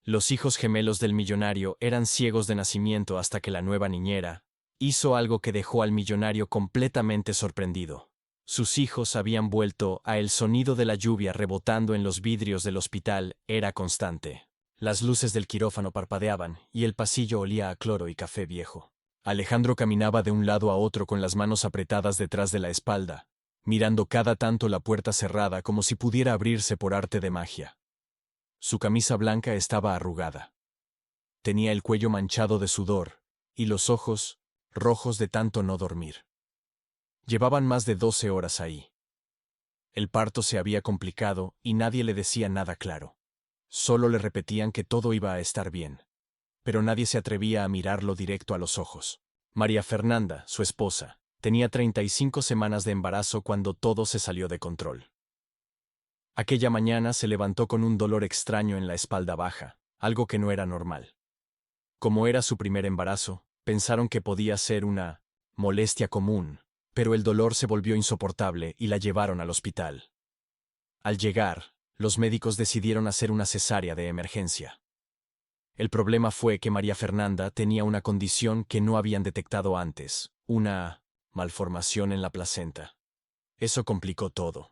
Los hijos gemelos del millonario eran ciegos de nacimiento hasta que la nueva niñera hizo algo que dejó al millonario completamente sorprendido. Sus hijos habían vuelto a el sonido de la lluvia rebotando en los vidrios del hospital era constante. Las luces del quirófano parpadeaban y el pasillo olía a cloro y café viejo. Alejandro caminaba de un lado a otro con las manos apretadas detrás de la espalda, mirando cada tanto la puerta cerrada como si pudiera abrirse por arte de magia. Su camisa blanca estaba arrugada. Tenía el cuello manchado de sudor y los ojos rojos de tanto no dormir. Llevaban más de 12 horas ahí. El parto se había complicado y nadie le decía nada claro. Solo le repetían que todo iba a estar bien. Pero nadie se atrevía a mirarlo directo a los ojos. María Fernanda, su esposa, tenía 35 semanas de embarazo cuando todo se salió de control. Aquella mañana se levantó con un dolor extraño en la espalda baja, algo que no era normal. Como era su primer embarazo, pensaron que podía ser una molestia común, pero el dolor se volvió insoportable y la llevaron al hospital. Al llegar, los médicos decidieron hacer una cesárea de emergencia. El problema fue que María Fernanda tenía una condición que no habían detectado antes, una malformación en la placenta. Eso complicó todo.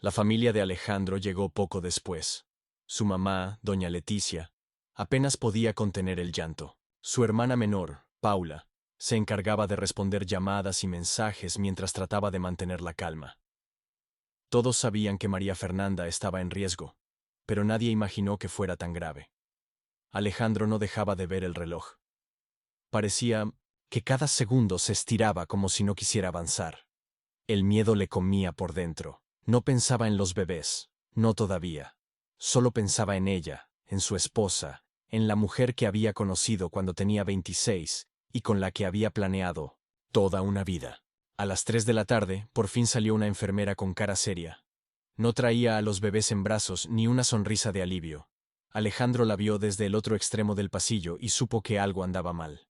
La familia de Alejandro llegó poco después. Su mamá, doña Leticia, apenas podía contener el llanto. Su hermana menor, Paula, se encargaba de responder llamadas y mensajes mientras trataba de mantener la calma. Todos sabían que María Fernanda estaba en riesgo, pero nadie imaginó que fuera tan grave. Alejandro no dejaba de ver el reloj. Parecía que cada segundo se estiraba como si no quisiera avanzar. El miedo le comía por dentro. No pensaba en los bebés, no todavía. Solo pensaba en ella, en su esposa, en la mujer que había conocido cuando tenía 26 y con la que había planeado toda una vida. A las 3 de la tarde, por fin salió una enfermera con cara seria. No traía a los bebés en brazos ni una sonrisa de alivio. Alejandro la vio desde el otro extremo del pasillo y supo que algo andaba mal.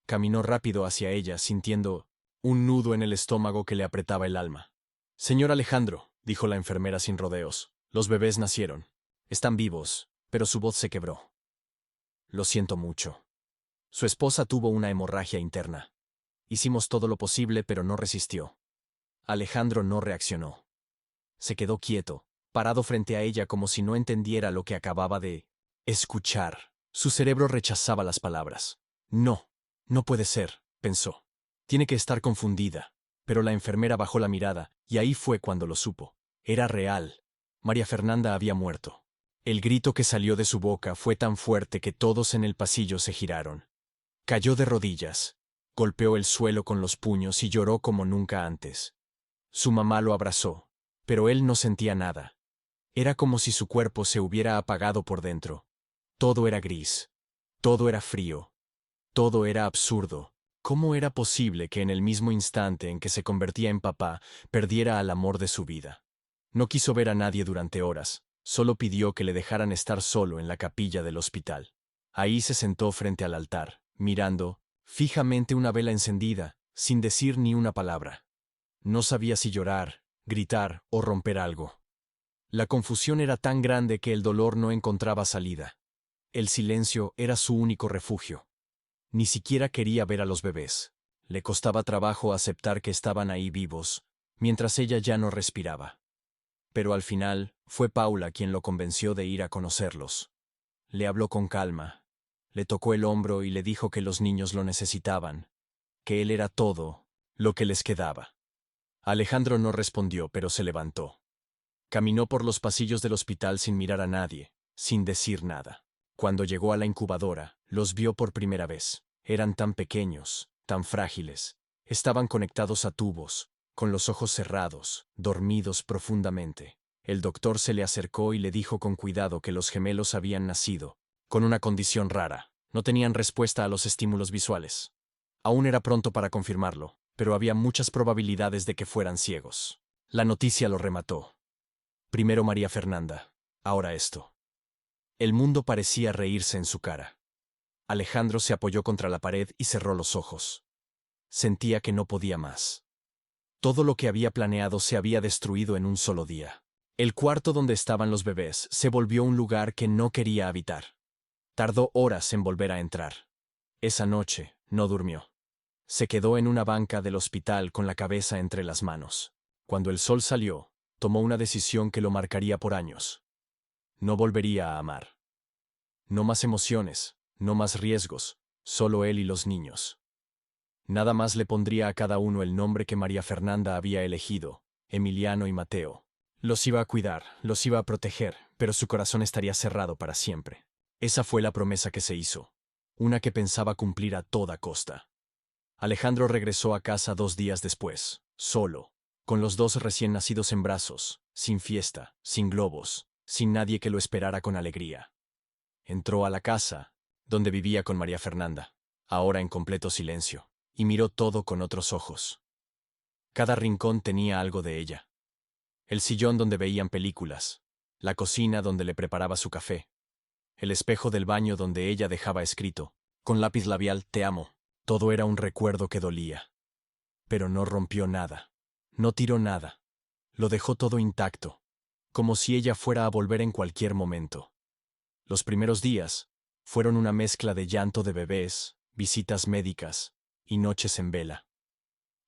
Caminó rápido hacia ella, sintiendo un nudo en el estómago que le apretaba el alma. «Señor Alejandro», dijo la enfermera sin rodeos, «los bebés nacieron. Están vivos», pero su voz se quebró. «Lo siento mucho». Su esposa tuvo una hemorragia interna. Hicimos todo lo posible, pero no resistió. Alejandro no reaccionó. Se quedó quieto, parado frente a ella como si no entendiera lo que acababa de escuchar. Su cerebro rechazaba las palabras. «No, no puede ser», pensó. «Tiene que estar confundida». Pero la enfermera bajó la mirada, y ahí fue cuando lo supo. Era real. María Fernanda había muerto. El grito que salió de su boca fue tan fuerte que todos en el pasillo se giraron. Cayó de rodillas, golpeó el suelo con los puños y lloró como nunca antes. Su mamá lo abrazó, pero él no sentía nada. Era como si su cuerpo se hubiera apagado por dentro. Todo era gris. Todo era frío. Todo era absurdo. ¿Cómo era posible que en el mismo instante en que se convertía en papá, perdiera al amor de su vida? No quiso ver a nadie durante horas, solo pidió que le dejaran estar solo en la capilla del hospital. Ahí se sentó frente al altar, mirando fijamente una vela encendida, sin decir ni una palabra. No sabía si llorar, gritar o romper algo. La confusión era tan grande que el dolor no encontraba salida. El silencio era su único refugio. Ni siquiera quería ver a los bebés. Le costaba trabajo aceptar que estaban ahí vivos, mientras ella ya no respiraba. Pero al final, fue Paula quien lo convenció de ir a conocerlos. Le habló con calma, le tocó el hombro y le dijo que los niños lo necesitaban, que él era todo lo que les quedaba. Alejandro no respondió, pero se levantó. Caminó por los pasillos del hospital sin mirar a nadie, sin decir nada. Cuando llegó a la incubadora, los vio por primera vez. Eran tan pequeños, tan frágiles. Estaban conectados a tubos, con los ojos cerrados, dormidos profundamente. El doctor se le acercó y le dijo con cuidado que los gemelos habían nacido, con una condición rara. No tenían respuesta a los estímulos visuales. Aún era pronto para confirmarlo, pero había muchas probabilidades de que fueran ciegos. La noticia lo remató. Primero María Fernanda, ahora esto. El mundo parecía reírse en su cara. Alejandro se apoyó contra la pared y cerró los ojos. Sentía que no podía más. Todo lo que había planeado se había destruido en un solo día. El cuarto donde estaban los bebés se volvió un lugar que no quería habitar. Tardó horas en volver a entrar. Esa noche no durmió. Se quedó en una banca del hospital con la cabeza entre las manos. Cuando el sol salió, tomó una decisión que lo marcaría por años. No volvería a amar. No más emociones, no más riesgos, solo él y los niños. Nada más le pondría a cada uno el nombre que María Fernanda había elegido, Emiliano y Mateo. Los iba a cuidar, los iba a proteger, pero su corazón estaría cerrado para siempre. Esa fue la promesa que se hizo, una que pensaba cumplir a toda costa. Alejandro regresó a casa 2 días después, solo, con los 2 recién nacidos en brazos, sin fiesta, sin globos, sin nadie que lo esperara con alegría. Entró a la casa, donde vivía con María Fernanda, ahora en completo silencio, y miró todo con otros ojos. Cada rincón tenía algo de ella. El sillón donde veían películas, la cocina donde le preparaba su café, el espejo del baño donde ella dejaba escrito, con lápiz labial, te amo. Todo era un recuerdo que dolía. Pero no rompió nada. No tiró nada. Lo dejó todo intacto, como si ella fuera a volver en cualquier momento. Los primeros días fueron una mezcla de llanto de bebés, visitas médicas y noches en vela.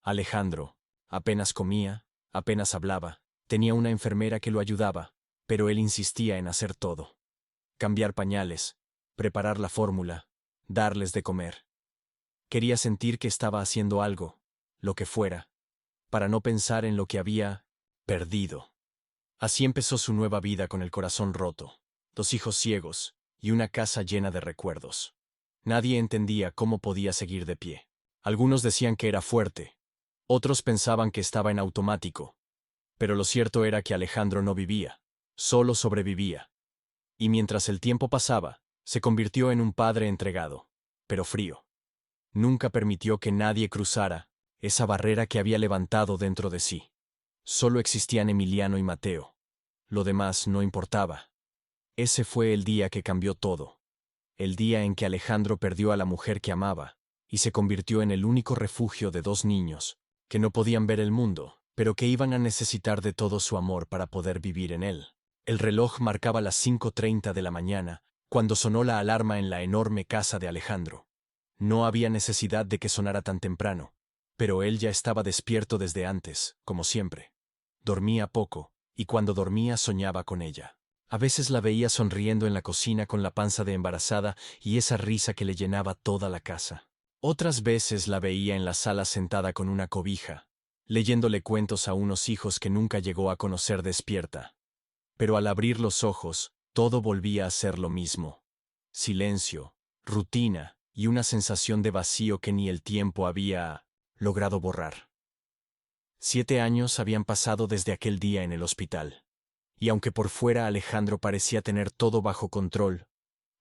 Alejandro apenas comía, apenas hablaba, tenía una enfermera que lo ayudaba, pero él insistía en hacer todo. Cambiar pañales, preparar la fórmula, darles de comer. Quería sentir que estaba haciendo algo, lo que fuera, para no pensar en lo que había perdido. Así empezó su nueva vida con el corazón roto, 2 hijos ciegos y una casa llena de recuerdos. Nadie entendía cómo podía seguir de pie. Algunos decían que era fuerte, otros pensaban que estaba en automático, pero lo cierto era que Alejandro no vivía, solo sobrevivía. Y mientras el tiempo pasaba, se convirtió en un padre entregado, pero frío. Nunca permitió que nadie cruzara esa barrera que había levantado dentro de sí. Solo existían Emiliano y Mateo. Lo demás no importaba. Ese fue el día que cambió todo. El día en que Alejandro perdió a la mujer que amaba y se convirtió en el único refugio de 2 niños que no podían ver el mundo, pero que iban a necesitar de todo su amor para poder vivir en él. El reloj marcaba las 5:30 de la mañana cuando sonó la alarma en la enorme casa de Alejandro. No había necesidad de que sonara tan temprano, pero él ya estaba despierto desde antes, como siempre. Dormía poco, y cuando dormía soñaba con ella. A veces la veía sonriendo en la cocina con la panza de embarazada y esa risa que le llenaba toda la casa. Otras veces la veía en la sala sentada con una cobija, leyéndole cuentos a unos hijos que nunca llegó a conocer despierta. Pero al abrir los ojos, todo volvía a ser lo mismo. Silencio, rutina y una sensación de vacío que ni el tiempo había logrado borrar. 7 años habían pasado desde aquel día en el hospital. Y aunque por fuera Alejandro parecía tener todo bajo control,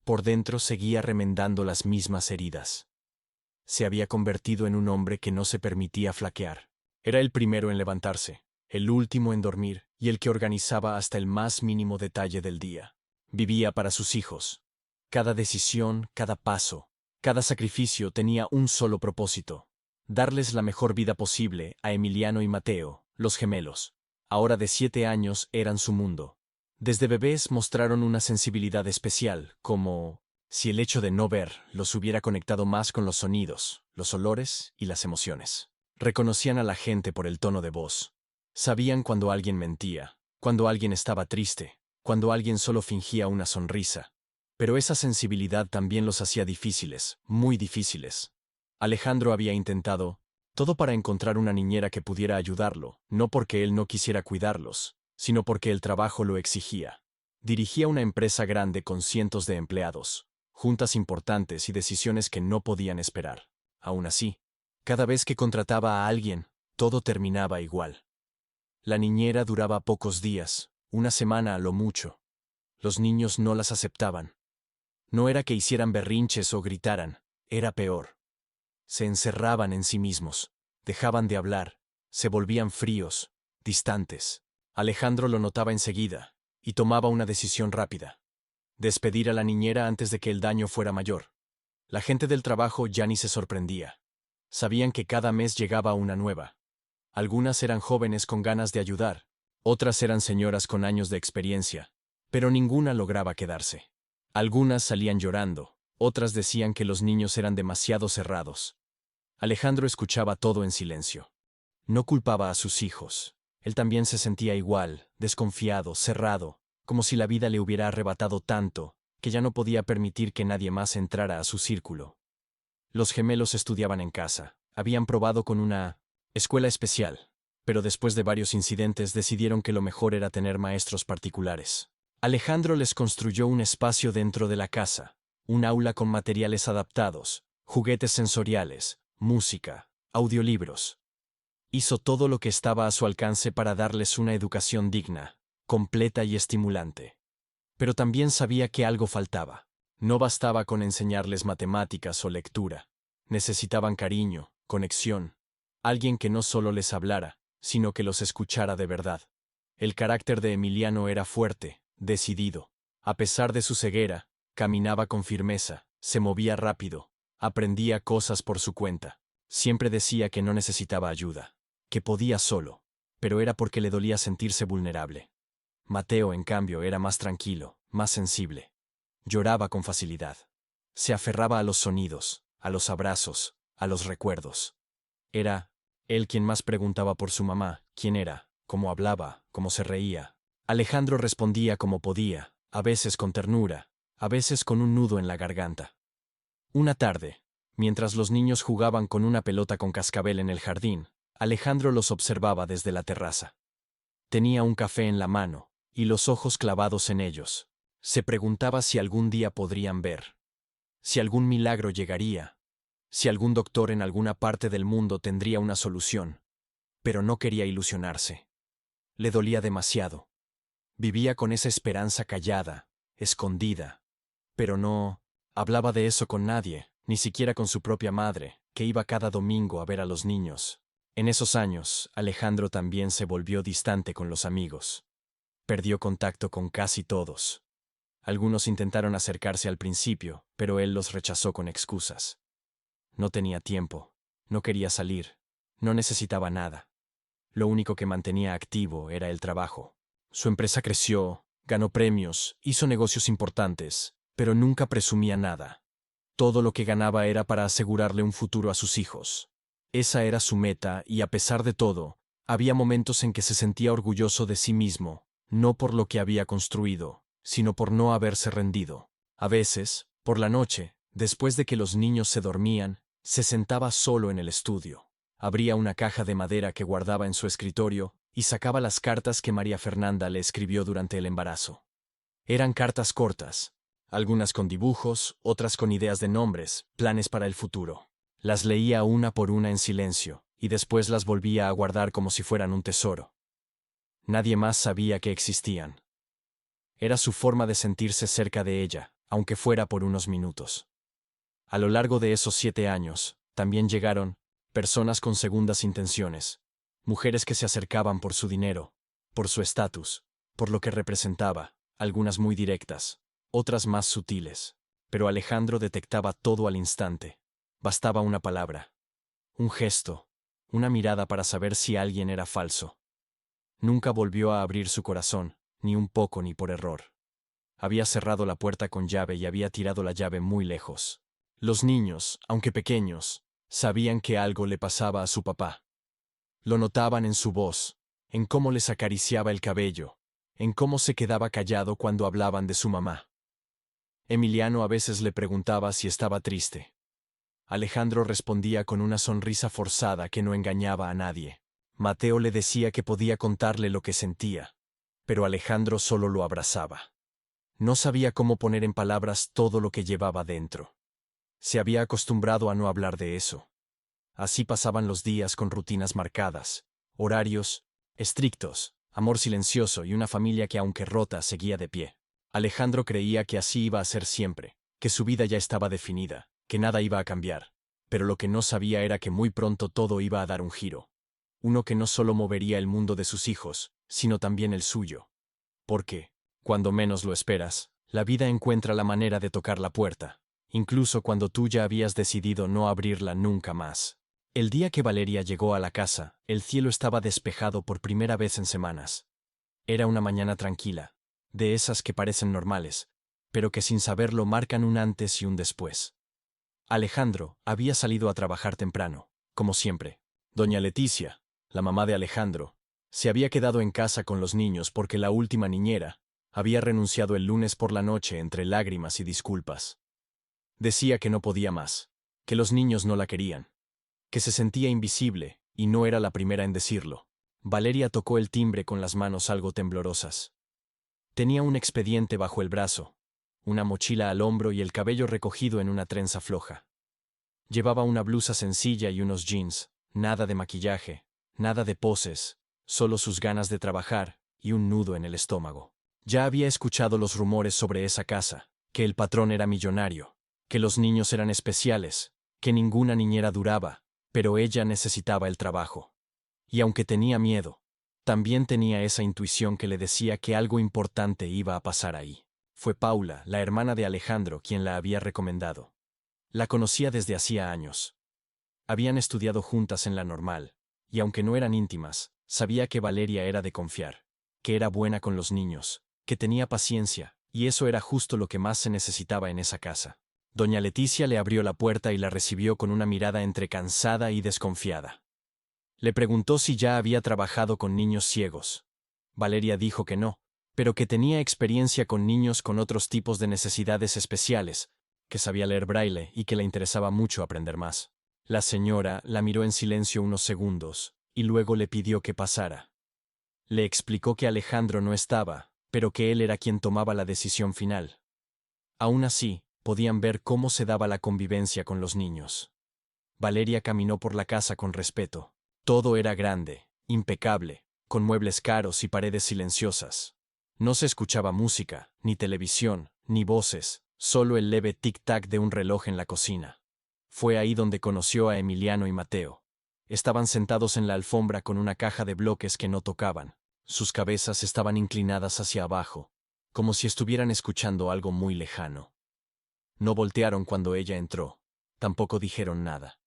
por dentro seguía remendando las mismas heridas. Se había convertido en un hombre que no se permitía flaquear. Era el primero en levantarse, el último en dormir y el que organizaba hasta el más mínimo detalle del día. Vivía para sus hijos. Cada decisión, cada paso, cada sacrificio tenía un solo propósito: darles la mejor vida posible a Emiliano y Mateo, los gemelos. Ahora de 7 años eran su mundo. Desde bebés mostraron una sensibilidad especial, como si el hecho de no ver los hubiera conectado más con los sonidos, los olores y las emociones. Reconocían a la gente por el tono de voz. Sabían cuando alguien mentía, cuando alguien estaba triste, cuando alguien solo fingía una sonrisa. Pero esa sensibilidad también los hacía difíciles, muy difíciles. Alejandro había intentado todo para encontrar una niñera que pudiera ayudarlo, no porque él no quisiera cuidarlos, sino porque el trabajo lo exigía. Dirigía una empresa grande con cientos de empleados, juntas importantes y decisiones que no podían esperar. Aún así, cada vez que contrataba a alguien, todo terminaba igual. La niñera duraba pocos días, una semana a lo mucho. Los niños no las aceptaban. No era que hicieran berrinches o gritaran, era peor. Se encerraban en sí mismos, dejaban de hablar, se volvían fríos, distantes. Alejandro lo notaba enseguida, y tomaba una decisión rápida: despedir a la niñera antes de que el daño fuera mayor. La gente del trabajo ya ni se sorprendía. Sabían que cada mes llegaba una nueva. Algunas eran jóvenes con ganas de ayudar, otras eran señoras con años de experiencia, pero ninguna lograba quedarse. Algunas salían llorando, otras decían que los niños eran demasiado cerrados. Alejandro escuchaba todo en silencio. No culpaba a sus hijos. Él también se sentía igual, desconfiado, cerrado, como si la vida le hubiera arrebatado tanto, que ya no podía permitir que nadie más entrara a su círculo. Los gemelos estudiaban en casa, habían probado con una escuela especial, pero después de varios incidentes decidieron que lo mejor era tener maestros particulares. Alejandro les construyó un espacio dentro de la casa, un aula con materiales adaptados, juguetes sensoriales, música, audiolibros. Hizo todo lo que estaba a su alcance para darles una educación digna, completa y estimulante. Pero también sabía que algo faltaba. No bastaba con enseñarles matemáticas o lectura. Necesitaban cariño, conexión, alguien que no solo les hablara, sino que los escuchara de verdad. El carácter de Emiliano era fuerte, decidido. A pesar de su ceguera, caminaba con firmeza, se movía rápido, aprendía cosas por su cuenta. Siempre decía que no necesitaba ayuda, que podía solo, pero era porque le dolía sentirse vulnerable. Mateo, en cambio, era más tranquilo, más sensible. Lloraba con facilidad. Se aferraba a los sonidos, a los abrazos, a los recuerdos. Era él quien más preguntaba por su mamá, quién era, cómo hablaba, cómo se reía. Alejandro respondía como podía, a veces con ternura, a veces con un nudo en la garganta. Una tarde, mientras los niños jugaban con una pelota con cascabel en el jardín, Alejandro los observaba desde la terraza. Tenía un café en la mano, y los ojos clavados en ellos. Se preguntaba si algún día podrían ver. Si algún milagro llegaría. Si algún doctor en alguna parte del mundo tendría una solución. Pero no quería ilusionarse. Le dolía demasiado. Vivía con esa esperanza callada, escondida. Pero no hablaba de eso con nadie, ni siquiera con su propia madre, que iba cada domingo a ver a los niños. En esos años, Alejandro también se volvió distante con los amigos. Perdió contacto con casi todos. Algunos intentaron acercarse al principio, pero él los rechazó con excusas. No tenía tiempo, no quería salir, no necesitaba nada. Lo único que mantenía activo era el trabajo. Su empresa creció, ganó premios, hizo negocios importantes, pero nunca presumía nada. Todo lo que ganaba era para asegurarle un futuro a sus hijos. Esa era su meta y, a pesar de todo, había momentos en que se sentía orgulloso de sí mismo, no por lo que había construido, sino por no haberse rendido. A veces, por la noche, después de que los niños se dormían, se sentaba solo en el estudio. Abría una caja de madera que guardaba en su escritorio y sacaba las cartas que María Fernanda le escribió durante el embarazo. Eran cartas cortas, algunas con dibujos, otras con ideas de nombres, planes para el futuro. Las leía una por una en silencio, y después las volvía a guardar como si fueran un tesoro. Nadie más sabía que existían. Era su forma de sentirse cerca de ella, aunque fuera por unos minutos. A lo largo de esos 7 años, también llegaron personas con segundas intenciones, mujeres que se acercaban por su dinero, por su estatus, por lo que representaba, algunas muy directas, otras más sutiles. Pero Alejandro detectaba todo al instante. Bastaba una palabra, un gesto, una mirada para saber si alguien era falso. Nunca volvió a abrir su corazón, ni un poco ni por error. Había cerrado la puerta con llave y había tirado la llave muy lejos. Los niños, aunque pequeños, sabían que algo le pasaba a su papá. Lo notaban en su voz, en cómo les acariciaba el cabello, en cómo se quedaba callado cuando hablaban de su mamá. Emiliano a veces le preguntaba si estaba triste. Alejandro respondía con una sonrisa forzada que no engañaba a nadie. Mateo le decía que podía contarle lo que sentía, pero Alejandro solo lo abrazaba. No sabía cómo poner en palabras todo lo que llevaba dentro. Se había acostumbrado a no hablar de eso. Así pasaban los días con rutinas marcadas, horarios estrictos, amor silencioso y una familia que, aunque rota, seguía de pie. Alejandro creía que así iba a ser siempre, que su vida ya estaba definida, que nada iba a cambiar. Pero lo que no sabía era que muy pronto todo iba a dar un giro. Uno que no solo movería el mundo de sus hijos, sino también el suyo. Porque, cuando menos lo esperas, la vida encuentra la manera de tocar la puerta, incluso cuando tú ya habías decidido no abrirla nunca más. El día que Valeria llegó a la casa, el cielo estaba despejado por primera vez en semanas. Era una mañana tranquila, de esas que parecen normales, pero que sin saberlo marcan un antes y un después. Alejandro había salido a trabajar temprano, como siempre. Doña Leticia, la mamá de Alejandro, se había quedado en casa con los niños porque la última niñera había renunciado el lunes por la noche entre lágrimas y disculpas. Decía que no podía más, que los niños no la querían, que se sentía invisible, y no era la primera en decirlo. Valeria tocó el timbre con las manos algo temblorosas. Tenía un expediente bajo el brazo, una mochila al hombro y el cabello recogido en una trenza floja. Llevaba una blusa sencilla y unos jeans, nada de maquillaje, nada de poses, solo sus ganas de trabajar y un nudo en el estómago. Ya había escuchado los rumores sobre esa casa, que el patrón era millonario, que los niños eran especiales, que ninguna niñera duraba, pero ella necesitaba el trabajo. Y aunque tenía miedo, también tenía esa intuición que le decía que algo importante iba a pasar ahí. Fue Paula, la hermana de Alejandro, quien la había recomendado. La conocía desde hacía años. Habían estudiado juntas en la normal, y aunque no eran íntimas, sabía que Valeria era de confiar, que era buena con los niños, que tenía paciencia, y eso era justo lo que más se necesitaba en esa casa. Doña Leticia le abrió la puerta y la recibió con una mirada entre cansada y desconfiada. Le preguntó si ya había trabajado con niños ciegos. Valeria dijo que no, pero que tenía experiencia con niños con otros tipos de necesidades especiales, que sabía leer braille y que le interesaba mucho aprender más. La señora la miró en silencio unos segundos, y luego le pidió que pasara. Le explicó que Alejandro no estaba, pero que él era quien tomaba la decisión final. Aún así, podían ver cómo se daba la convivencia con los niños. Valeria caminó por la casa con respeto. Todo era grande, impecable, con muebles caros y paredes silenciosas. No se escuchaba música, ni televisión, ni voces, solo el leve tic-tac de un reloj en la cocina. Fue ahí donde conoció a Emiliano y Mateo. Estaban sentados en la alfombra con una caja de bloques que no tocaban. Sus cabezas estaban inclinadas hacia abajo, como si estuvieran escuchando algo muy lejano. No voltearon cuando ella entró. Tampoco dijeron nada.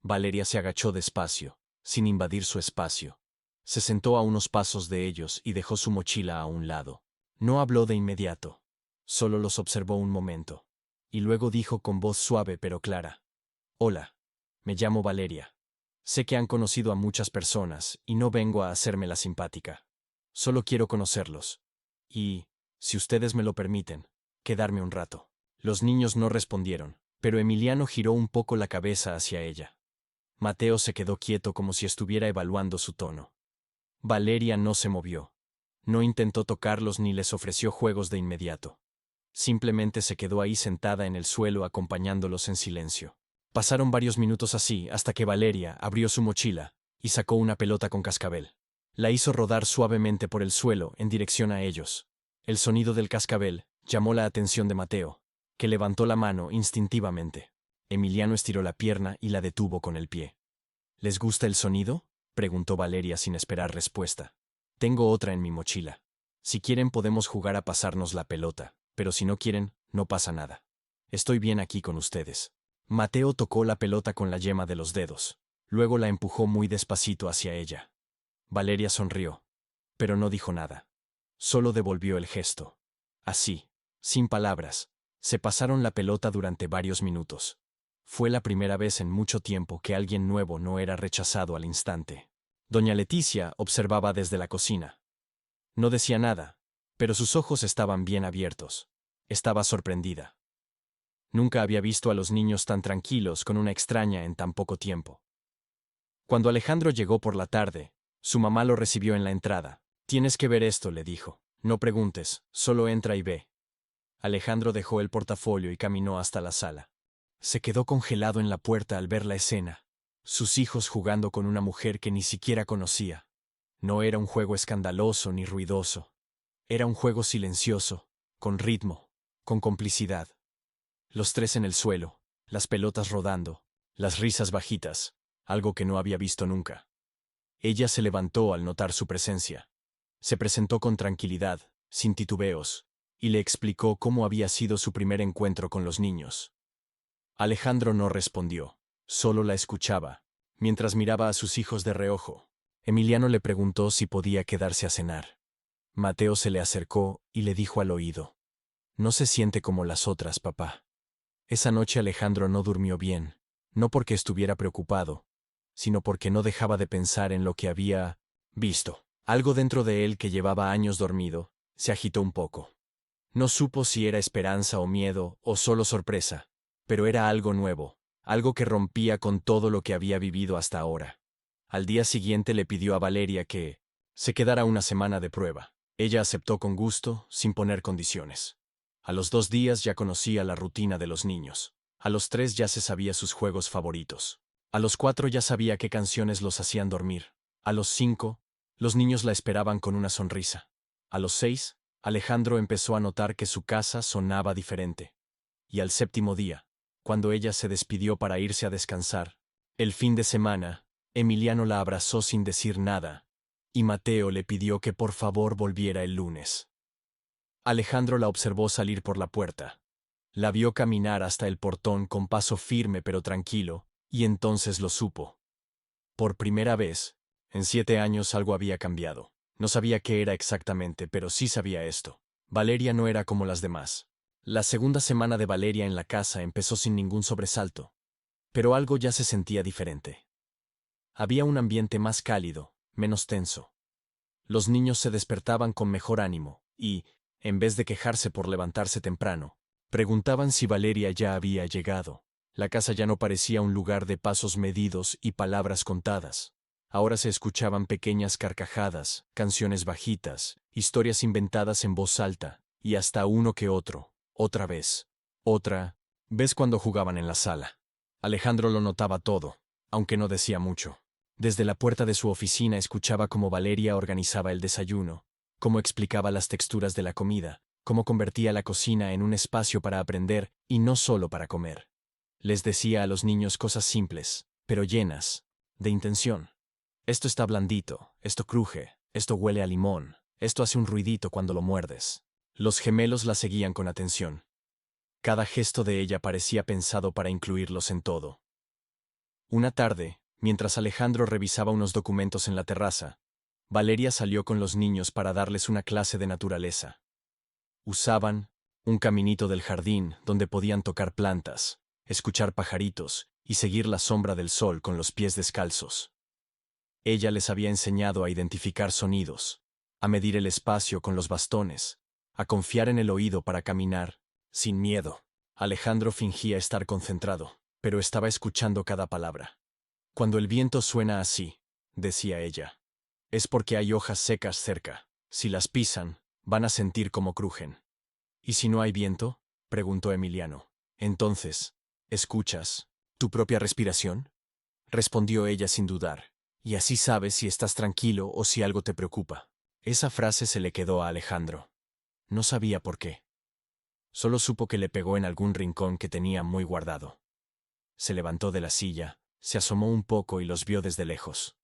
Valeria se agachó despacio, sin invadir su espacio. Se sentó a unos pasos de ellos y dejó su mochila a un lado. No habló de inmediato. Solo los observó un momento. Y luego dijo con voz suave pero clara: «Hola, me llamo Valeria. Sé que han conocido a muchas personas y no vengo a hacerme la simpática. Solo quiero conocerlos. Y, si ustedes me lo permiten, quedarme un rato». Los niños no respondieron, pero Emiliano giró un poco la cabeza hacia ella. Mateo se quedó quieto como si estuviera evaluando su tono. Valeria no se movió. No intentó tocarlos ni les ofreció juegos de inmediato. Simplemente se quedó ahí sentada en el suelo acompañándolos en silencio. Pasaron varios minutos así hasta que Valeria abrió su mochila y sacó una pelota con cascabel. La hizo rodar suavemente por el suelo en dirección a ellos. El sonido del cascabel llamó la atención de Mateo, que levantó la mano instintivamente. Emiliano estiró la pierna y la detuvo con el pie. «¿Les gusta el sonido?», preguntó Valeria sin esperar respuesta. «Tengo otra en mi mochila. Si quieren podemos jugar a pasarnos la pelota, pero si no quieren, no pasa nada. Estoy bien aquí con ustedes». Mateo tocó la pelota con la yema de los dedos. Luego la empujó muy despacito hacia ella. Valeria sonrió, pero no dijo nada. Solo devolvió el gesto. Así, sin palabras, se pasaron la pelota durante varios minutos. Fue la primera vez en mucho tiempo que alguien nuevo no era rechazado al instante. Doña Leticia observaba desde la cocina. No decía nada, pero sus ojos estaban bien abiertos. Estaba sorprendida. Nunca había visto a los niños tan tranquilos con una extraña en tan poco tiempo. Cuando Alejandro llegó por la tarde, su mamá lo recibió en la entrada. «Tienes que ver esto», le dijo. «No preguntes, solo entra y ve». Alejandro dejó el portafolio y caminó hasta la sala. Se quedó congelado en la puerta al ver la escena. Sus hijos jugando con una mujer que ni siquiera conocía. No era un juego escandaloso ni ruidoso. Era un juego silencioso, con ritmo, con complicidad. Los tres en el suelo, las pelotas rodando, las risas bajitas, algo que no había visto nunca. Ella se levantó al notar su presencia. Se presentó con tranquilidad, sin titubeos, y le explicó cómo había sido su primer encuentro con los niños. Alejandro no respondió, solo la escuchaba, mientras miraba a sus hijos de reojo. Emiliano le preguntó si podía quedarse a cenar. Mateo se le acercó y le dijo al oído: No se siente como las otras, papá. Esa noche Alejandro no durmió bien, no porque estuviera preocupado, sino porque no dejaba de pensar en lo que había visto. Algo dentro de él que llevaba años dormido, se agitó un poco. No supo si era esperanza o miedo o solo sorpresa, pero era algo nuevo, algo que rompía con todo lo que había vivido hasta ahora. Al día siguiente le pidió a Valeria que se quedara una semana de prueba. Ella aceptó con gusto, sin poner condiciones. A los 2 días ya conocía la rutina de los niños. A los 3 ya se sabía sus juegos favoritos. A los 4 ya sabía qué canciones los hacían dormir. A los 5, los niños la esperaban con una sonrisa. A los 6, Alejandro empezó a notar que su casa sonaba diferente. Y al 7.º día, cuando ella se despidió para irse a descansar, el fin de semana, Emiliano la abrazó sin decir nada, y Mateo le pidió que por favor volviera el lunes. Alejandro la observó salir por la puerta. La vio caminar hasta el portón con paso firme pero tranquilo, y entonces lo supo. Por primera vez, en 7 años algo había cambiado. No sabía qué era exactamente, pero sí sabía esto. Valeria no era como las demás. La segunda semana de Valeria en la casa empezó sin ningún sobresalto, pero algo ya se sentía diferente. Había un ambiente más cálido, menos tenso. Los niños se despertaban con mejor ánimo y, en vez de quejarse por levantarse temprano, preguntaban si Valeria ya había llegado. La casa ya no parecía un lugar de pasos medidos y palabras contadas. Ahora se escuchaban pequeñas carcajadas, canciones bajitas, historias inventadas en voz alta, y hasta uno que otro, otra vez, otra vez cuando jugaban en la sala. Alejandro lo notaba todo, aunque no decía mucho. Desde la puerta de su oficina escuchaba cómo Valeria organizaba el desayuno, cómo explicaba las texturas de la comida, cómo convertía la cocina en un espacio para aprender y no solo para comer. Les decía a los niños cosas simples, pero llenas de intención. Esto está blandito, esto cruje, esto huele a limón, esto hace un ruidito cuando lo muerdes. Los gemelos la seguían con atención. Cada gesto de ella parecía pensado para incluirlos en todo. Una tarde, mientras Alejandro revisaba unos documentos en la terraza, Valeria salió con los niños para darles una clase de naturaleza. Usaban un caminito del jardín donde podían tocar plantas, escuchar pajaritos y seguir la sombra del sol con los pies descalzos. Ella les había enseñado a identificar sonidos, a medir el espacio con los bastones, a confiar en el oído para caminar, sin miedo. Alejandro fingía estar concentrado, pero estaba escuchando cada palabra. Cuando el viento suena así, decía ella, es porque hay hojas secas cerca. Si las pisan, van a sentir cómo crujen. ¿Y si no hay viento?, preguntó Emiliano. Entonces, ¿escuchas tu propia respiración?, respondió ella sin dudar. Y así sabes si estás tranquilo o si algo te preocupa. Esa frase se le quedó a Alejandro. No sabía por qué. Solo supo que le pegó en algún rincón que tenía muy guardado. Se levantó de la silla, se asomó un poco y los vio desde lejos.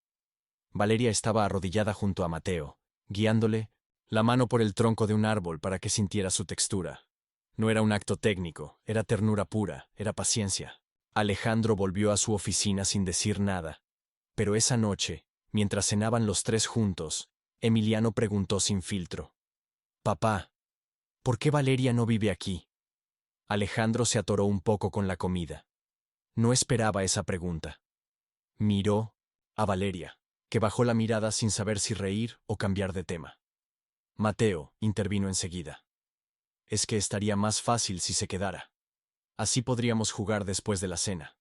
Valeria estaba arrodillada junto a Mateo, guiándole la mano por el tronco de un árbol para que sintiera su textura. No era un acto técnico, era ternura pura, era paciencia. Alejandro volvió a su oficina sin decir nada. Pero esa noche, mientras cenaban los 3 juntos, Emiliano preguntó sin filtro. «Papá, ¿por qué Valeria no vive aquí?» Alejandro se atoró un poco con la comida. No esperaba esa pregunta. Miró a Valeria, que bajó la mirada sin saber si reír o cambiar de tema. Mateo intervino enseguida. «Es que estaría más fácil si se quedara. Así podríamos jugar después de la cena».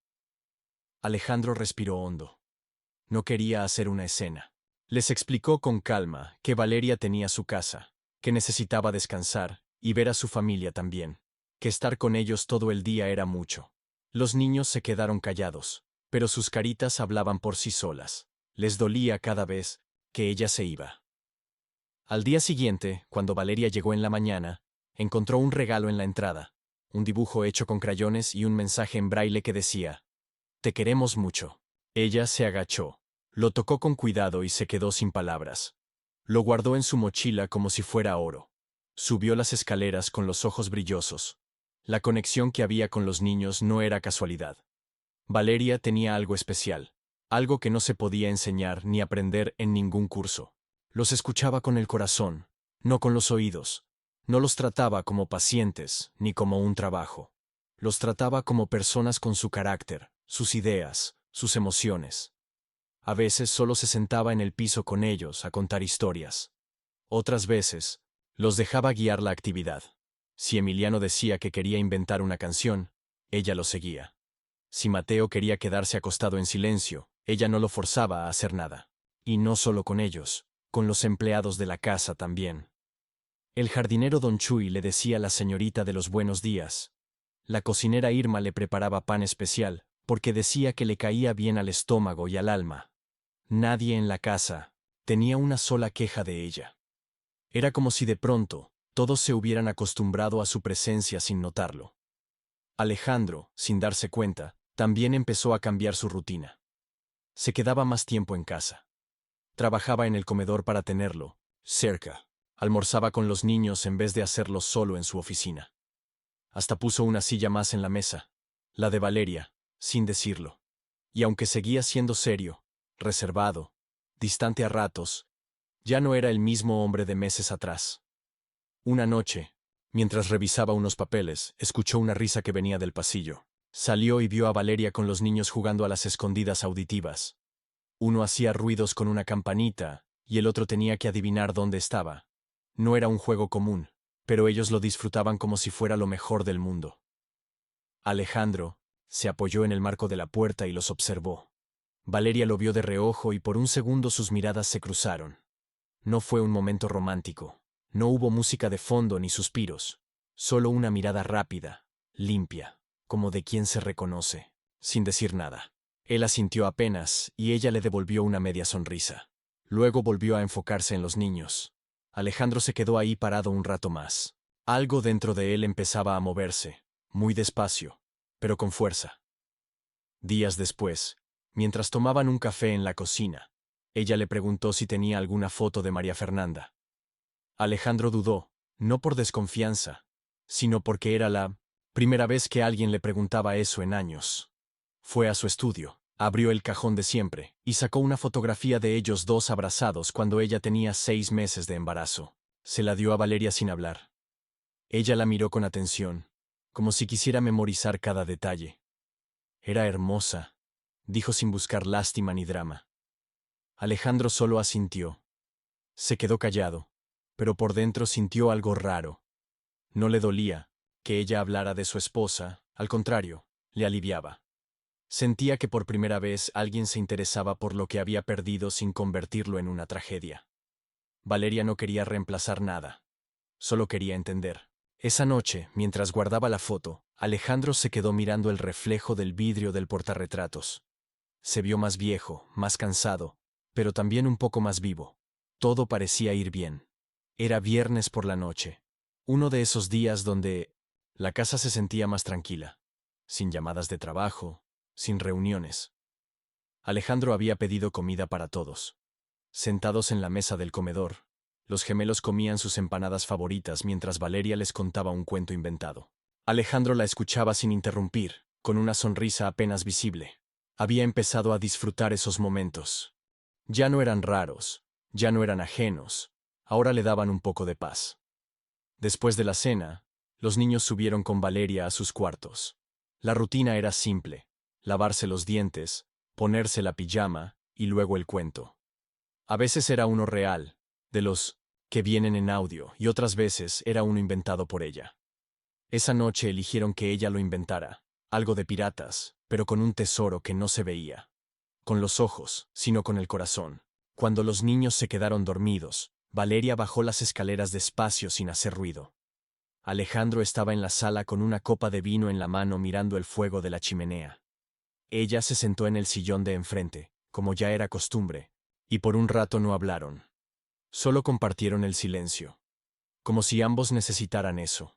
Alejandro respiró hondo. No quería hacer una escena. Les explicó con calma que Valeria tenía su casa, que necesitaba descansar y ver a su familia también, que estar con ellos todo el día era mucho. Los niños se quedaron callados, pero sus caritas hablaban por sí solas. Les dolía cada vez que ella se iba. Al día siguiente, cuando Valeria llegó en la mañana, encontró un regalo en la entrada, un dibujo hecho con crayones y un mensaje en braille que decía: «Te queremos mucho». Ella se agachó, lo tocó con cuidado y se quedó sin palabras. Lo guardó en su mochila como si fuera oro. Subió las escaleras con los ojos brillosos. La conexión que había con los niños no era casualidad. Valeria tenía algo especial, algo que no se podía enseñar ni aprender en ningún curso. Los escuchaba con el corazón, no con los oídos. No los trataba como pacientes ni como un trabajo. Los trataba como personas con su carácter, sus ideas, sus emociones. A veces solo se sentaba en el piso con ellos a contar historias. Otras veces, los dejaba guiar la actividad. Si Emiliano decía que quería inventar una canción, ella lo seguía. Si Mateo quería quedarse acostado en silencio, ella no lo forzaba a hacer nada. Y no solo con ellos, con los empleados de la casa también. El jardinero don Chuy le decía a la señorita de los buenos días. La cocinera Irma le preparaba pan especial, porque decía que le caía bien al estómago y al alma. Nadie en la casa tenía una sola queja de ella. Era como si de pronto todos se hubieran acostumbrado a su presencia sin notarlo. Alejandro, sin darse cuenta, también empezó a cambiar su rutina. Se quedaba más tiempo en casa. Trabajaba en el comedor para tenerlo cerca. Almorzaba con los niños en vez de hacerlo solo en su oficina. Hasta puso una silla más en la mesa, la de Valeria, sin decirlo. Y aunque seguía siendo serio, reservado, distante a ratos, ya no era el mismo hombre de meses atrás. Una noche, mientras revisaba unos papeles, escuchó una risa que venía del pasillo. Salió y vio a Valeria con los niños jugando a las escondidas auditivas. Uno hacía ruidos con una campanita, y el otro tenía que adivinar dónde estaba. No era un juego común, pero ellos lo disfrutaban como si fuera lo mejor del mundo. Alejandro se apoyó en el marco de la puerta y los observó. Valeria lo vio de reojo y por un segundo sus miradas se cruzaron. No fue un momento romántico. No hubo música de fondo ni suspiros. Solo una mirada rápida, limpia, como de quien se reconoce, sin decir nada. Él asintió apenas y ella le devolvió una media sonrisa. Luego volvió a enfocarse en los niños. Alejandro se quedó ahí parado un rato más. Algo dentro de él empezaba a moverse, muy despacio, pero con fuerza. Días después, mientras tomaban un café en la cocina, ella le preguntó si tenía alguna foto de María Fernanda. Alejandro dudó, no por desconfianza, sino porque era la primera vez que alguien le preguntaba eso en años. Fue a su estudio, abrió el cajón de siempre y sacó una fotografía de ellos dos abrazados cuando ella tenía 6 meses de embarazo. Se la dio a Valeria sin hablar. Ella la miró con atención, como si quisiera memorizar cada detalle. Era hermosa, dijo sin buscar lástima ni drama. Alejandro solo asintió. Se quedó callado, pero por dentro sintió algo raro. No le dolía que ella hablara de su esposa, al contrario, le aliviaba. Sentía que por primera vez alguien se interesaba por lo que había perdido sin convertirlo en una tragedia. Valeria no quería reemplazar nada. Solo quería entender. Esa noche, mientras guardaba la foto, Alejandro se quedó mirando el reflejo del vidrio del portarretratos. Se vio más viejo, más cansado, pero también un poco más vivo. Todo parecía ir bien. Era viernes por la noche. Uno de esos días donde la casa se sentía más tranquila, sin llamadas de trabajo, sin reuniones. Alejandro había pedido comida para todos. Sentados en la mesa del comedor, los gemelos comían sus empanadas favoritas mientras Valeria les contaba un cuento inventado. Alejandro la escuchaba sin interrumpir, con una sonrisa apenas visible. Había empezado a disfrutar esos momentos. Ya no eran raros, ya no eran ajenos, ahora le daban un poco de paz. Después de la cena, los niños subieron con Valeria a sus cuartos. La rutina era simple: lavarse los dientes, ponerse la pijama y luego el cuento. A veces era uno real, de los que vienen en audio, y otras veces era uno inventado por ella. Esa noche eligieron que ella lo inventara, algo de piratas, pero con un tesoro que no se veía. Con los ojos, sino con el corazón. Cuando los niños se quedaron dormidos, Valeria bajó las escaleras despacio sin hacer ruido. Alejandro estaba en la sala con una copa de vino en la mano mirando el fuego de la chimenea. Ella se sentó en el sillón de enfrente, como ya era costumbre, y por un rato no hablaron. Solo compartieron el silencio. Como si ambos necesitaran eso.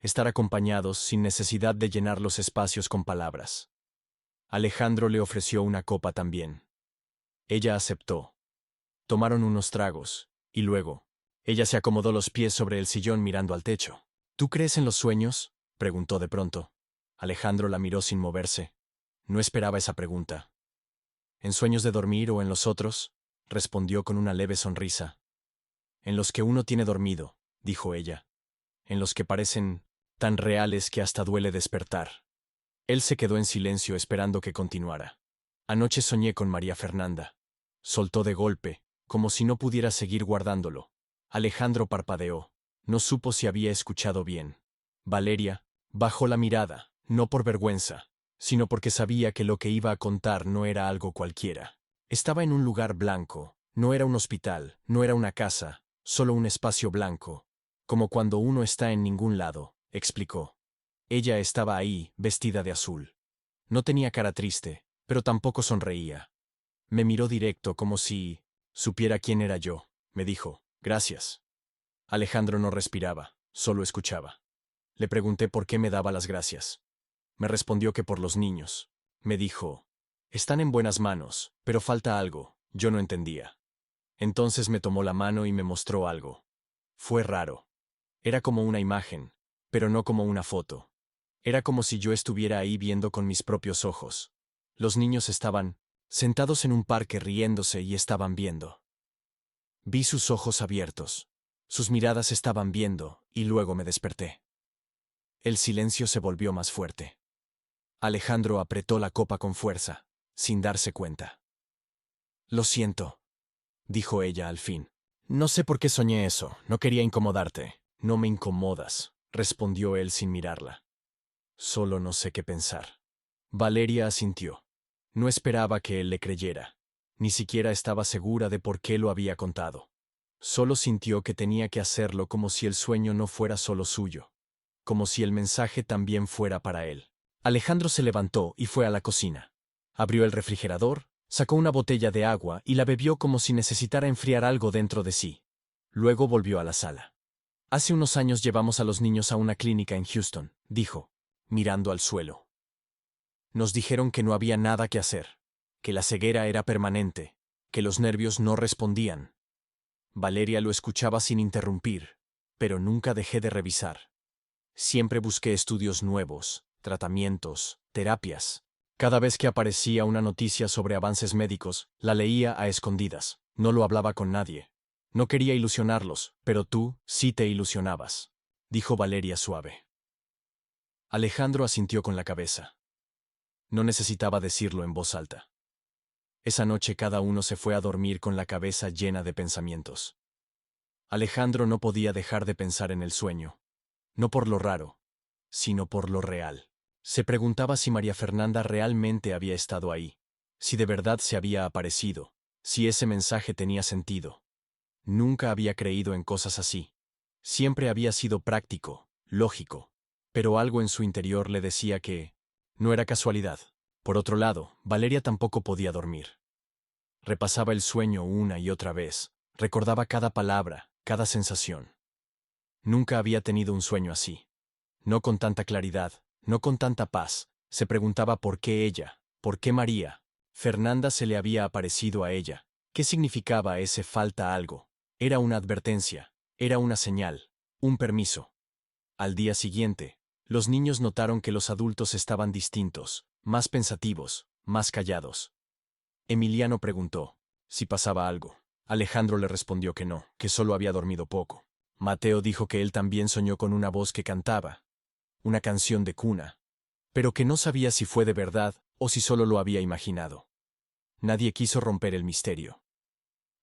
Estar acompañados sin necesidad de llenar los espacios con palabras. Alejandro le ofreció una copa también. Ella aceptó. Tomaron unos tragos, y luego, ella se acomodó los pies sobre el sillón mirando al techo. ¿Tú crees en los sueños?, preguntó de pronto. Alejandro la miró sin moverse. No esperaba esa pregunta. ¿En sueños de dormir o en los otros?, respondió con una leve sonrisa. En los que uno tiene dormido, dijo ella. en los que parecen tan reales que hasta duele despertar. Él se quedó en silencio esperando que continuara. Anoche soñé con María Fernanda. Soltó de golpe, como si no pudiera seguir guardándolo. Alejandro parpadeó. No supo si había escuchado bien. Valeria bajó la mirada, no por vergüenza, sino porque sabía que lo que iba a contar no era algo cualquiera. Estaba en un lugar blanco, no era un hospital, no era una casa, solo un espacio blanco, como cuando uno está en ningún lado, explicó. Ella estaba ahí, vestida de azul. No tenía cara triste, pero tampoco sonreía. Me miró directo como si supiera quién era yo. Me dijo, gracias. Alejandro no respiraba, solo escuchaba. Le pregunté por qué me daba las gracias. Me respondió que por los niños. Me dijo, están en buenas manos, pero falta algo. Yo no entendía. Entonces me tomó la mano y me mostró algo. Fue raro. Era como una imagen, pero no como una foto. Era como si yo estuviera ahí viendo con mis propios ojos. Los niños estaban sentados en un parque riéndose y estaban viendo. Vi sus ojos abiertos. Sus miradas estaban viendo, y luego me desperté. El silencio se volvió más fuerte. Alejandro apretó la copa con fuerza, sin darse cuenta. Lo siento, dijo ella al fin. No sé por qué soñé eso, no quería incomodarte. No me incomodas, respondió él sin mirarla. Solo no sé qué pensar. Valeria asintió. No esperaba que él le creyera. Ni siquiera estaba segura de por qué lo había contado. Solo sintió que tenía que hacerlo como si el sueño no fuera solo suyo. Como si el mensaje también fuera para él. Alejandro se levantó y fue a la cocina. Abrió el refrigerador, sacó una botella de agua y la bebió como si necesitara enfriar algo dentro de sí. Luego volvió a la sala. Hace unos años llevamos a los niños a una clínica en Houston, dijo, mirando al suelo. Nos dijeron que no había nada que hacer, que la ceguera era permanente, que los nervios no respondían. Valeria lo escuchaba sin interrumpir, pero nunca dejé de revisar. Siempre busqué estudios nuevos, tratamientos, terapias. Cada vez que aparecía una noticia sobre avances médicos, la leía a escondidas. No lo hablaba con nadie. No quería ilusionarlos, pero tú sí te ilusionabas, dijo Valeria suave. Alejandro asintió con la cabeza. No necesitaba decirlo en voz alta. Esa noche cada uno se fue a dormir con la cabeza llena de pensamientos. Alejandro no podía dejar de pensar en el sueño. No por lo raro, sino por lo real. Se preguntaba si María Fernanda realmente había estado ahí, si de verdad se había aparecido, si ese mensaje tenía sentido. Nunca había creído en cosas así. Siempre había sido práctico, lógico, pero algo en su interior le decía que no era casualidad. Por otro lado, Valeria tampoco podía dormir. Repasaba el sueño una y otra vez, recordaba cada palabra, cada sensación. Nunca había tenido un sueño así. No con tanta claridad, no con tanta paz. Se preguntaba por qué ella, por qué María. Fernanda se le había aparecido a ella. ¿Qué significaba ese falta algo? Era una advertencia, era una señal, un permiso. Al día siguiente, los niños notaron que los adultos estaban distintos, más pensativos, más callados. Emiliano preguntó si pasaba algo. Alejandro le respondió que no, que solo había dormido poco. Mateo dijo que él también soñó con una voz que cantaba, una canción de cuna, pero que no sabía si fue de verdad o si solo lo había imaginado. Nadie quiso romper el misterio.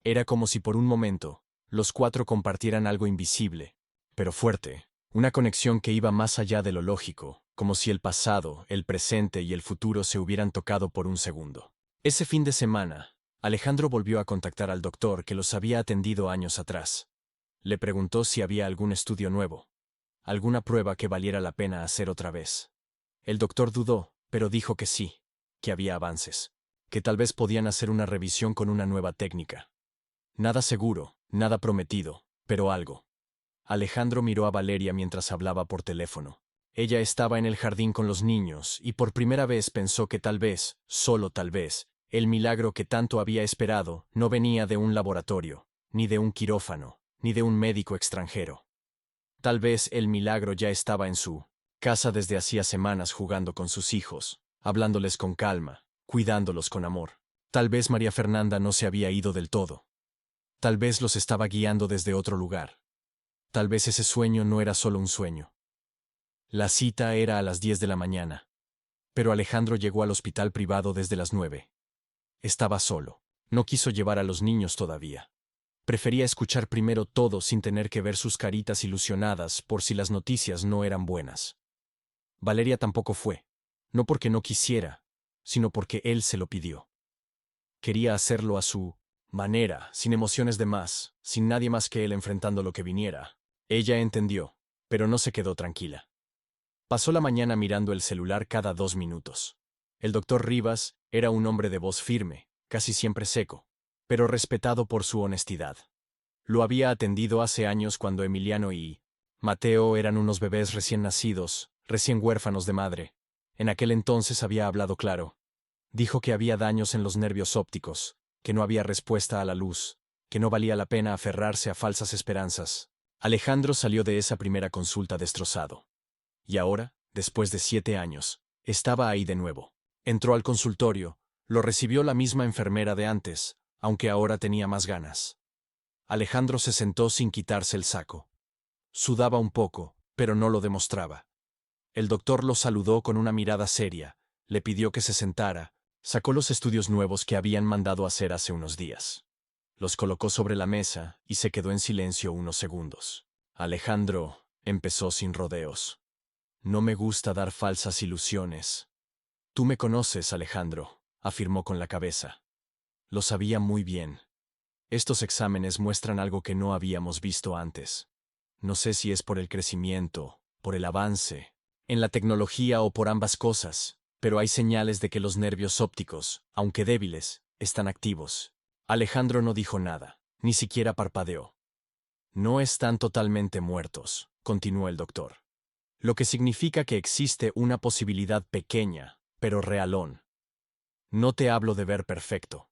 Era como si por un momento, los cuatro compartieran algo invisible, pero fuerte, una conexión que iba más allá de lo lógico, como si el pasado, el presente y el futuro se hubieran tocado por un segundo. Ese fin de semana, Alejandro volvió a contactar al doctor que los había atendido años atrás. Le preguntó si había algún estudio nuevo, alguna prueba que valiera la pena hacer otra vez. El doctor dudó, pero dijo que sí, que había avances, que tal vez podían hacer una revisión con una nueva técnica. Nada seguro, nada prometido, pero algo. Alejandro miró a Valeria mientras hablaba por teléfono. Ella estaba en el jardín con los niños y por primera vez pensó que tal vez, solo tal vez, el milagro que tanto había esperado no venía de un laboratorio, ni de un quirófano, ni de un médico extranjero. Tal vez el milagro ya estaba en su casa desde hacía semanas jugando con sus hijos, hablándoles con calma, cuidándolos con amor. Tal vez María Fernanda no se había ido del todo. Tal vez los estaba guiando desde otro lugar. Tal vez ese sueño no era solo un sueño. La cita era a las 10 de la mañana. Pero Alejandro llegó al hospital privado desde las 9. Estaba solo. No quiso llevar a los niños todavía. Prefería escuchar primero todo sin tener que ver sus caritas ilusionadas por si las noticias no eran buenas. Valeria tampoco fue. No porque no quisiera, sino porque él se lo pidió. Quería hacerlo a su manera, sin emociones de más, sin nadie más que él enfrentando lo que viniera. Ella entendió, pero no se quedó tranquila. Pasó la mañana mirando el celular cada 2 minutos. El doctor Rivas era un hombre de voz firme, casi siempre seco, pero respetado por su honestidad. Lo había atendido hace años cuando Emiliano y Mateo eran unos bebés recién nacidos, recién huérfanos de madre. En aquel entonces había hablado claro. Dijo que había daños en los nervios ópticos, que no había respuesta a la luz, que no valía la pena aferrarse a falsas esperanzas. Alejandro salió de esa primera consulta destrozado. Y ahora, después de 7 años, estaba ahí de nuevo. Entró al consultorio, lo recibió la misma enfermera de antes, aunque ahora tenía más ganas. Alejandro se sentó sin quitarse el saco. Sudaba un poco, pero no lo demostraba. El doctor lo saludó con una mirada seria, le pidió que se sentara, sacó los estudios nuevos que habían mandado hacer hace unos días. Los colocó sobre la mesa y se quedó en silencio unos segundos. Alejandro empezó sin rodeos. No me gusta dar falsas ilusiones. Tú me conoces, Alejandro, afirmó con la cabeza. Lo sabía muy bien. Estos exámenes muestran algo que no habíamos visto antes. No sé si es por el crecimiento, por el avance, en la tecnología o por ambas cosas, pero hay señales de que los nervios ópticos, aunque débiles, están activos. Alejandro no dijo nada, ni siquiera parpadeó. No están totalmente muertos, continuó el doctor. Lo que significa que existe una posibilidad pequeña, pero realón. No te hablo de ver perfecto.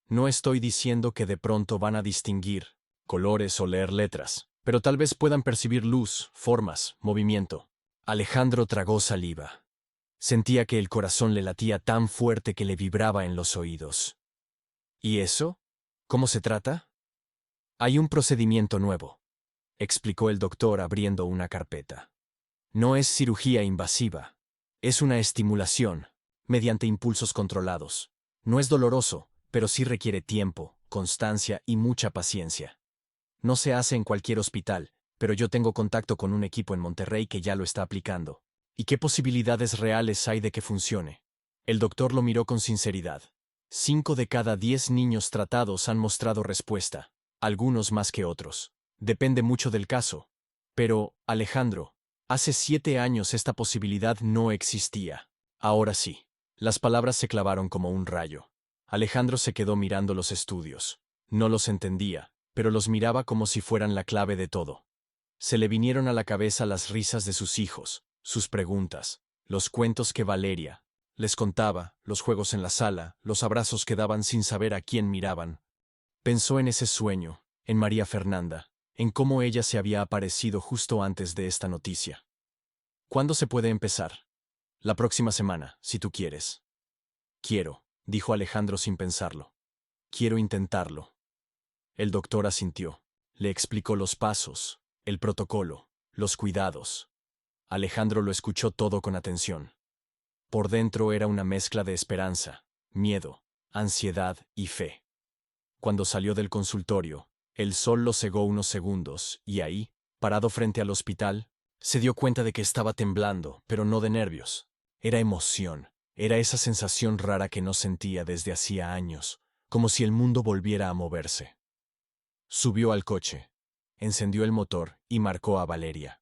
No estoy diciendo que de pronto van a distinguir colores o leer letras, pero tal vez puedan percibir luz, formas, movimiento. Alejandro tragó saliva. Sentía que el corazón le latía tan fuerte que le vibraba en los oídos. ¿Y eso? ¿Cómo se trata? Hay un procedimiento nuevo, explicó el doctor abriendo una carpeta. No es cirugía invasiva. Es una estimulación, mediante impulsos controlados. No es doloroso, pero sí requiere tiempo, constancia y mucha paciencia. No se hace en cualquier hospital, pero yo tengo contacto con un equipo en Monterrey que ya lo está aplicando. ¿Y qué posibilidades reales hay de que funcione? El doctor lo miró con sinceridad. 5 de cada 10 niños tratados han mostrado respuesta, algunos más que otros. Depende mucho del caso. Pero, Alejandro, hace 7 años esta posibilidad no existía. Ahora sí. Las palabras se clavaron como un rayo. Alejandro se quedó mirando los estudios. No los entendía, pero los miraba como si fueran la clave de todo. Se le vinieron a la cabeza las risas de sus hijos, sus preguntas, los cuentos que Valeria les contaba, los juegos en la sala, los abrazos que daban sin saber a quién miraban. Pensó en ese sueño, en María Fernanda, en cómo ella se había aparecido justo antes de esta noticia. ¿Cuándo se puede empezar? La próxima semana, si tú quieres. Quiero, dijo Alejandro sin pensarlo. Quiero intentarlo. El doctor asintió. Le explicó los pasos, el protocolo, los cuidados. Alejandro lo escuchó todo con atención. Por dentro era una mezcla de esperanza, miedo, ansiedad y fe. Cuando salió del consultorio, el sol lo cegó unos segundos y ahí, parado frente al hospital, se dio cuenta de que estaba temblando, pero no de nervios. Era emoción, era esa sensación rara que no sentía desde hacía años, como si el mundo volviera a moverse. Subió al coche, encendió el motor y marcó a Valeria.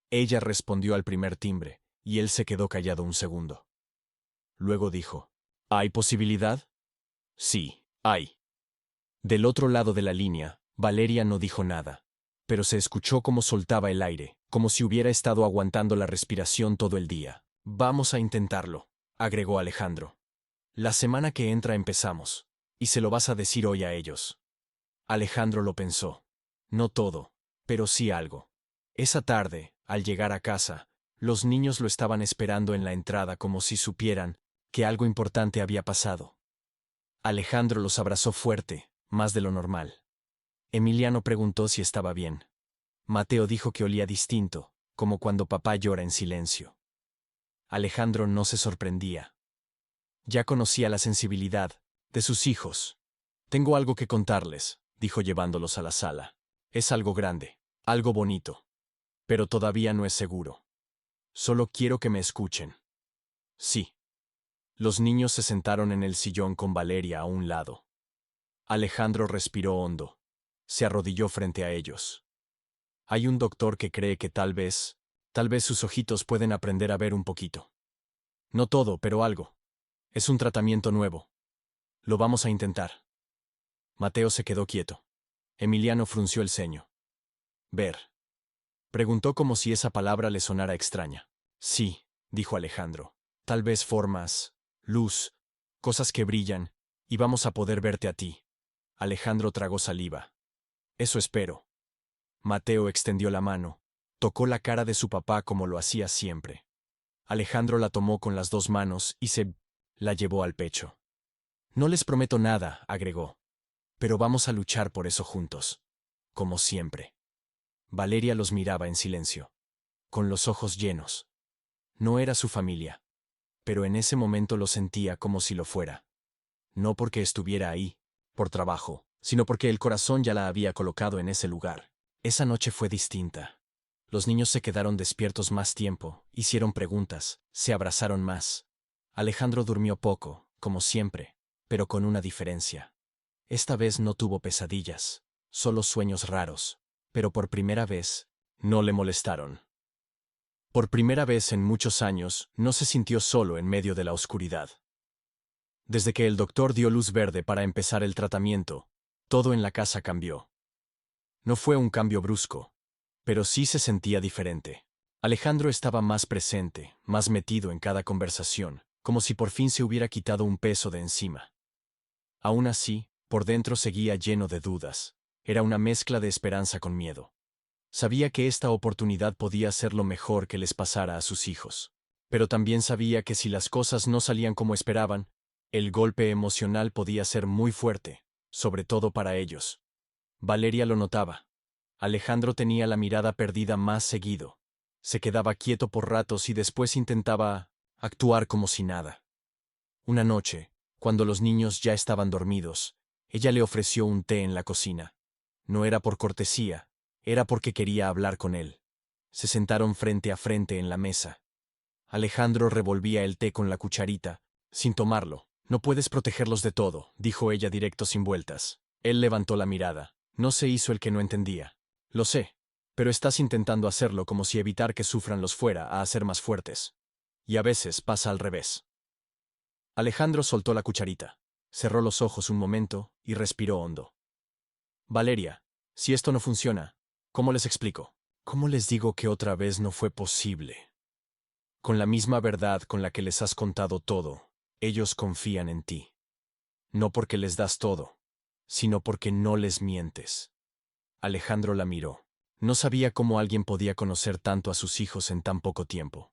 Ella respondió al primer timbre, y él se quedó callado un segundo. Luego dijo, ¿hay posibilidad? Sí, hay. Del otro lado de la línea, Valeria no dijo nada, pero se escuchó cómo soltaba el aire, como si hubiera estado aguantando la respiración todo el día. Vamos a intentarlo, agregó Alejandro. La semana que entra empezamos, y se lo vas a decir hoy a ellos. Alejandro lo pensó. No todo, pero sí algo. Esa tarde, al llegar a casa, los niños lo estaban esperando en la entrada como si supieran que algo importante había pasado. Alejandro los abrazó fuerte, más de lo normal. Emiliano preguntó si estaba bien. Mateo dijo que olía distinto, como cuando papá llora en silencio. Alejandro no se sorprendía. Ya conocía la sensibilidad de sus hijos. Tengo algo que contarles, dijo llevándolos a la sala. Es algo grande, algo bonito. Pero todavía no es seguro. Solo quiero que me escuchen. Sí. Los niños se sentaron en el sillón con Valeria a un lado. Alejandro respiró hondo. Se arrodilló frente a ellos. Hay un doctor que cree que tal vez sus ojitos pueden aprender a ver un poquito. No todo, pero algo. Es un tratamiento nuevo. Lo vamos a intentar. Mateo se quedó quieto. Emiliano frunció el ceño. Ver. Preguntó como si esa palabra le sonara extraña. Sí, dijo Alejandro. Tal vez formas, luz, cosas que brillan, y vamos a poder verte a ti. Alejandro tragó saliva. Eso espero. Mateo extendió la mano. Tocó la cara de su papá como lo hacía siempre. Alejandro la tomó con las dos manos y se la llevó al pecho. No les prometo nada, agregó. Pero vamos a luchar por eso juntos. Como siempre. Valeria los miraba en silencio, con los ojos llenos. No era su familia, pero en ese momento lo sentía como si lo fuera. No porque estuviera ahí, por trabajo, sino porque el corazón ya la había colocado en ese lugar. Esa noche fue distinta. Los niños se quedaron despiertos más tiempo, hicieron preguntas, se abrazaron más. Alejandro durmió poco, como siempre, pero con una diferencia. Esta vez no tuvo pesadillas, solo sueños raros, pero por primera vez, no le molestaron. Por primera vez en muchos años, no se sintió solo en medio de la oscuridad. Desde que el doctor dio luz verde para empezar el tratamiento, todo en la casa cambió. No fue un cambio brusco, pero sí se sentía diferente. Alejandro estaba más presente, más metido en cada conversación, como si por fin se hubiera quitado un peso de encima. Aún así, por dentro seguía lleno de dudas. Era una mezcla de esperanza con miedo. Sabía que esta oportunidad podía ser lo mejor que les pasara a sus hijos. Pero también sabía que si las cosas no salían como esperaban, el golpe emocional podía ser muy fuerte, sobre todo para ellos. Valeria lo notaba. Alejandro tenía la mirada perdida más seguido. Se quedaba quieto por ratos y después intentaba actuar como si nada. Una noche, cuando los niños ya estaban dormidos, ella le ofreció un té en la cocina. No era por cortesía, era porque quería hablar con él. Se sentaron frente a frente en la mesa. Alejandro revolvía el té con la cucharita, sin tomarlo. No puedes protegerlos de todo, dijo ella directo sin vueltas. Él levantó la mirada. No se hizo el que no entendía. Lo sé, pero estás intentando hacerlo como si evitar que sufran los fuera a hacer más fuertes. Y a veces pasa al revés. Alejandro soltó la cucharita, cerró los ojos un momento y respiró hondo. Valeria, si esto no funciona, ¿cómo les explico? ¿Cómo les digo que otra vez no fue posible? Con la misma verdad con la que les has contado todo, ellos confían en ti. No porque les das todo, sino porque no les mientes. Alejandro la miró. No sabía cómo alguien podía conocer tanto a sus hijos en tan poco tiempo.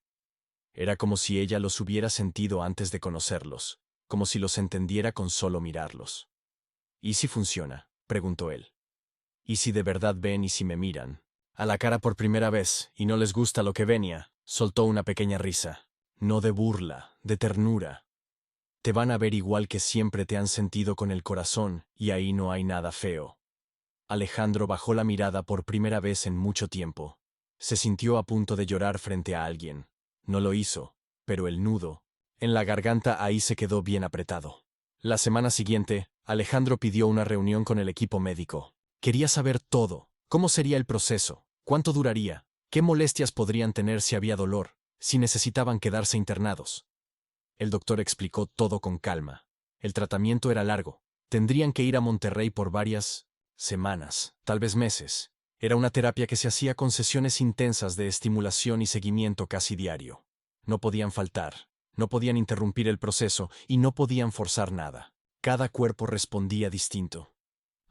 Era como si ella los hubiera sentido antes de conocerlos, como si los entendiera con solo mirarlos. ¿Y si funciona?, preguntó él. ¿Y si de verdad ven y si me miran a la cara por primera vez y no les gusta lo que venía? Soltó una pequeña risa. No de burla, de ternura. Te van a ver igual que siempre te han sentido con el corazón, y ahí no hay nada feo. Alejandro bajó la mirada por primera vez en mucho tiempo. Se sintió a punto de llorar frente a alguien. No lo hizo, pero el nudo en la garganta ahí se quedó bien apretado. La semana siguiente, Alejandro pidió una reunión con el equipo médico. Quería saber todo. ¿Cómo sería el proceso? ¿Cuánto duraría? ¿Qué molestias podrían tener si había dolor? ¿Si necesitaban quedarse internados? El doctor explicó todo con calma. El tratamiento era largo. Tendrían que ir a Monterrey por varias semanas, tal vez meses. Era una terapia que se hacía con sesiones intensas de estimulación y seguimiento casi diario. No podían faltar, no podían interrumpir el proceso y no podían forzar nada. Cada cuerpo respondía distinto.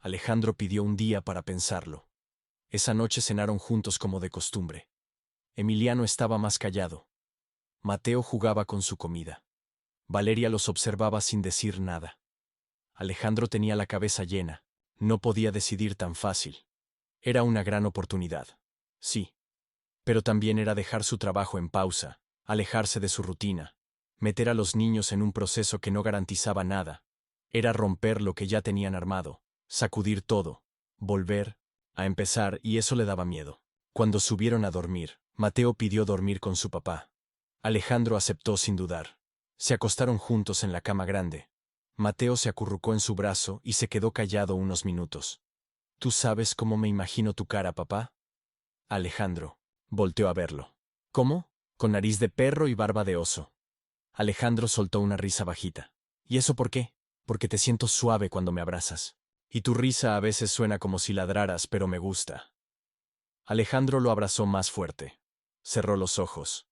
Alejandro pidió un día para pensarlo. Esa noche cenaron juntos como de costumbre. Emiliano estaba más callado. Mateo jugaba con su comida. Valeria los observaba sin decir nada. Alejandro tenía la cabeza llena. No podía decidir tan fácil. Era una gran oportunidad. Sí. Pero también era dejar su trabajo en pausa, alejarse de su rutina, meter a los niños en un proceso que no garantizaba nada. Era romper lo que ya tenían armado, sacudir todo, volver a empezar, y eso le daba miedo. Cuando subieron a dormir, Mateo pidió dormir con su papá. Alejandro aceptó sin dudar. Se acostaron juntos en la cama grande. Mateo se acurrucó en su brazo y se quedó callado unos minutos. ¿Tú sabes cómo me imagino tu cara, papá? Alejandro volteó a verlo. ¿Cómo? Con nariz de perro y barba de oso. Alejandro soltó una risa bajita. ¿Y eso por qué? Porque te siento suave cuando me abrazas. Y tu risa a veces suena como si ladraras, pero me gusta. Alejandro lo abrazó más fuerte. Cerró los ojos.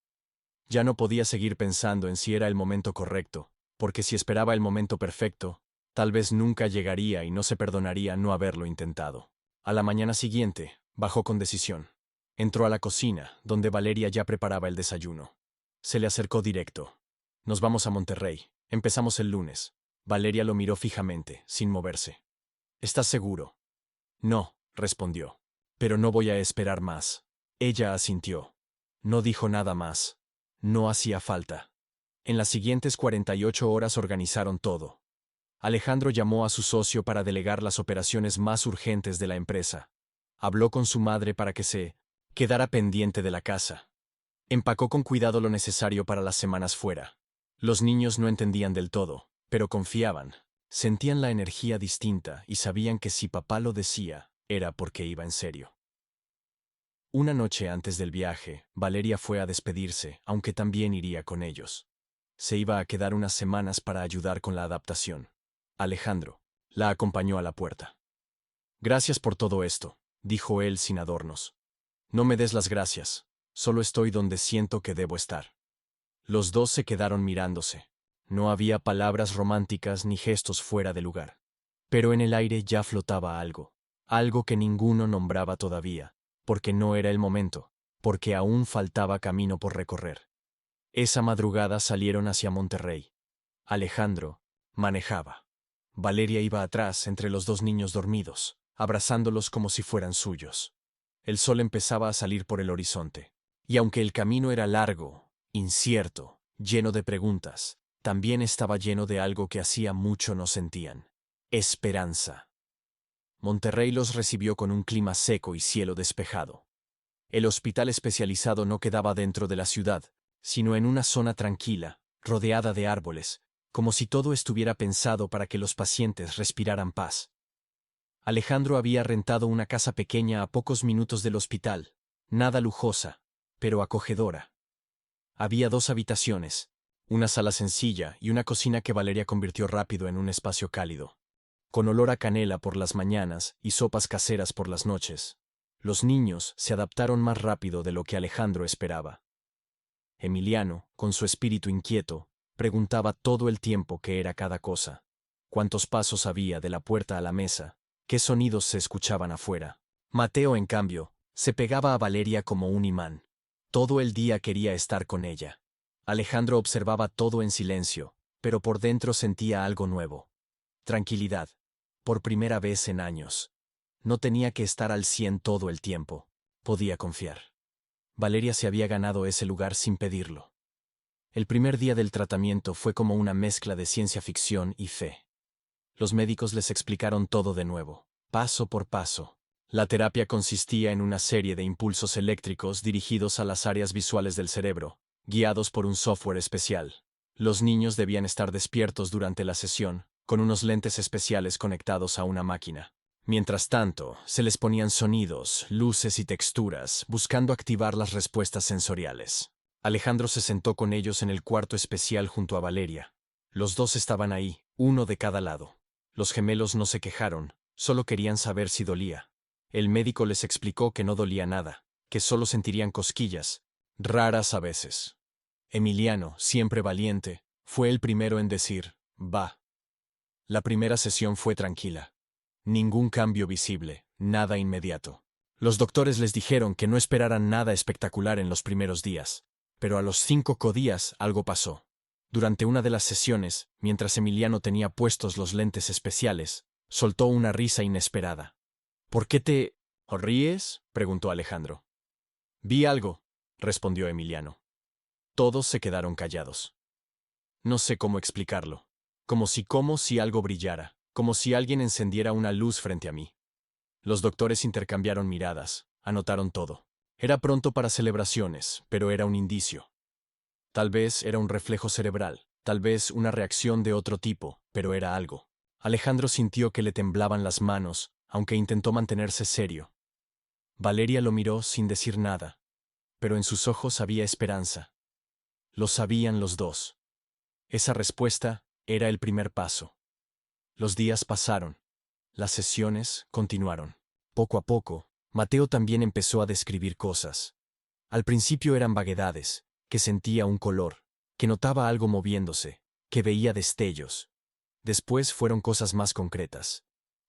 Ya no podía seguir pensando en si era el momento correcto, porque si esperaba el momento perfecto, tal vez nunca llegaría y no se perdonaría no haberlo intentado. A la mañana siguiente, bajó con decisión. Entró a la cocina, donde Valeria ya preparaba el desayuno. Se le acercó directo. Nos vamos a Monterrey. Empezamos el lunes. Valeria lo miró fijamente, sin moverse. ¿Estás seguro? No, respondió. Pero no voy a esperar más. Ella asintió. No dijo nada más. No hacía falta. En las siguientes 48 horas organizaron todo. Alejandro llamó a su socio para delegar las operaciones más urgentes de la empresa. Habló con su madre para que se quedara pendiente de la casa. Empacó con cuidado lo necesario para las semanas fuera. Los niños no entendían del todo, pero confiaban. Sentían la energía distinta y sabían que si papá lo decía, era porque iba en serio. Una noche antes del viaje, Valeria fue a despedirse, aunque también iría con ellos. Se iba a quedar unas semanas para ayudar con la adaptación. Alejandro la acompañó a la puerta. Gracias por todo esto, dijo él sin adornos. No me des las gracias, solo estoy donde siento que debo estar. Los dos se quedaron mirándose. No había palabras románticas ni gestos fuera de lugar. Pero en el aire ya flotaba algo, algo que ninguno nombraba todavía, porque no era el momento, porque aún faltaba camino por recorrer. Esa madrugada salieron hacia Monterrey. Alejandro manejaba. Valeria iba atrás entre los dos niños dormidos, abrazándolos como si fueran suyos. El sol empezaba a salir por el horizonte. Y aunque el camino era largo, incierto, lleno de preguntas, también estaba lleno de algo que hacía mucho no sentían: esperanza. Monterrey los recibió con un clima seco y cielo despejado. El hospital especializado no quedaba dentro de la ciudad, sino en una zona tranquila, rodeada de árboles, como si todo estuviera pensado para que los pacientes respiraran paz. Alejandro había rentado una casa pequeña a pocos minutos del hospital, nada lujosa, pero acogedora. Había 2 habitaciones, una sala sencilla y una cocina que Valeria convirtió rápido en un espacio cálido. Con olor a canela por las mañanas y sopas caseras por las noches. Los niños se adaptaron más rápido de lo que Alejandro esperaba. Emiliano, con su espíritu inquieto, preguntaba todo el tiempo qué era cada cosa. Cuántos pasos había de la puerta a la mesa, qué sonidos se escuchaban afuera. Mateo, en cambio, se pegaba a Valeria como un imán. Todo el día quería estar con ella. Alejandro observaba todo en silencio, pero por dentro sentía algo nuevo. Tranquilidad. Por primera vez en años. No tenía que estar al 100 todo el tiempo. Podía confiar. Valeria se había ganado ese lugar sin pedirlo. El primer día del tratamiento fue como una mezcla de ciencia ficción y fe. Los médicos les explicaron todo de nuevo, paso por paso. La terapia consistía en una serie de impulsos eléctricos dirigidos a las áreas visuales del cerebro, guiados por un software especial. Los niños debían estar despiertos durante la sesión, con unos lentes especiales conectados a una máquina. Mientras tanto, se les ponían sonidos, luces y texturas, buscando activar las respuestas sensoriales. Alejandro se sentó con ellos en el cuarto especial junto a Valeria. Los dos estaban ahí, uno de cada lado. Los gemelos no se quejaron, solo querían saber si dolía. El médico les explicó que no dolía nada, que solo sentirían cosquillas, raras a veces. Emiliano, siempre valiente, fue el primero en decir, va. La primera sesión fue tranquila. Ningún cambio visible, nada inmediato. Los doctores les dijeron que no esperaran nada espectacular en los primeros días, pero a los 5 días algo pasó. Durante una de las sesiones, mientras Emiliano tenía puestos los lentes especiales, soltó una risa inesperada. ¿Por qué te ríes?, preguntó Alejandro. Vi algo, respondió Emiliano. Todos se quedaron callados. No sé cómo explicarlo. Como si algo brillara, como si alguien encendiera una luz frente a mí. Los doctores intercambiaron miradas, anotaron todo. Era pronto para celebraciones, pero era un indicio. Tal vez era un reflejo cerebral, tal vez una reacción de otro tipo, pero era algo. Alejandro sintió que le temblaban las manos, aunque intentó mantenerse serio. Valeria lo miró sin decir nada, pero en sus ojos había esperanza. Lo sabían los dos. Esa respuesta era el primer paso. Los días pasaron. Las sesiones continuaron. Poco a poco, Mateo también empezó a describir cosas. Al principio eran vaguedades, que sentía un color, que notaba algo moviéndose, que veía destellos. Después fueron cosas más concretas.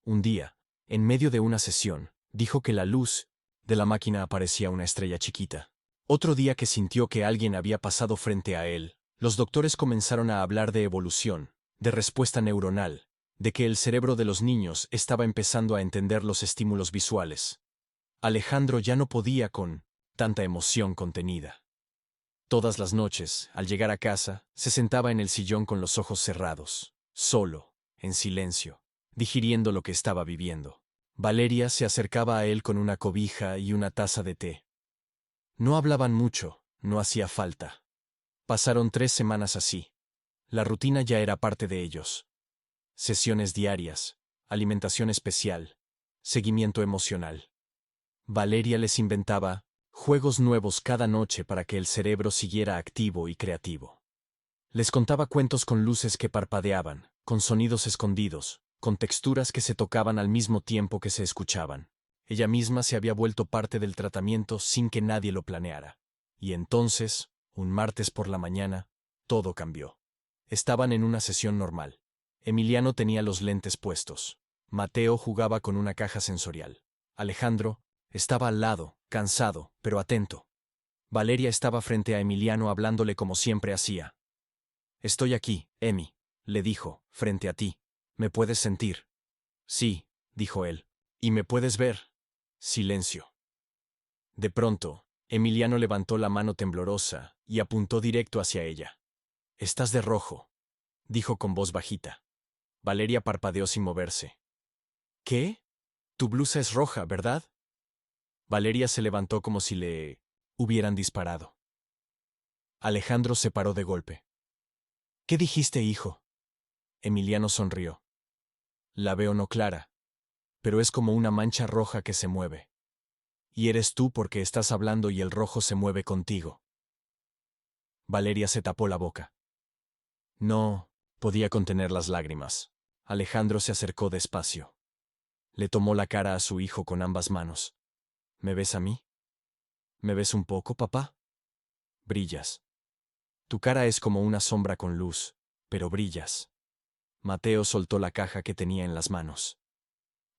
Un día, en medio de una sesión, dijo que la luz de la máquina aparecía una estrella chiquita. Otro día que sintió que alguien había pasado frente a él, los doctores comenzaron a hablar de evolución, de respuesta neuronal, de que el cerebro de los niños estaba empezando a entender los estímulos visuales. Alejandro ya no podía con tanta emoción contenida. Todas las noches, al llegar a casa, se sentaba en el sillón con los ojos cerrados, solo, en silencio, digiriendo lo que estaba viviendo. Valeria se acercaba a él con una cobija y una taza de té. No hablaban mucho, no hacía falta. Pasaron 3 semanas así. La rutina ya era parte de ellos. Sesiones diarias, alimentación especial, seguimiento emocional. Valeria les inventaba juegos nuevos cada noche para que el cerebro siguiera activo y creativo. Les contaba cuentos con luces que parpadeaban, con sonidos escondidos, con texturas que se tocaban al mismo tiempo que se escuchaban. Ella misma se había vuelto parte del tratamiento sin que nadie lo planeara. Y entonces, un martes por la mañana, todo cambió. Estaban en una sesión normal. Emiliano tenía los lentes puestos. Mateo jugaba con una caja sensorial. Alejandro estaba al lado, cansado, pero atento. Valeria estaba frente a Emiliano hablándole como siempre hacía. «Estoy aquí, Emi», le dijo, «frente a ti. ¿Me puedes sentir?» «Sí», dijo él. «¿Y me puedes ver?» Silencio. De pronto, Emiliano levantó la mano temblorosa y apuntó directo hacia ella. «Estás de rojo», dijo con voz bajita. Valeria parpadeó sin moverse. «¿Qué? Tu blusa es roja, ¿verdad?» Valeria se levantó como si le hubieran disparado. Alejandro se paró de golpe. «¿Qué dijiste, hijo?» Emiliano sonrió. «La veo no clara, pero es como una mancha roja que se mueve. Y eres tú porque estás hablando y el rojo se mueve contigo». Valeria se tapó la boca. No podía contener las lágrimas. Alejandro se acercó despacio. Le tomó la cara a su hijo con ambas manos. «¿Me ves a mí? ¿Me ves un poco, papá? Brillas. Tu cara es como una sombra con luz, pero brillas». Mateo soltó la caja que tenía en las manos.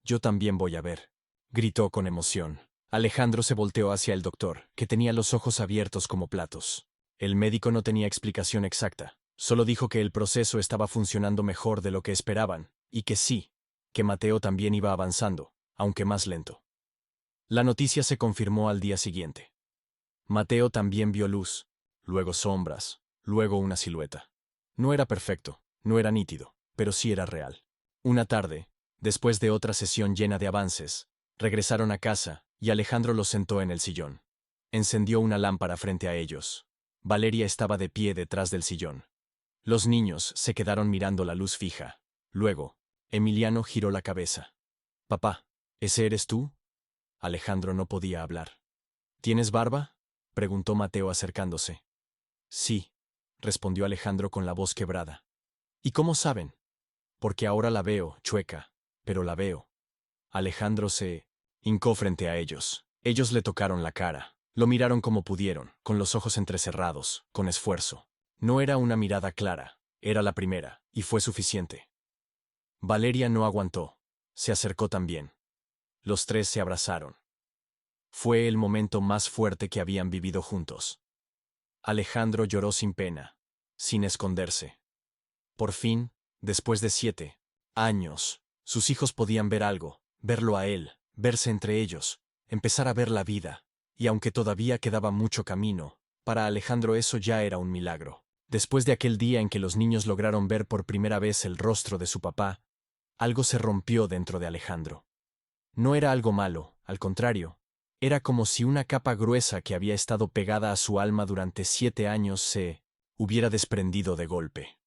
«Yo también voy a ver», gritó con emoción. Alejandro se volteó hacia el doctor, que tenía los ojos abiertos como platos. El médico no tenía explicación exacta, solo dijo que el proceso estaba funcionando mejor de lo que esperaban, y que sí, que Mateo también iba avanzando, aunque más lento. La noticia se confirmó al día siguiente. Mateo también vio luz, luego sombras, luego una silueta. No era perfecto, no era nítido, pero sí era real. Una tarde, después de otra sesión llena de avances, regresaron a casa y Alejandro los sentó en el sillón. Encendió una lámpara frente a ellos. Valeria estaba de pie detrás del sillón. Los niños se quedaron mirando la luz fija. Luego, Emiliano giró la cabeza. «Papá, ¿ese eres tú?» Alejandro no podía hablar. «¿Tienes barba?», preguntó Mateo acercándose. «Sí», respondió Alejandro con la voz quebrada. «¿Y cómo saben?» «Porque ahora la veo, chueca, pero la veo». Alejandro se hincó frente a ellos. Ellos le tocaron la cara. Lo miraron como pudieron, con los ojos entrecerrados, con esfuerzo. No era una mirada clara, era la primera, y fue suficiente. Valeria no aguantó. Se acercó también. Los tres se abrazaron. Fue el momento más fuerte que habían vivido juntos. Alejandro lloró sin pena, sin esconderse. Por fin, después de 7 años, sus hijos podían ver algo, verlo a él, verse entre ellos, empezar a ver la vida, y aunque todavía quedaba mucho camino, para Alejandro eso ya era un milagro. Después de aquel día en que los niños lograron ver por primera vez el rostro de su papá, algo se rompió dentro de Alejandro. No era algo malo, al contrario, era como si una capa gruesa que había estado pegada a su alma durante 7 años se hubiera desprendido de golpe.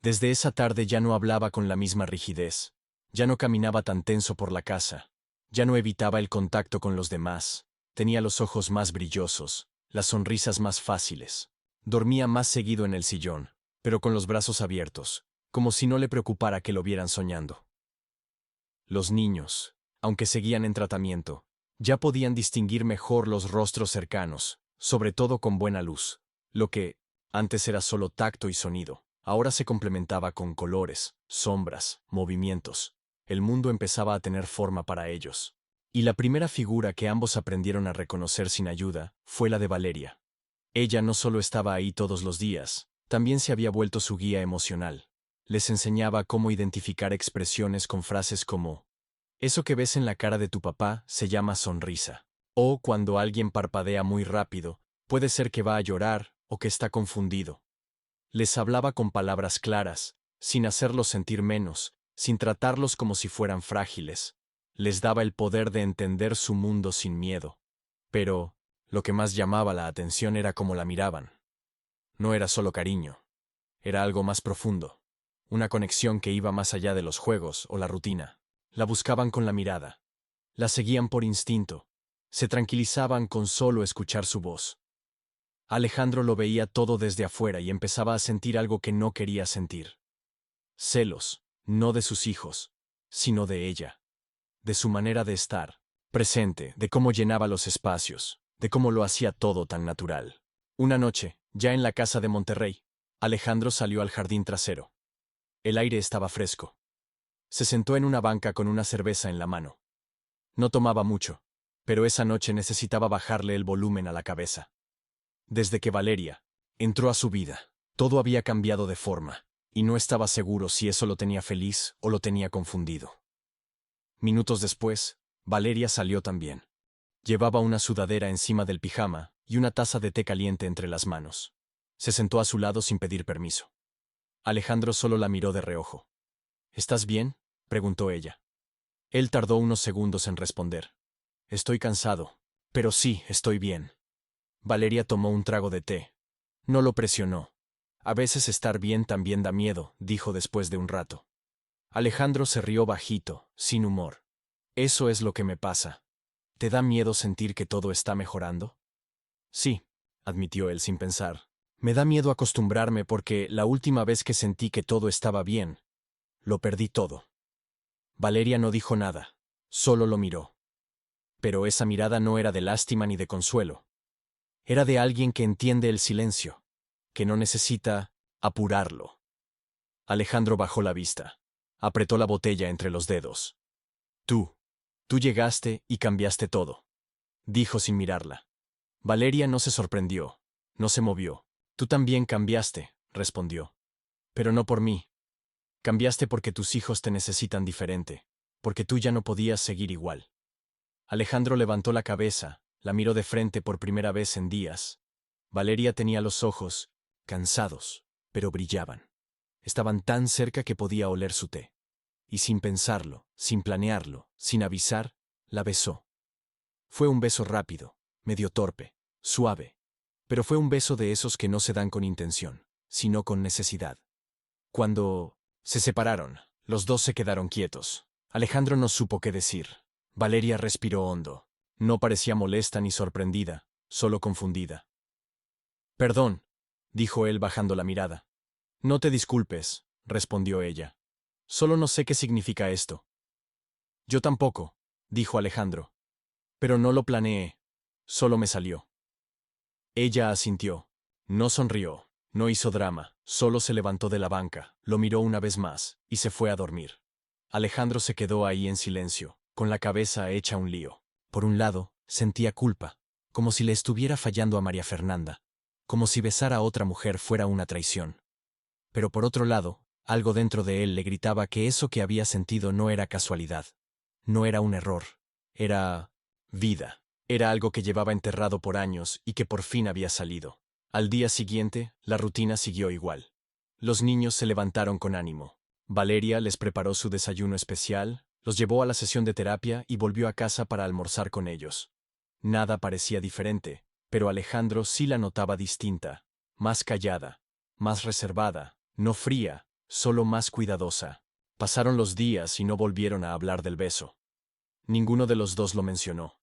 Desde esa tarde ya no hablaba con la misma rigidez, ya no caminaba tan tenso por la casa, ya no evitaba el contacto con los demás, tenía los ojos más brillosos, las sonrisas más fáciles. Dormía más seguido en el sillón, pero con los brazos abiertos, como si no le preocupara que lo vieran soñando. Los niños, aunque seguían en tratamiento, ya podían distinguir mejor los rostros cercanos, sobre todo con buena luz. Lo que antes era solo tacto y sonido, ahora se complementaba con colores, sombras, movimientos. El mundo empezaba a tener forma para ellos. Y la primera figura que ambos aprendieron a reconocer sin ayuda fue la de Valeria. Ella no solo estaba ahí todos los días, también se había vuelto su guía emocional. Les enseñaba cómo identificar expresiones con frases como: eso que ves en la cara de tu papá se llama sonrisa. O cuando alguien parpadea muy rápido, puede ser que va a llorar o que está confundido. Les hablaba con palabras claras, sin hacerlos sentir menos, sin tratarlos como si fueran frágiles. Les daba el poder de entender su mundo sin miedo. Pero lo que más llamaba la atención era cómo la miraban. No era solo cariño, era algo más profundo, una conexión que iba más allá de los juegos o la rutina. La buscaban con la mirada, la seguían por instinto, se tranquilizaban con solo escuchar su voz. Alejandro lo veía todo desde afuera y empezaba a sentir algo que no quería sentir. Celos, no de sus hijos, sino de ella, de su manera de estar presente, de cómo llenaba los espacios, de cómo lo hacía todo tan natural. Una noche, ya en la casa de Monterrey, Alejandro salió al jardín trasero. El aire estaba fresco. Se sentó en una banca con una cerveza en la mano. No tomaba mucho, pero esa noche necesitaba bajarle el volumen a la cabeza. Desde que Valeria entró a su vida, todo había cambiado de forma, y no estaba seguro si eso lo tenía feliz o lo tenía confundido. Minutos después, Valeria salió también. Llevaba una sudadera encima del pijama y una taza de té caliente entre las manos. Se sentó a su lado sin pedir permiso. Alejandro solo la miró de reojo. ¿Estás bien?, preguntó ella. Él tardó unos segundos en responder. Estoy cansado, pero sí, estoy bien. Valeria tomó un trago de té. No lo presionó. A veces estar bien también da miedo, dijo después de un rato. Alejandro se rió bajito, sin humor. Eso es lo que me pasa. ¿Te da miedo sentir que todo está mejorando? Sí, admitió él sin pensar. Me da miedo acostumbrarme porque la última vez que sentí que todo estaba bien, lo perdí todo. Valeria no dijo nada, solo lo miró. Pero esa mirada no era de lástima ni de consuelo. Era de alguien que entiende el silencio, que no necesita apurarlo. Alejandro bajó la vista. Apretó la botella entre los dedos. Tú llegaste y cambiaste todo, dijo sin mirarla. Valeria no se sorprendió, no se movió. Tú también cambiaste, respondió. Pero no por mí. Cambiaste porque tus hijos te necesitan diferente, porque tú ya no podías seguir igual. Alejandro levantó la cabeza, la miró de frente por primera vez en días. Valeria tenía los ojos cansados, pero brillaban. Estaban tan cerca que podía oler su té. Y sin pensarlo, sin planearlo, sin avisar, la besó. Fue un beso rápido, medio torpe, suave, pero fue un beso de esos que no se dan con intención, sino con necesidad. Cuando se separaron, los dos se quedaron quietos. Alejandro no supo qué decir. Valeria respiró hondo. No parecía molesta ni sorprendida, solo confundida. Perdón, dijo él bajando la mirada. No te disculpes, respondió ella. Solo no sé qué significa esto. Yo tampoco, dijo Alejandro. Pero no lo planeé, solo me salió. Ella asintió. No sonrió, no hizo drama, solo se levantó de la banca, lo miró una vez más, y se fue a dormir. Alejandro se quedó ahí en silencio, con la cabeza hecha un lío. Por un lado, sentía culpa, como si le estuviera fallando a María Fernanda, como si besar a otra mujer fuera una traición. Pero por otro lado, algo dentro de él le gritaba que eso que había sentido no era casualidad, no era un error, era vida. Era algo que llevaba enterrado por años y que por fin había salido. Al día siguiente, la rutina siguió igual. Los niños se levantaron con ánimo. Valeria les preparó su desayuno especial, los llevó a la sesión de terapia y volvió a casa para almorzar con ellos. Nada parecía diferente, pero Alejandro sí la notaba distinta, más callada, más reservada, no fría, solo más cuidadosa. Pasaron los días y no volvieron a hablar del beso. Ninguno de los dos lo mencionó.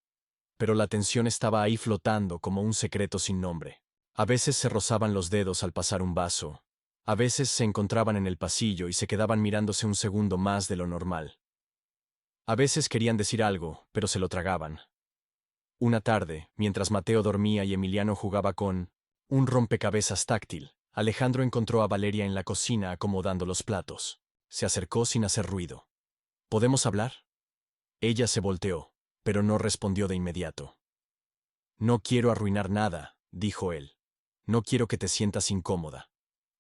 Pero la tensión estaba ahí flotando como un secreto sin nombre. A veces se rozaban los dedos al pasar un vaso. A veces se encontraban en el pasillo y se quedaban mirándose un segundo más de lo normal. A veces querían decir algo, pero se lo tragaban. Una tarde, mientras Mateo dormía y Emiliano jugaba con un rompecabezas táctil, Alejandro encontró a Valeria en la cocina acomodando los platos. Se acercó sin hacer ruido. ¿Podemos hablar? Ella se volteó, pero no respondió de inmediato. No quiero arruinar nada, dijo él. No quiero que te sientas incómoda.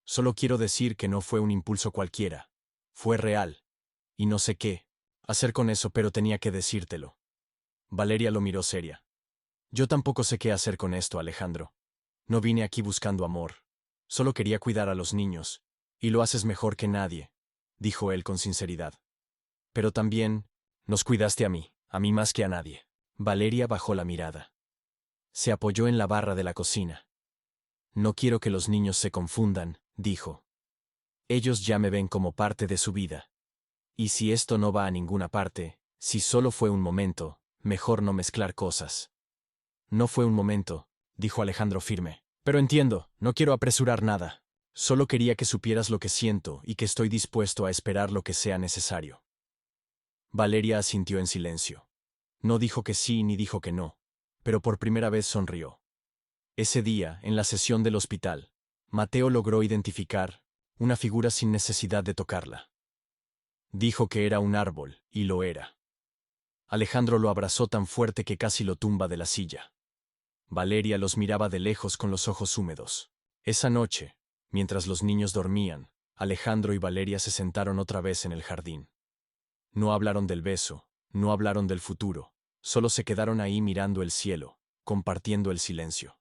Solo quiero decir que no fue un impulso cualquiera. Fue real. Y no sé qué hacer con eso, pero tenía que decírtelo. Valeria lo miró seria. Yo tampoco sé qué hacer con esto, Alejandro. No vine aquí buscando amor. Solo quería cuidar a los niños. Y lo haces mejor que nadie, dijo él con sinceridad. Pero también, nos cuidaste a mí más que a nadie. Valeria bajó la mirada. Se apoyó en la barra de la cocina. No quiero que los niños se confundan, dijo. Ellos ya me ven como parte de su vida. Y si esto no va a ninguna parte, si solo fue un momento, mejor no mezclar cosas. No fue un momento, dijo Alejandro firme. Pero entiendo, no quiero apresurar nada. Solo quería que supieras lo que siento y que estoy dispuesto a esperar lo que sea necesario. Valeria asintió en silencio. No dijo que sí ni dijo que no, pero por primera vez sonrió. Ese día, en la sesión del hospital, Mateo logró identificar una figura sin necesidad de tocarla. Dijo que era un árbol, y lo era. Alejandro lo abrazó tan fuerte que casi lo tumba de la silla. Valeria los miraba de lejos con los ojos húmedos. Esa noche, mientras los niños dormían, Alejandro y Valeria se sentaron otra vez en el jardín. No hablaron del beso, no hablaron del futuro, solo se quedaron ahí mirando el cielo, compartiendo el silencio.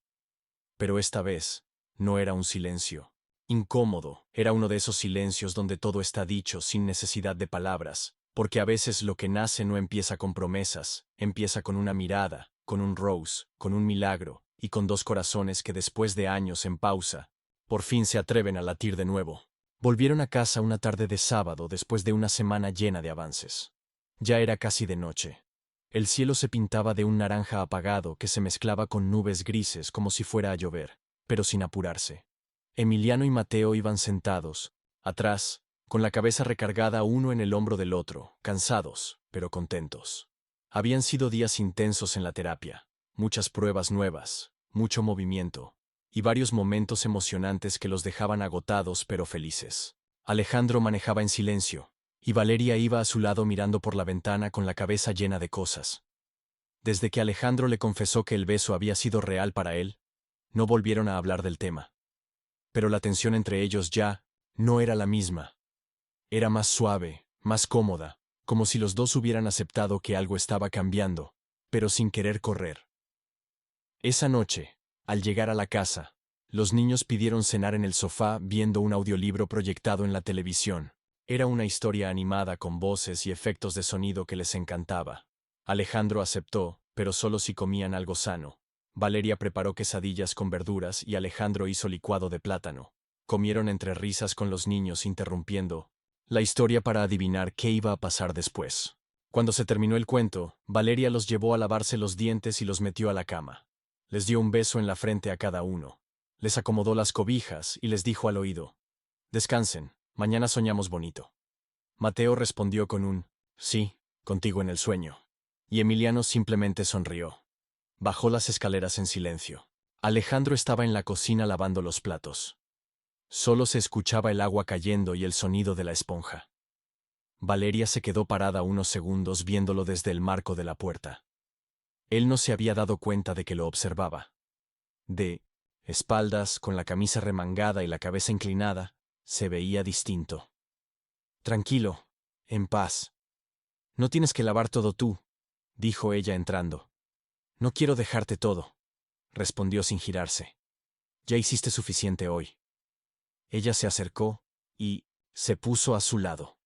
Pero esta vez, no era un silencio incómodo, era uno de esos silencios donde todo está dicho sin necesidad de palabras, porque a veces lo que nace no empieza con promesas, empieza con una mirada, con un rose, con un milagro, y con dos corazones que después de años en pausa, por fin se atreven a latir de nuevo. Volvieron a casa una tarde de sábado después de una semana llena de avances. Ya era casi de noche. El cielo se pintaba de un naranja apagado que se mezclaba con nubes grises como si fuera a llover, pero sin apurarse. Emiliano y Mateo iban sentados, atrás, con la cabeza recargada uno en el hombro del otro, cansados, pero contentos. Habían sido días intensos en la terapia, muchas pruebas nuevas, mucho movimiento, y varios momentos emocionantes que los dejaban agotados pero felices. Alejandro manejaba en silencio, y Valeria iba a su lado mirando por la ventana con la cabeza llena de cosas. Desde que Alejandro le confesó que el beso había sido real para él, no volvieron a hablar del tema. Pero la tensión entre ellos ya no era la misma. Era más suave, más cómoda, como si los dos hubieran aceptado que algo estaba cambiando, pero sin querer correr. Esa noche, al llegar a la casa, los niños pidieron cenar en el sofá viendo un audiolibro proyectado en la televisión. Era una historia animada con voces y efectos de sonido que les encantaba. Alejandro aceptó, pero solo si comían algo sano. Valeria preparó quesadillas con verduras y Alejandro hizo licuado de plátano. Comieron entre risas con los niños interrumpiendo la historia para adivinar qué iba a pasar después. Cuando se terminó el cuento, Valeria los llevó a lavarse los dientes y los metió a la cama. Les dio un beso en la frente a cada uno. Les acomodó las cobijas y les dijo al oído: «Descansen, mañana soñamos bonito». Mateo respondió con un «sí, contigo en el sueño». Y Emiliano simplemente sonrió. Bajó las escaleras en silencio. Alejandro estaba en la cocina lavando los platos. Solo se escuchaba el agua cayendo y el sonido de la esponja. Valeria se quedó parada unos segundos viéndolo desde el marco de la puerta. Él no se había dado cuenta de que lo observaba. De espaldas, con la camisa remangada y la cabeza inclinada, se veía distinto. «Tranquilo, en paz. No tienes que lavar todo tú», dijo ella entrando. No quiero dejarte todo, respondió sin girarse. Ya hiciste suficiente hoy. Ella se acercó y se puso a su lado.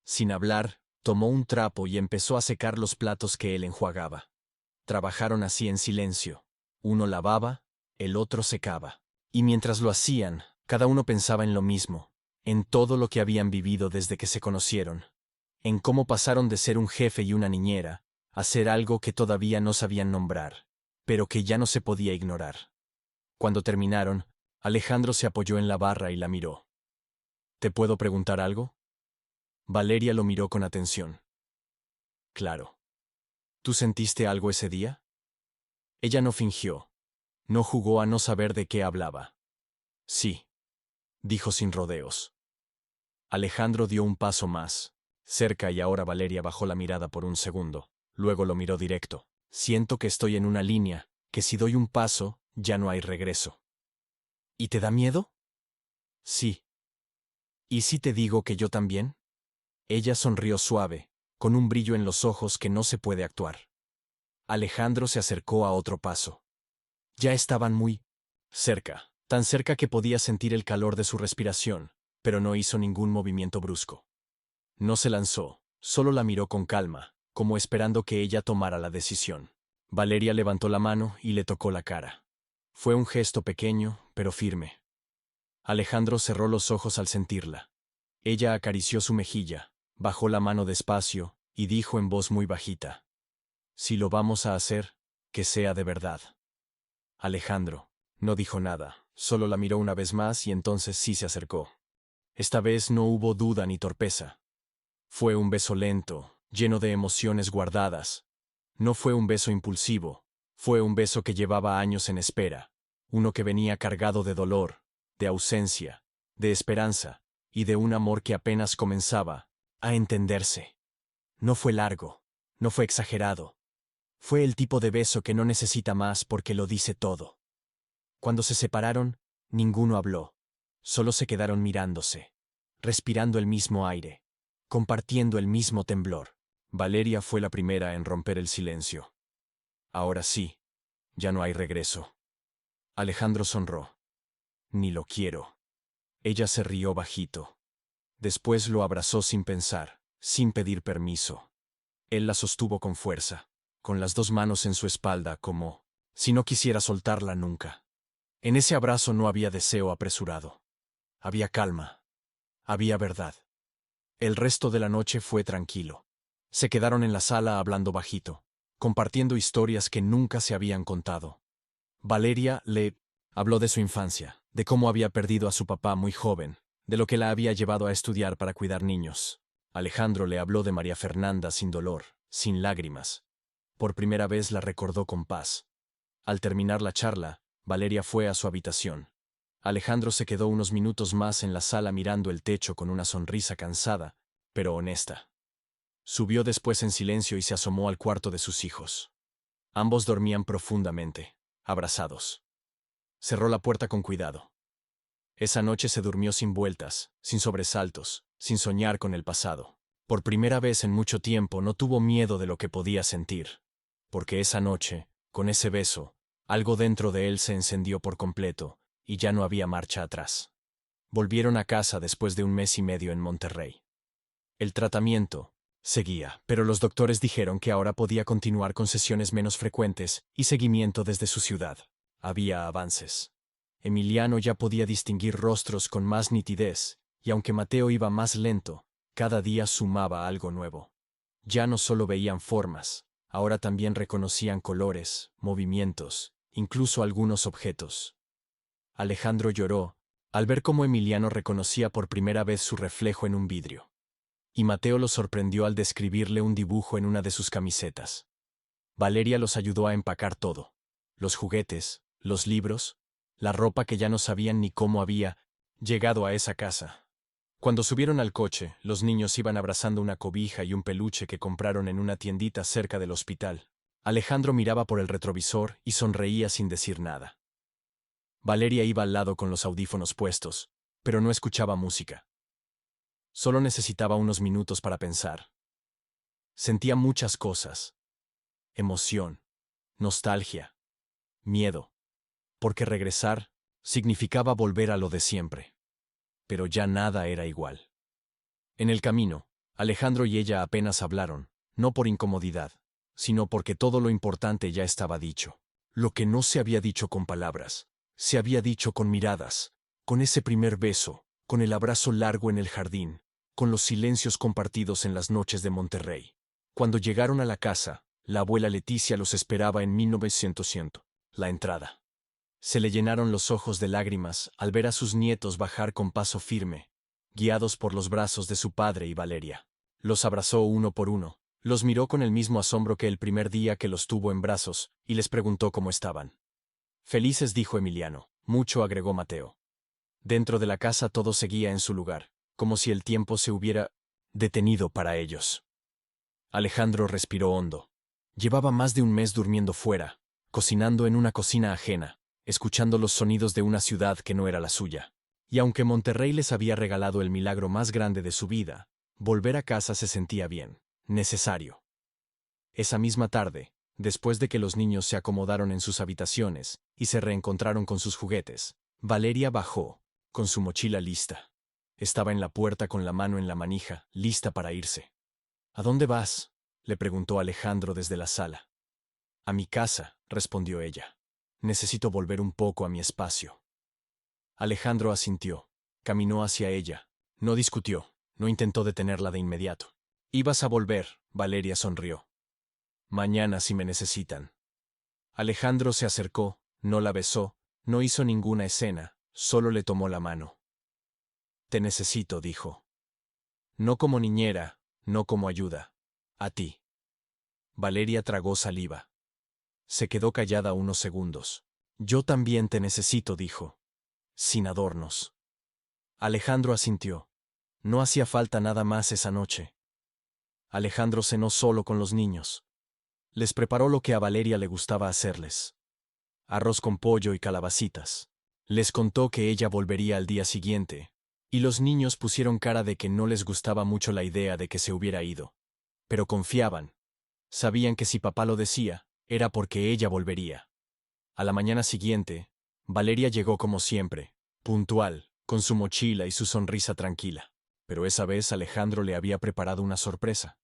Sin hablar, tomó un trapo y empezó a secar los platos que él enjuagaba. Trabajaron así en silencio. Uno lavaba, el otro secaba. Y mientras lo hacían, cada uno pensaba en lo mismo, en todo lo que habían vivido desde que se conocieron, en cómo pasaron de ser un jefe y una niñera a ser algo que todavía no sabían nombrar, pero que ya no se podía ignorar. Cuando terminaron, Alejandro se apoyó en la barra y la miró. ¿Te puedo preguntar algo? Valeria lo miró con atención. Claro. ¿Tú sentiste algo ese día? Ella no fingió. No jugó a no saber de qué hablaba. Sí, dijo sin rodeos. Alejandro dio un paso más, cerca, y ahora Valeria bajó la mirada por un segundo. Luego lo miró directo. Siento que estoy en una línea, que si doy un paso, ya no hay regreso. ¿Y te da miedo? Sí. ¿Y si te digo que yo también? Ella sonrió suave, con un brillo en los ojos que no se puede actuar. Alejandro se acercó a otro paso. Ya estaban muy cerca, tan cerca que podía sentir el calor de su respiración, pero no hizo ningún movimiento brusco. No se lanzó, solo la miró con calma, como esperando que ella tomara la decisión. Valeria levantó la mano y le tocó la cara. Fue un gesto pequeño, pero firme. Alejandro cerró los ojos al sentirla. Ella acarició su mejilla, bajó la mano despacio y dijo en voz muy bajita: Si lo vamos a hacer, que sea de verdad. Alejandro no dijo nada, solo la miró una vez más y entonces sí se acercó. Esta vez no hubo duda ni torpeza. Fue un beso lento, lleno de emociones guardadas. No fue un beso impulsivo, fue un beso que llevaba años en espera, uno que venía cargado de dolor, de ausencia, de esperanza y de un amor que apenas comenzaba a entenderse. No fue largo, no fue exagerado. Fue el tipo de beso que no necesita más porque lo dice todo. Cuando se separaron, ninguno habló, solo se quedaron mirándose, respirando el mismo aire, compartiendo el mismo temblor. Valeria fue la primera en romper el silencio. Ahora sí, ya no hay regreso. Alejandro sonrió. Ni lo quiero. Ella se rió bajito. Después lo abrazó sin pensar, sin pedir permiso. Él la sostuvo con fuerza, con las dos manos en su espalda, como si no quisiera soltarla nunca. En ese abrazo no había deseo apresurado. Había calma. Había verdad. El resto de la noche fue tranquilo. Se quedaron en la sala hablando bajito, compartiendo historias que nunca se habían contado. Valeria le habló de su infancia, de cómo había perdido a su papá muy joven, de lo que la había llevado a estudiar para cuidar niños. Alejandro le habló de María Fernanda sin dolor, sin lágrimas. Por primera vez la recordó con paz. Al terminar la charla, Valeria fue a su habitación. Alejandro se quedó unos minutos más en la sala mirando el techo con una sonrisa cansada, pero honesta. Subió después en silencio y se asomó al cuarto de sus hijos. Ambos dormían profundamente, abrazados. Cerró la puerta con cuidado. Esa noche se durmió sin vueltas, sin sobresaltos, sin soñar con el pasado. Por primera vez en mucho tiempo no tuvo miedo de lo que podía sentir. Porque esa noche, con ese beso, algo dentro de él se encendió por completo, y ya no había marcha atrás. Volvieron a casa después de un mes y medio en Monterrey. El tratamiento seguía, pero los doctores dijeron que ahora podía continuar con sesiones menos frecuentes y seguimiento desde su ciudad. Había avances. Emiliano ya podía distinguir rostros con más nitidez, y aunque Mateo iba más lento, cada día sumaba algo nuevo. Ya no solo veían formas, ahora también reconocían colores, movimientos, incluso algunos objetos. Alejandro lloró al ver cómo Emiliano reconocía por primera vez su reflejo en un vidrio. Y Mateo lo sorprendió al describirle un dibujo en una de sus camisetas. Valeria los ayudó a empacar todo: los juguetes, los libros, la ropa que ya no sabían ni cómo había llegado a esa casa. Cuando subieron al coche, los niños iban abrazando una cobija y un peluche que compraron en una tiendita cerca del hospital. Alejandro miraba por el retrovisor y sonreía sin decir nada. Valeria iba al lado con los audífonos puestos, pero no escuchaba música. Solo necesitaba unos minutos para pensar. Sentía muchas cosas: emoción, nostalgia, miedo. Porque regresar significaba volver a lo de siempre. Pero ya nada era igual. En el camino, Alejandro y ella apenas hablaron, no por incomodidad, sino porque todo lo importante ya estaba dicho. Lo que no se había dicho con palabras, se había dicho con miradas, con ese primer beso, con el abrazo largo en el jardín, con los silencios compartidos en las noches de Monterrey. Cuando llegaron a la casa, la abuela Leticia los esperaba en 1900, la entrada. Se le llenaron los ojos de lágrimas al ver a sus nietos bajar con paso firme, guiados por los brazos de su padre y Valeria. Los abrazó uno por uno, los miró con el mismo asombro que el primer día que los tuvo en brazos, y les preguntó cómo estaban. Felices, dijo Emiliano, mucho, agregó Mateo. Dentro de la casa todo seguía en su lugar, como si el tiempo se hubiera detenido para ellos. Alejandro respiró hondo. Llevaba más de un mes durmiendo fuera, cocinando en una cocina ajena, escuchando los sonidos de una ciudad que no era la suya. Y aunque Monterrey les había regalado el milagro más grande de su vida, volver a casa se sentía bien, necesario. Esa misma tarde, después de que los niños se acomodaron en sus habitaciones y se reencontraron con sus juguetes, Valeria bajó, con su mochila lista. Estaba en la puerta con la mano en la manija, lista para irse. ¿A dónde vas?, le preguntó Alejandro desde la sala. A mi casa, respondió ella. Necesito volver un poco a mi espacio. Alejandro asintió. Caminó hacia ella. No discutió, no intentó detenerla de inmediato. Ibas a volver, Valeria sonrió. Mañana si me necesitan. Alejandro se acercó, no la besó, no hizo ninguna escena, solo le tomó la mano. Te necesito, dijo. No como niñera, no como ayuda. A ti. Valeria tragó saliva. Se quedó callada unos segundos. Yo también te necesito, dijo. Sin adornos. Alejandro asintió. No hacía falta nada más esa noche. Alejandro cenó solo con los niños. Les preparó lo que a Valeria le gustaba hacerles. Arroz con pollo y calabacitas. Les contó que ella volvería al día siguiente, y los niños pusieron cara de que no les gustaba mucho la idea de que se hubiera ido. Pero confiaban. Sabían que si papá lo decía, era porque ella volvería. A la mañana siguiente, Valeria llegó como siempre, puntual, con su mochila y su sonrisa tranquila. Pero esa vez Alejandro le había preparado una sorpresa.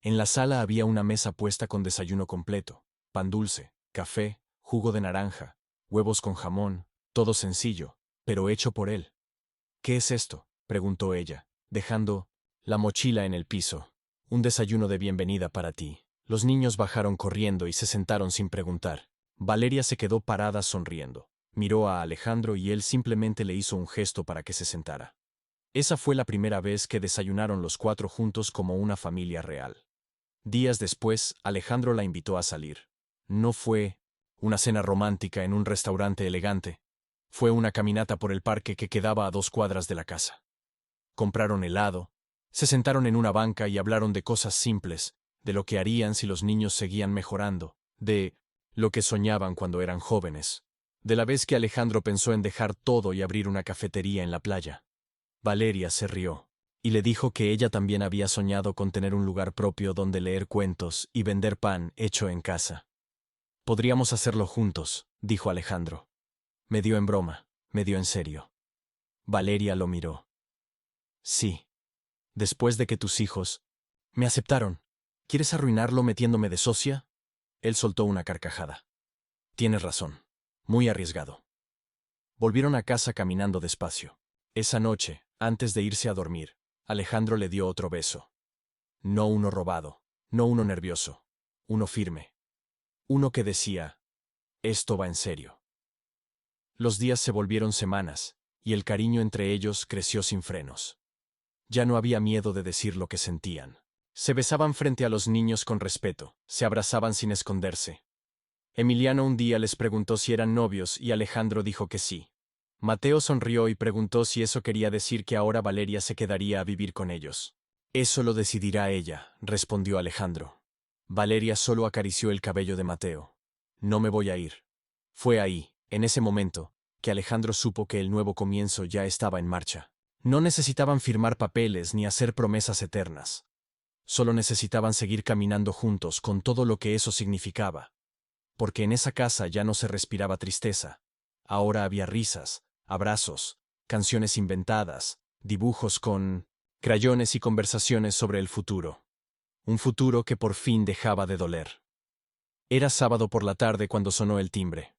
En la sala había una mesa puesta con desayuno completo, pan dulce, café, jugo de naranja, huevos con jamón, todo sencillo, pero hecho por él. ¿Qué es esto?, preguntó ella, dejando la mochila en el piso. Un desayuno de bienvenida para ti. Los niños bajaron corriendo y se sentaron sin preguntar. Valeria se quedó parada sonriendo. Miró a Alejandro y él simplemente le hizo un gesto para que se sentara. Esa fue la primera vez que desayunaron los cuatro juntos como una familia real. Días después, Alejandro la invitó a salir. No fue una cena romántica en un restaurante elegante. Fue una caminata por el parque que quedaba a 2 cuadras de la casa. Compraron helado, se sentaron en una banca y hablaron de cosas simples, de lo que harían si los niños seguían mejorando, de lo que soñaban cuando eran jóvenes, de la vez que Alejandro pensó en dejar todo y abrir una cafetería en la playa. Valeria se rió, y le dijo que ella también había soñado con tener un lugar propio donde leer cuentos y vender pan hecho en casa. Podríamos hacerlo juntos, dijo Alejandro. Medio en broma, medio en serio. Valeria lo miró. Sí. Después de que tus hijos me aceptaron, ¿quieres arruinarlo metiéndome de socia? Él soltó una carcajada. Tienes razón. Muy arriesgado. Volvieron a casa caminando despacio. Esa noche, antes de irse a dormir, Alejandro le dio otro beso. No uno robado, no uno nervioso, uno firme. Uno que decía, esto va en serio. Los días se volvieron semanas, y el cariño entre ellos creció sin frenos. Ya no había miedo de decir lo que sentían. Se besaban frente a los niños con respeto, se abrazaban sin esconderse. Emiliano un día les preguntó si eran novios y Alejandro dijo que sí. Mateo sonrió y preguntó si eso quería decir que ahora Valeria se quedaría a vivir con ellos. Eso lo decidirá ella, respondió Alejandro. Valeria solo acarició el cabello de Mateo. No me voy a ir. Fue ahí, en ese momento, que Alejandro supo que el nuevo comienzo ya estaba en marcha. No necesitaban firmar papeles ni hacer promesas eternas. Solo necesitaban seguir caminando juntos con todo lo que eso significaba. porque en esa casa ya no se respiraba tristeza. Ahora había risas, abrazos, canciones inventadas, dibujos con crayones y conversaciones sobre el futuro. Un futuro que por fin dejaba de doler. Era sábado por la tarde cuando sonó el timbre.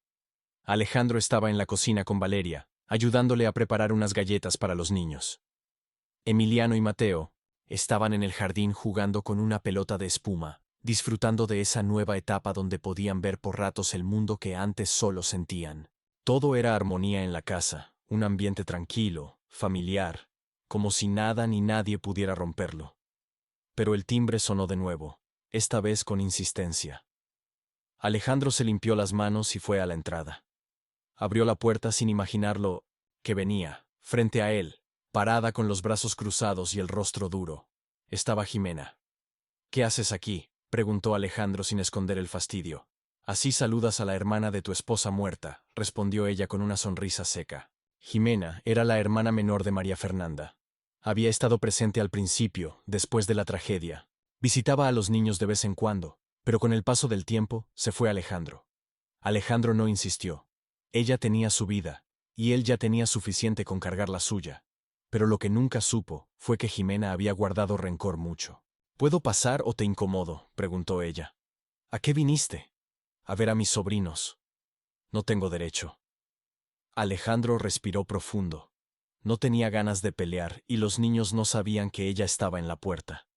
Alejandro estaba en la cocina con Valeria, ayudándole a preparar unas galletas para los niños. Emiliano y Mateo estaban en el jardín jugando con una pelota de espuma, disfrutando de esa nueva etapa donde podían ver por ratos el mundo que antes solo sentían. Todo era armonía en la casa, un ambiente tranquilo, familiar, como si nada ni nadie pudiera romperlo. Pero el timbre sonó de nuevo, esta vez con insistencia. Alejandro se limpió las manos y fue a la entrada. Abrió la puerta sin imaginarlo que venía, frente a él, parada con los brazos cruzados y el rostro duro. Estaba Jimena. «¿Qué haces aquí?», preguntó Alejandro sin esconder el fastidio. «Así saludas a la hermana de tu esposa muerta», respondió ella con una sonrisa seca. Jimena era la hermana menor de María Fernanda. Había estado presente al principio, después de la tragedia. Visitaba a los niños de vez en cuando, pero con el paso del tiempo se fue Alejandro. Alejandro no insistió. Ella tenía su vida, y él ya tenía suficiente con cargar la suya. Pero lo que nunca supo fue que Jimena había guardado rencor mucho. «¿Puedo pasar o te incomodo?», preguntó ella. «¿A qué viniste?» «A ver a mis sobrinos». «No tengo derecho». Alejandro respiró profundo. No tenía ganas de pelear y los niños no sabían que ella estaba en la puerta.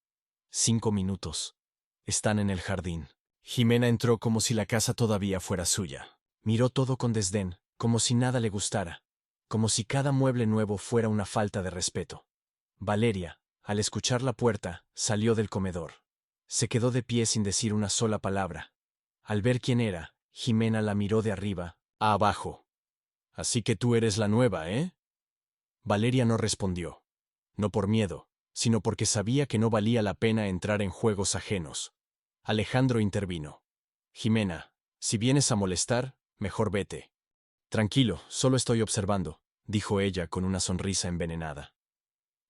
5 minutos. Están en el jardín. Jimena entró como si la casa todavía fuera suya. Miró todo con desdén, como si nada le gustara, como si cada mueble nuevo fuera una falta de respeto. Valeria, al escuchar la puerta, salió del comedor. Se quedó de pie sin decir una sola palabra. Al ver quién era, Jimena la miró de arriba a abajo. «Así que tú eres la nueva, ¿eh?». Valeria no respondió. No por miedo, sino porque sabía que no valía la pena entrar en juegos ajenos. Alejandro intervino. «Jimena, si vienes a molestar, mejor vete». «Tranquilo, solo estoy observando», dijo ella con una sonrisa envenenada.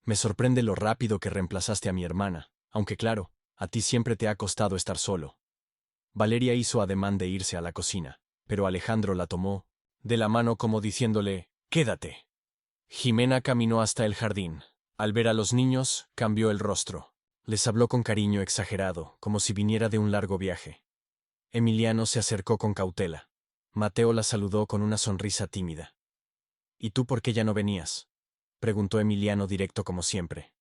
«Me sorprende lo rápido que reemplazaste a mi hermana, aunque claro, a ti siempre te ha costado estar solo». Valeria hizo ademán de irse a la cocina, pero Alejandro la tomó de la mano como diciéndole: «Quédate». Jimena caminó hasta el jardín. Al ver a los niños, cambió el rostro. Les habló con cariño exagerado, como si viniera de un largo viaje. Emiliano se acercó con cautela. Mateo la saludó con una sonrisa tímida. «¿Y tú por qué ya no venías?», preguntó Emiliano directo como siempre.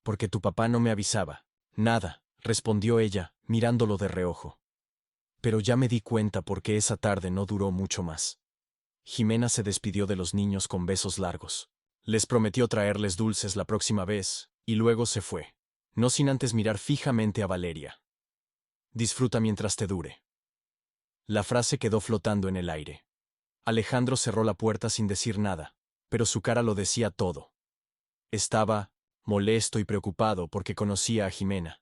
«Porque tu papá no me avisaba». «Nada», respondió ella, mirándolo de reojo. «Pero ya me di cuenta porque esa tarde no duró mucho más». Jimena se despidió de los niños con besos largos. Les prometió traerles dulces la próxima vez, y luego se fue, no sin antes mirar fijamente a Valeria. «Disfruta mientras te dure». La frase quedó flotando en el aire. Alejandro cerró la puerta sin decir nada, pero su cara lo decía todo. Estaba molesto y preocupado porque conocía a Jimena.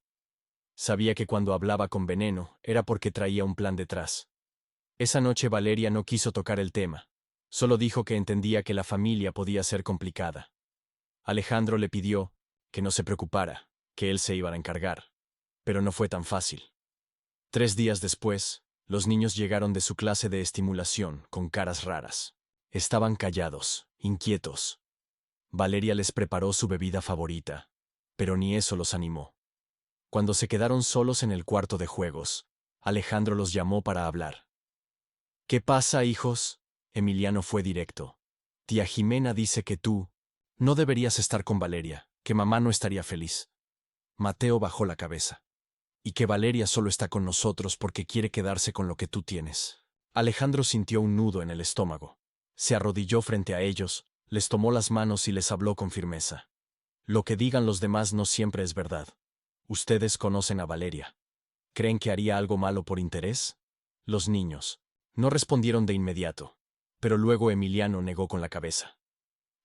Sabía que cuando hablaba con veneno era porque traía un plan detrás. Esa noche Valeria no quiso tocar el tema. Solo dijo que entendía que la familia podía ser complicada. Alejandro le pidió que no se preocupara, que él se iba a encargar. Pero no fue tan fácil. 3 días después, los niños llegaron de su clase de estimulación con caras raras. Estaban callados, inquietos. Valeria les preparó su bebida favorita, pero ni eso los animó. Cuando se quedaron solos en el cuarto de juegos, Alejandro los llamó para hablar. «¿Qué pasa, hijos?», Emiliano fue directo. «Tía Jimena dice que tú no deberías estar con Valeria, que mamá no estaría feliz». Mateo bajó la cabeza. «Y que Valeria solo está con nosotros porque quiere quedarse con lo que tú tienes». Alejandro sintió un nudo en el estómago. Se arrodilló frente a ellos, les tomó las manos y les habló con firmeza. «Lo que digan los demás no siempre es verdad. Ustedes conocen a Valeria. ¿Creen que haría algo malo por interés?». Los niños no respondieron de inmediato, pero luego Emiliano negó con la cabeza.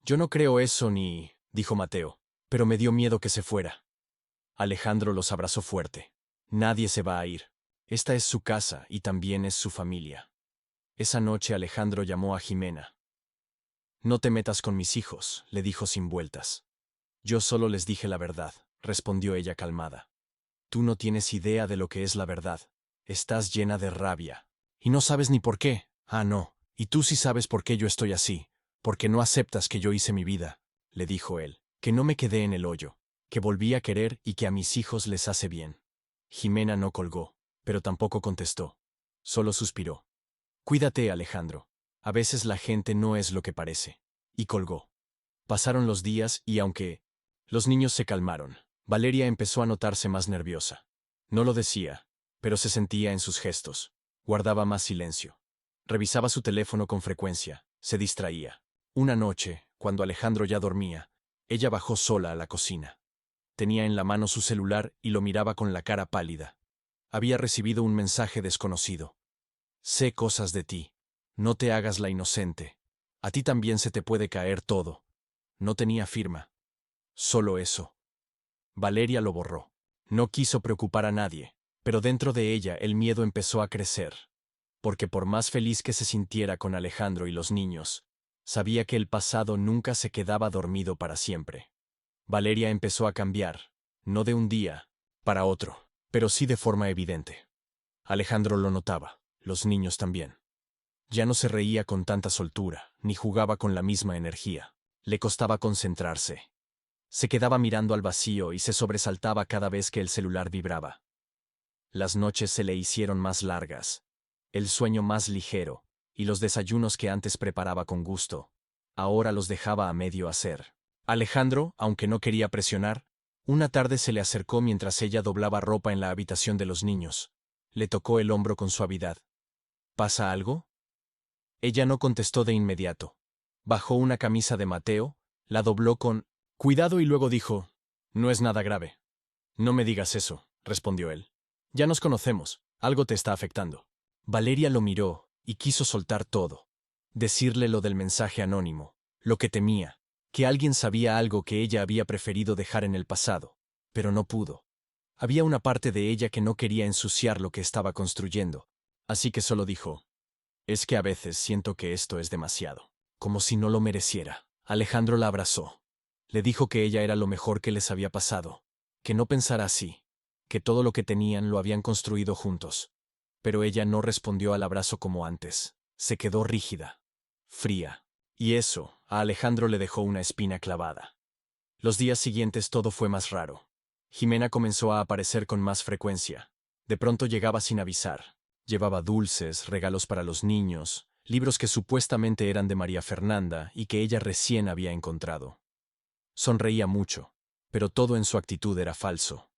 «Yo no creo eso ni», dijo Mateo, «pero me dio miedo que se fuera». Alejandro los abrazó fuerte. «Nadie se va a ir. Esta es su casa y también es su familia». Esa noche Alejandro llamó a Jimena. «No te metas con mis hijos», le dijo sin vueltas. «Yo solo les dije la verdad», respondió ella calmada. «Tú no tienes idea de lo que es la verdad. Estás llena de rabia. Y no sabes ni por qué. Ah, no. Y tú sí sabes por qué yo estoy así. Porque no aceptas que yo hice mi vida, le dijo él. Que no me quedé en el hoyo. Que volví a querer y que a mis hijos les hace bien. Jimena no colgó, pero tampoco contestó. Solo suspiró. Cuídate, Alejandro. A veces la gente no es lo que parece. Y colgó. Pasaron los días y aunque los niños se calmaron, Valeria empezó a notarse más nerviosa. No lo decía, pero se sentía en sus gestos. Guardaba más silencio. Revisaba su teléfono con frecuencia. Se distraía. Una noche, cuando Alejandro ya dormía, ella bajó sola a la cocina. Tenía en la mano su celular y lo miraba con la cara pálida. Había recibido un mensaje desconocido. Sé cosas de ti. No te hagas la inocente. A ti también se te puede caer todo. No tenía firma. Solo eso. Valeria lo borró. No quiso preocupar a nadie, pero dentro de ella el miedo empezó a crecer. Porque por más feliz que se sintiera con Alejandro y los niños, sabía que el pasado nunca se quedaba dormido para siempre. Valeria empezó a cambiar, no de un día para otro, pero sí de forma evidente. Alejandro lo notaba, los niños también. Ya no se reía con tanta soltura, ni jugaba con la misma energía. Le costaba concentrarse. Se quedaba mirando al vacío y se sobresaltaba cada vez que el celular vibraba. Las noches se le hicieron más largas, el sueño más ligero, y los desayunos que antes preparaba con gusto, ahora los dejaba a medio hacer. Alejandro, aunque no quería presionar, una tarde se le acercó mientras ella doblaba ropa en la habitación de los niños. Le tocó el hombro con suavidad. ¿Pasa algo? Ella no contestó de inmediato. Bajó una camisa de Mateo, la dobló con cuidado y luego dijo, no es nada grave. No me digas eso, respondió él. Ya nos conocemos, algo te está afectando. Valeria lo miró y quiso soltar todo. Decirle lo del mensaje anónimo, lo que temía, que alguien sabía algo que ella había preferido dejar en el pasado, pero no pudo. Había una parte de ella que no quería ensuciar lo que estaba construyendo, así que solo dijo, es que a veces siento que esto es demasiado, como si no lo mereciera. Alejandro la abrazó. Le dijo que ella era lo mejor que les había pasado, que no pensara así, que todo lo que tenían lo habían construido juntos. Pero ella no respondió al abrazo como antes. Se quedó rígida, fría. Y eso, a Alejandro le dejó una espina clavada. Los días siguientes todo fue más raro. Jimena comenzó a aparecer con más frecuencia. De pronto llegaba sin avisar. Llevaba dulces, regalos para los niños, libros que supuestamente eran de María Fernanda y que ella recién había encontrado. Sonreía mucho, pero todo en su actitud era falso.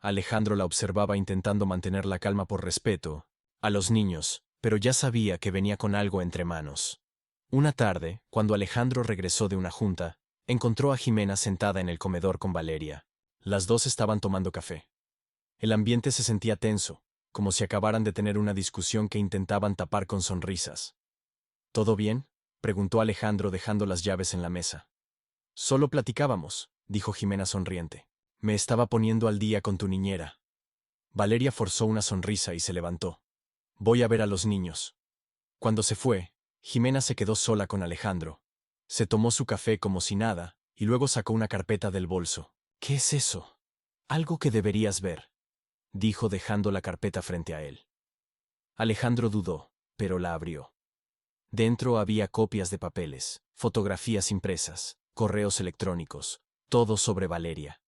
Alejandro la observaba intentando mantener la calma por respeto a los niños, pero ya sabía que venía con algo entre manos. Una tarde, cuando Alejandro regresó de una junta, encontró a Jimena sentada en el comedor con Valeria. Las dos estaban tomando café. El ambiente se sentía tenso, como si acabaran de tener una discusión que intentaban tapar con sonrisas. ¿Todo bien?, preguntó Alejandro dejando las llaves en la mesa. Solo platicábamos, dijo Jimena sonriente. Me estaba poniendo al día con tu niñera. Valeria forzó una sonrisa y se levantó. Voy a ver a los niños. Cuando se fue, Jimena se quedó sola con Alejandro. Se tomó su café como si nada, y luego sacó una carpeta del bolso. ¿Qué es eso? Algo que deberías ver, dijo dejando la carpeta frente a él. Alejandro dudó, pero la abrió. Dentro había copias de papeles, fotografías impresas, correos electrónicos, todo sobre Valeria.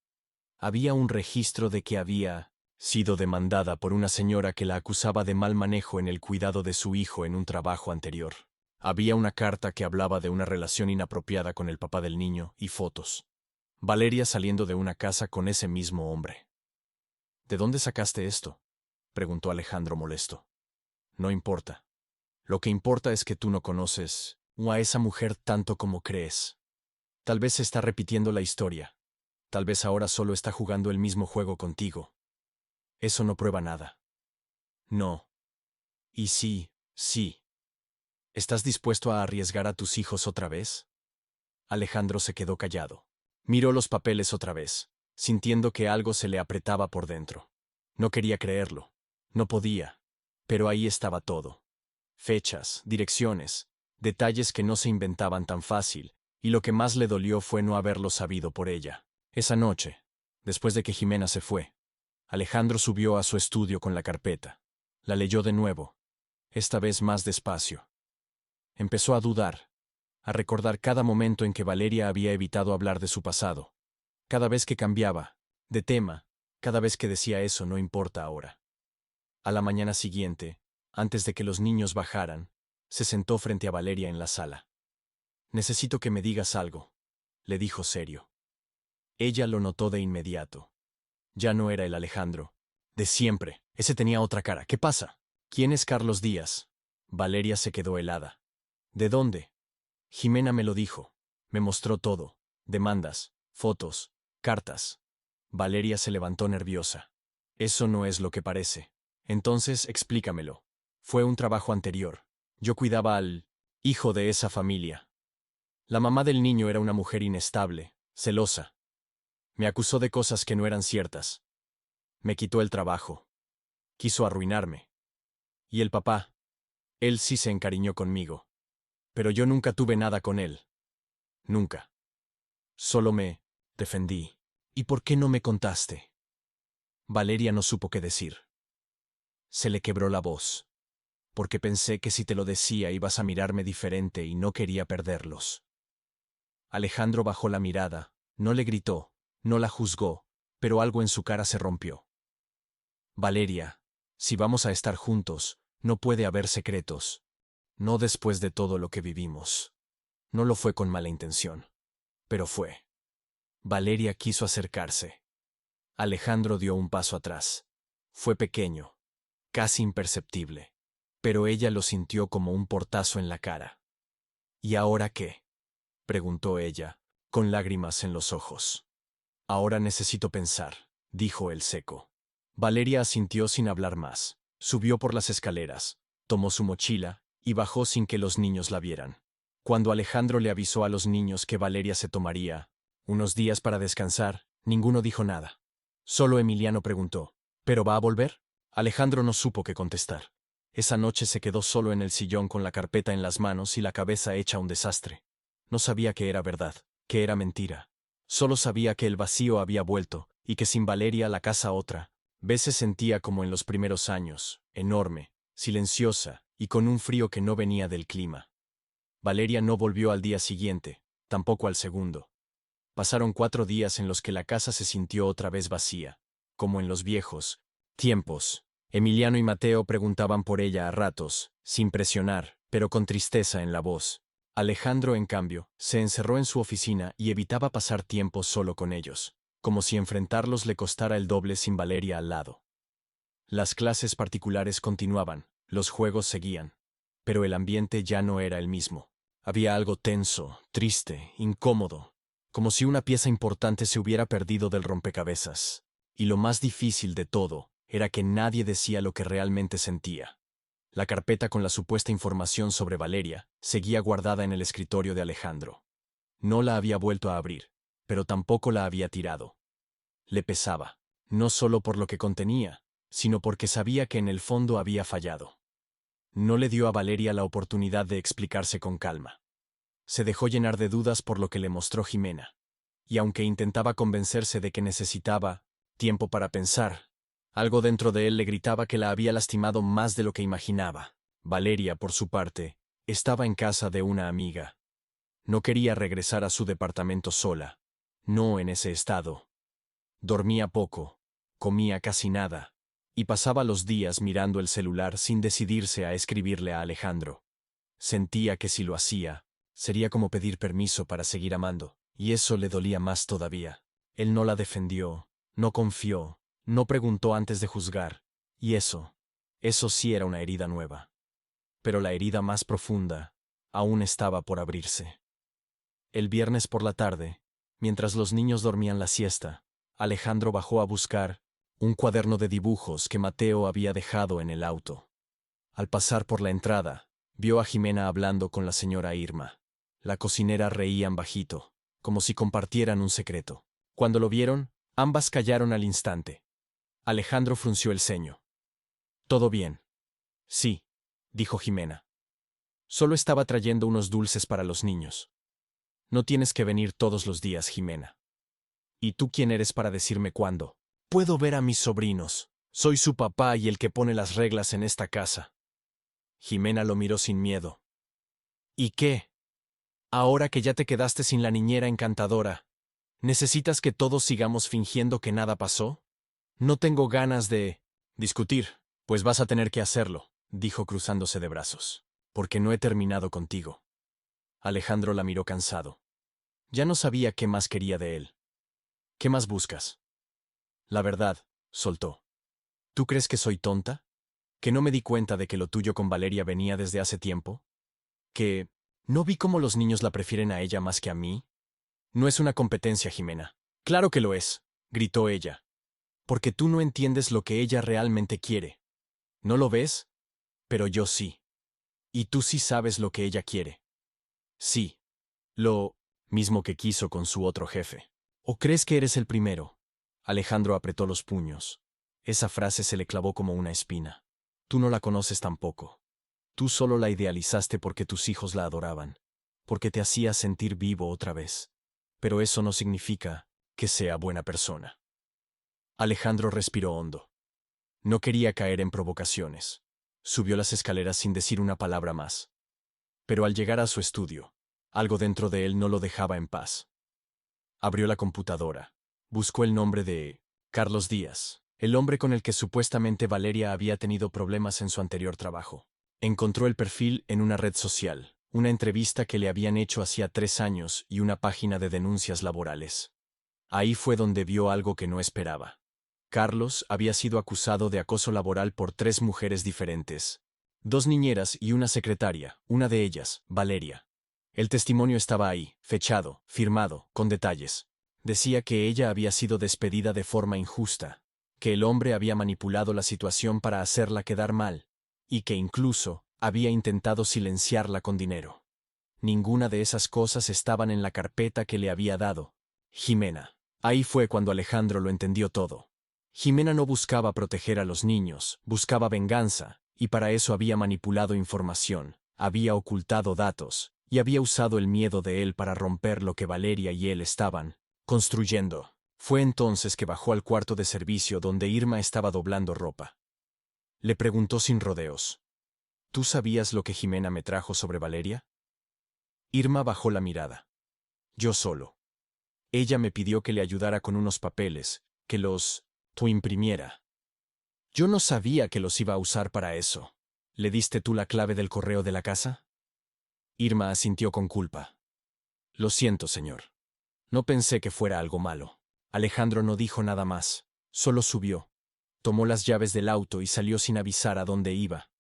Había un registro de que había sido demandada por una señora que la acusaba de mal manejo en el cuidado de su hijo en un trabajo anterior. Había una carta que hablaba de una relación inapropiada con el papá del niño y fotos. Valeria saliendo de una casa con ese mismo hombre. ¿De dónde sacaste esto?, preguntó Alejandro molesto. No importa. Lo que importa es que tú no conoces a esa mujer tanto como crees. Tal vez se está repitiendo la historia. Tal vez ahora solo está jugando el mismo juego contigo. Eso no prueba nada. No. Y sí, sí. ¿Estás dispuesto a arriesgar a tus hijos otra vez? Alejandro se quedó callado. Miró los papeles otra vez, sintiendo que algo se le apretaba por dentro. No quería creerlo. No podía. Pero ahí estaba todo. Fechas, direcciones, detalles que no se inventaban tan fácil, y lo que más le dolió fue no haberlo sabido por ella. Esa noche, después de que Jimena se fue, Alejandro subió a su estudio con la carpeta. La leyó de nuevo. esta vez más despacio. Empezó a dudar, a recordar cada momento en que Valeria había evitado hablar de su pasado. Cada vez que cambiaba de tema, cada vez que decía eso no importa ahora. A la mañana siguiente, antes de que los niños bajaran, se sentó frente a Valeria en la sala. «Necesito que me digas algo», le dijo serio. Ella lo notó de inmediato. Ya no era el Alejandro de siempre. Ese tenía otra cara. «¿Qué pasa? ¿Quién es Carlos Díaz?» Valeria se quedó helada. «¿De dónde?» «Jimena me lo dijo. Me mostró todo. Demandas, fotos, cartas». Valeria se levantó nerviosa. «Eso no es lo que parece. Entonces, explícamelo. Fue un trabajo anterior. Yo cuidaba al hijo de esa familia. La mamá del niño era una mujer inestable, celosa. Me acusó de cosas que no eran ciertas. Me quitó el trabajo. Quiso arruinarme. Y el papá, él sí se encariñó conmigo. Pero yo nunca tuve nada con él. Nunca. Solo me defendí. ¿Y por qué no me contaste?» Valeria no supo qué decir. Se le quebró la voz. «Porque pensé que si te lo decía ibas a mirarme diferente y no quería perderlos». Alejandro bajó la mirada, no le gritó, no la juzgó, pero algo en su cara se rompió. «Valeria, si vamos a estar juntos, no puede haber secretos. No después de todo lo que vivimos». No lo fue con mala intención, pero fue. Valeria quiso acercarse. Alejandro dio un paso atrás. Fue pequeño, casi imperceptible, pero ella lo sintió como un portazo en la cara. «¿Y ahora qué?», preguntó ella, con lágrimas en los ojos. «Ahora necesito pensar», dijo él seco. Valeria asintió sin hablar más. Subió por las escaleras, tomó su mochila y bajó sin que los niños la vieran. Cuando Alejandro le avisó a los niños que Valeria se tomaría unos días para descansar, ninguno dijo nada. Solo Emiliano preguntó, «¿Pero va a volver?». Alejandro no supo qué contestar. Esa noche se quedó solo en el sillón con la carpeta en las manos y la cabeza hecha un desastre. No sabía que era verdad, que era mentira. Solo sabía que el vacío había vuelto y que sin Valeria la casa otra vez se sentía como en los primeros años, enorme, silenciosa y con un frío que no venía del clima. Valeria no volvió al día siguiente, tampoco al segundo. Pasaron 4 días en los que la casa se sintió otra vez vacía, como en los viejos tiempos. Emiliano y Mateo preguntaban por ella a ratos, sin presionar, pero con tristeza en la voz. Alejandro, en cambio, se encerró en su oficina y evitaba pasar tiempo solo con ellos, como si enfrentarlos le costara el doble sin Valeria al lado. Las clases particulares continuaban, los juegos seguían, pero el ambiente ya no era el mismo. Había algo tenso, triste, incómodo, como si una pieza importante se hubiera perdido del rompecabezas. Y lo más difícil de todo era que nadie decía lo que realmente sentía. La carpeta con la supuesta información sobre Valeria seguía guardada en el escritorio de Alejandro. No la había vuelto a abrir, pero tampoco la había tirado. Le pesaba, no solo por lo que contenía, sino porque sabía que en el fondo había fallado. No le dio a Valeria la oportunidad de explicarse con calma. Se dejó llenar de dudas por lo que le mostró Jimena. Y aunque intentaba convencerse de que necesitaba tiempo para pensar, algo dentro de él le gritaba que la había lastimado más de lo que imaginaba. Valeria, por su parte, estaba en casa de una amiga. No quería regresar a su departamento sola, no en ese estado. Dormía poco, comía casi nada, y pasaba los días mirando el celular sin decidirse a escribirle a Alejandro. Sentía que si lo hacía, sería como pedir permiso para seguir amando, y eso le dolía más todavía. Él no la defendió, no confió, no preguntó antes de juzgar, y eso sí era una herida nueva. Pero la herida más profunda aún estaba por abrirse. El viernes por la tarde, mientras los niños dormían la siesta, Alejandro bajó a buscar un cuaderno de dibujos que Mateo había dejado en el auto. Al pasar por la entrada, vio a Jimena hablando con la señora Irma. La cocinera reían bajito, como si compartieran un secreto. Cuando lo vieron, ambas callaron al instante. Alejandro frunció el ceño. «¿Todo bien?» «Sí», dijo Jimena. «Solo estaba trayendo unos dulces para los niños». «No tienes que venir todos los días, Jimena». «¿Y tú quién eres para decirme cuándo?» «Puedo ver a mis sobrinos. Soy su papá y el que pone las reglas en esta casa». Jimena lo miró sin miedo. ¿Y qué? Ahora que ya te quedaste sin la niñera encantadora, ¿necesitas que todos sigamos fingiendo que nada pasó? No tengo ganas de discutir, pues vas a tener que hacerlo, dijo cruzándose de brazos, porque no he terminado contigo. Alejandro la miró cansado. Ya no sabía qué más quería de él. ¿Qué más buscas? La verdad, soltó. ¿Tú crees que soy tonta? ¿Que no me di cuenta de que lo tuyo con Valeria venía desde hace tiempo? ¿Que no vi cómo los niños la prefieren a ella más que a mí? No es una competencia, Jimena. Claro que lo es, gritó ella. Porque tú no entiendes lo que ella realmente quiere. ¿No lo ves? Pero yo sí. Y tú sí sabes lo que ella quiere. Sí. Lo mismo que quiso con su otro jefe. ¿O crees que eres el primero? Alejandro apretó los puños. Esa frase se le clavó como una espina. Tú no la conoces tampoco. Tú solo la idealizaste porque tus hijos la adoraban, porque te hacía sentir vivo otra vez. Pero eso no significa que sea buena persona. Alejandro respiró hondo. No quería caer en provocaciones. Subió las escaleras sin decir una palabra más. Pero al llegar a su estudio, algo dentro de él no lo dejaba en paz. Abrió la computadora. Buscó el nombre de Carlos Díaz, el hombre con el que supuestamente Valeria había tenido problemas en su anterior trabajo. Encontró el perfil en una red social, una entrevista que le habían hecho hacía 3 años y una página de denuncias laborales. Ahí fue donde vio algo que no esperaba. Carlos había sido acusado de acoso laboral por 3 mujeres diferentes. 2 niñeras y una secretaria, una de ellas, Valeria. El testimonio estaba ahí, fechado, firmado, con detalles. Decía que ella había sido despedida de forma injusta, que el hombre había manipulado la situación para hacerla quedar mal, y que incluso había intentado silenciarla con dinero. Ninguna de esas cosas estaban en la carpeta que le había dado Jimena. Ahí fue cuando Alejandro lo entendió todo. Jimena no buscaba proteger a los niños, buscaba venganza, y para eso había manipulado información, había ocultado datos, y había usado el miedo de él para romper lo que Valeria y él estaban construyendo. Fue entonces que bajó al cuarto de servicio donde Irma estaba doblando ropa. Le preguntó sin rodeos. ¿Tú sabías lo que Jimena me trajo sobre Valeria? Irma bajó la mirada. Yo solo. Ella me pidió que le ayudara con unos papeles, que los imprimiera. Yo no sabía que los iba a usar para eso. ¿Le diste tú la clave del correo de la casa? Irma asintió con culpa. Lo siento, señor. No pensé que fuera algo malo. Alejandro no dijo nada más. Solo subió. Tomó las llaves del auto y salió sin avisar a dónde iba.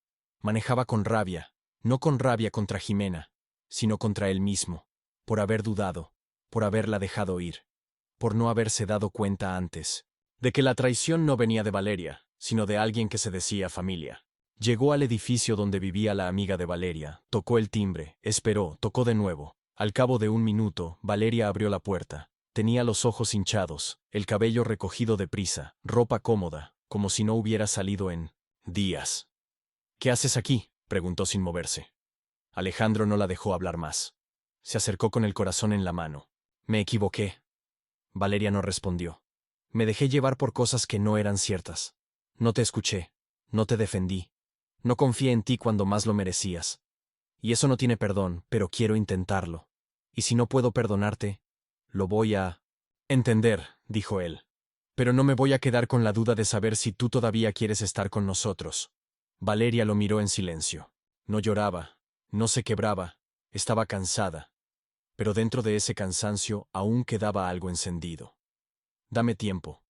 Manejaba con rabia, no con rabia contra Jimena, sino contra él mismo, por haber dudado, por haberla dejado ir, por no haberse dado cuenta antes, de que la traición no venía de Valeria, sino de alguien que se decía familia. Llegó al edificio donde vivía la amiga de Valeria, tocó el timbre, esperó, tocó de nuevo. Al cabo de 1 minuto, Valeria abrió la puerta. Tenía los ojos hinchados, el cabello recogido deprisa, ropa cómoda, como si no hubiera salido en días. ¿Qué haces aquí?, preguntó sin moverse. Alejandro no la dejó hablar más. Se acercó con el corazón en la mano. Me equivoqué. Valeria no respondió. Me dejé llevar por cosas que no eran ciertas. No te escuché, no te defendí. No confié en ti cuando más lo merecías. Y eso no tiene perdón, pero quiero intentarlo. Y si no puedo perdonarte, lo voy a entender, dijo él. Pero no me voy a quedar con la duda de saber si tú todavía quieres estar con nosotros. Valeria lo miró en silencio. No lloraba, no se quebraba, estaba cansada. Pero dentro de ese cansancio aún quedaba algo encendido. Dame tiempo.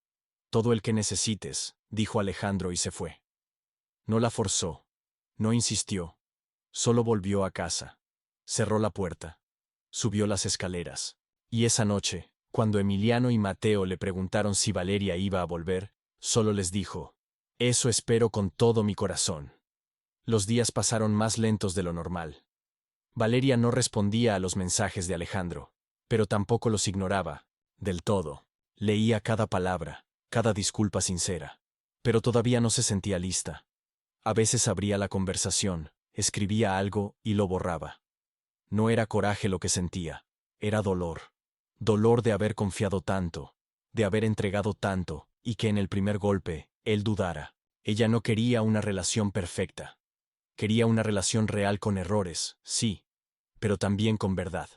Todo el que necesites, dijo Alejandro y se fue. No la forzó, no insistió. Solo volvió a casa. Cerró la puerta. Subió las escaleras. Y esa noche, cuando Emiliano y Mateo le preguntaron si Valeria iba a volver, solo les dijo: eso espero con todo mi corazón. Los días pasaron más lentos de lo normal. Valeria no respondía a los mensajes de Alejandro, pero tampoco los ignoraba, del todo. Leía cada palabra, cada disculpa sincera. Pero todavía no se sentía lista. A veces abría la conversación, escribía algo y lo borraba. No era coraje lo que sentía, era dolor. Dolor de haber confiado tanto, de haber entregado tanto, y que en el primer golpe, él dudara. Ella no quería una relación perfecta. Quería una relación real con errores, sí, pero también con verdad.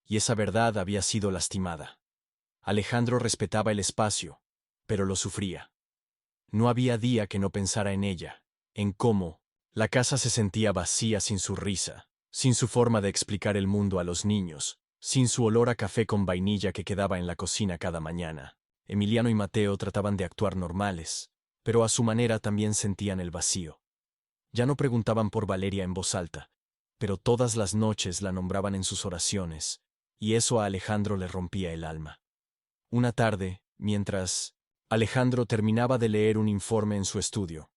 Y esa verdad había sido lastimada. Alejandro respetaba el espacio, pero lo sufría. No había día que no pensara en ella, en cómo la casa se sentía vacía sin su risa, sin su forma de explicar el mundo a los niños, sin su olor a café con vainilla que quedaba en la cocina cada mañana. Emiliano y Mateo trataban de actuar normales, pero a su manera también sentían el vacío. Ya no preguntaban por Valeria en voz alta, pero todas las noches la nombraban en sus oraciones, y eso a Alejandro le rompía el alma. Una tarde, mientras Alejandro terminaba de leer un informe en su estudio,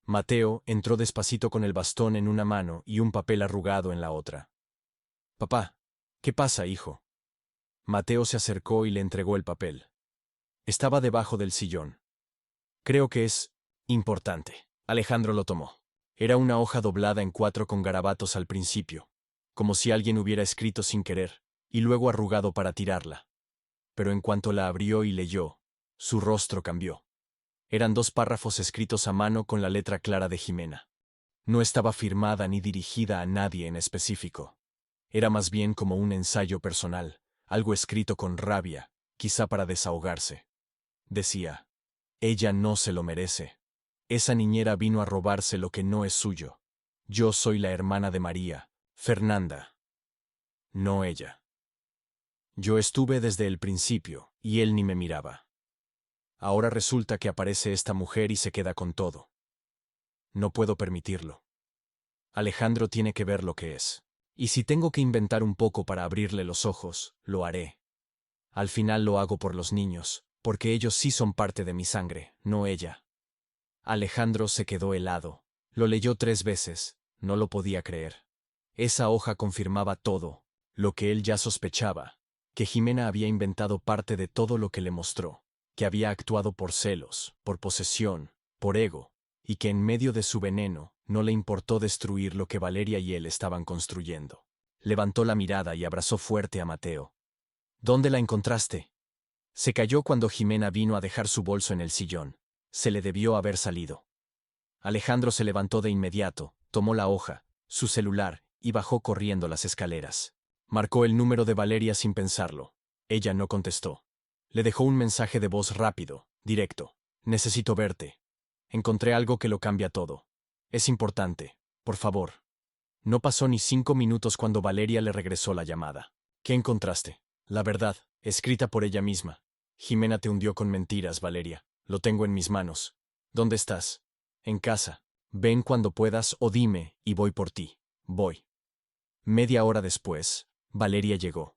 Mateo entró despacito con el bastón en una mano y un papel arrugado en la otra. «Papá, ¿qué pasa, hijo?» Mateo se acercó y le entregó el papel. Estaba debajo del sillón. «Creo que es importante». Alejandro lo tomó. Era una hoja doblada en 4 con garabatos al principio, como si alguien hubiera escrito sin querer, y luego arrugado para tirarla. Pero en cuanto la abrió y leyó, su rostro cambió. Eran 2 párrafos escritos a mano con la letra clara de Jimena. No estaba firmada ni dirigida a nadie en específico. Era más bien como un ensayo personal, algo escrito con rabia, quizá para desahogarse. Decía: «Ella no se lo merece. Esa niñera vino a robarse lo que no es suyo. Yo soy la hermana de María, Fernanda. No ella. Yo estuve desde el principio, y él ni me miraba. Ahora resulta que aparece esta mujer y se queda con todo. No puedo permitirlo. Alejandro tiene que ver lo que es. Y si tengo que inventar un poco para abrirle los ojos, lo haré. Al final lo hago por los niños, porque ellos sí son parte de mi sangre, no ella». Alejandro se quedó helado. Lo leyó 3 veces, no lo podía creer. Esa hoja confirmaba todo, lo que él ya sospechaba, que Jimena había inventado parte de todo lo que le mostró, que había actuado por celos, por posesión, por ego, y que en medio de su veneno no le importó destruir lo que Valeria y él estaban construyendo. Levantó la mirada y abrazó fuerte a Mateo. «¿Dónde la encontraste?» Se calló cuando Jimena vino a dejar su bolso en el sillón. Se le debió haber salido. Alejandro se levantó de inmediato, tomó la hoja, su celular, y bajó corriendo las escaleras. Marcó el número de Valeria sin pensarlo. Ella no contestó. Le dejó un mensaje de voz rápido, directo. «Necesito verte. Encontré algo que lo cambia todo. Es importante. Por favor». No pasó ni 5 minutos cuando Valeria le regresó la llamada. «¿Qué encontraste?» «La verdad, escrita por ella misma». «Jimena te hundió con mentiras, Valeria. Lo tengo en mis manos». «¿Dónde estás?» «En casa. Ven cuando puedas o dime y voy por ti». «Voy». Media hora después, Valeria llegó.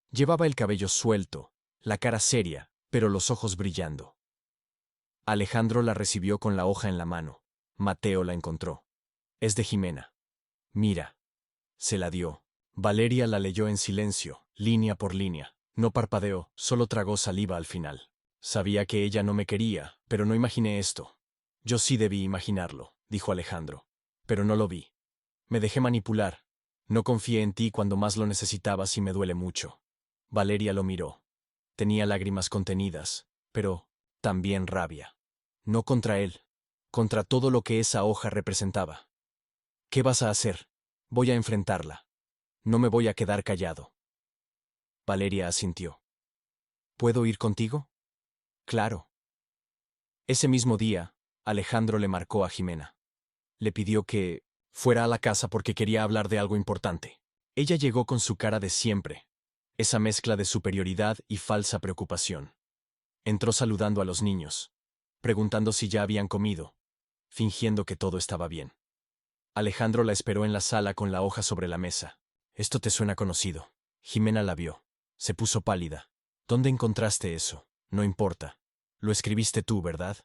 Llevaba el cabello suelto, la cara seria, pero los ojos brillando. Alejandro la recibió con la hoja en la mano. Mateo la encontró. «Es de Jimena». «Mira». Se la dio. Valeria la leyó en silencio, línea por línea. No parpadeó, solo tragó saliva al final. «Sabía que ella no me quería, pero no imaginé esto». «Yo sí debí imaginarlo», dijo Alejandro. «Pero no lo vi. Me dejé manipular. No confié en ti cuando más lo necesitabas y me duele mucho». Valeria lo miró. Tenía lágrimas contenidas, pero también rabia. No contra él, contra todo lo que esa hoja representaba. «¿Qué vas a hacer?» «Voy a enfrentarla. No me voy a quedar callado». Valeria asintió. «¿Puedo ir contigo?» «Claro». Ese mismo día, Alejandro le marcó a Jimena. Le pidió que fuera a la casa porque quería hablar de algo importante. Ella llegó con su cara de siempre, esa mezcla de superioridad y falsa preocupación. Entró saludando a los niños, preguntando si ya habían comido, fingiendo que todo estaba bien. Alejandro la esperó en la sala con la hoja sobre la mesa. «Esto te suena conocido». Jimena la vio. Se puso pálida. «¿Dónde encontraste eso?» «No importa. Lo escribiste tú, ¿verdad?»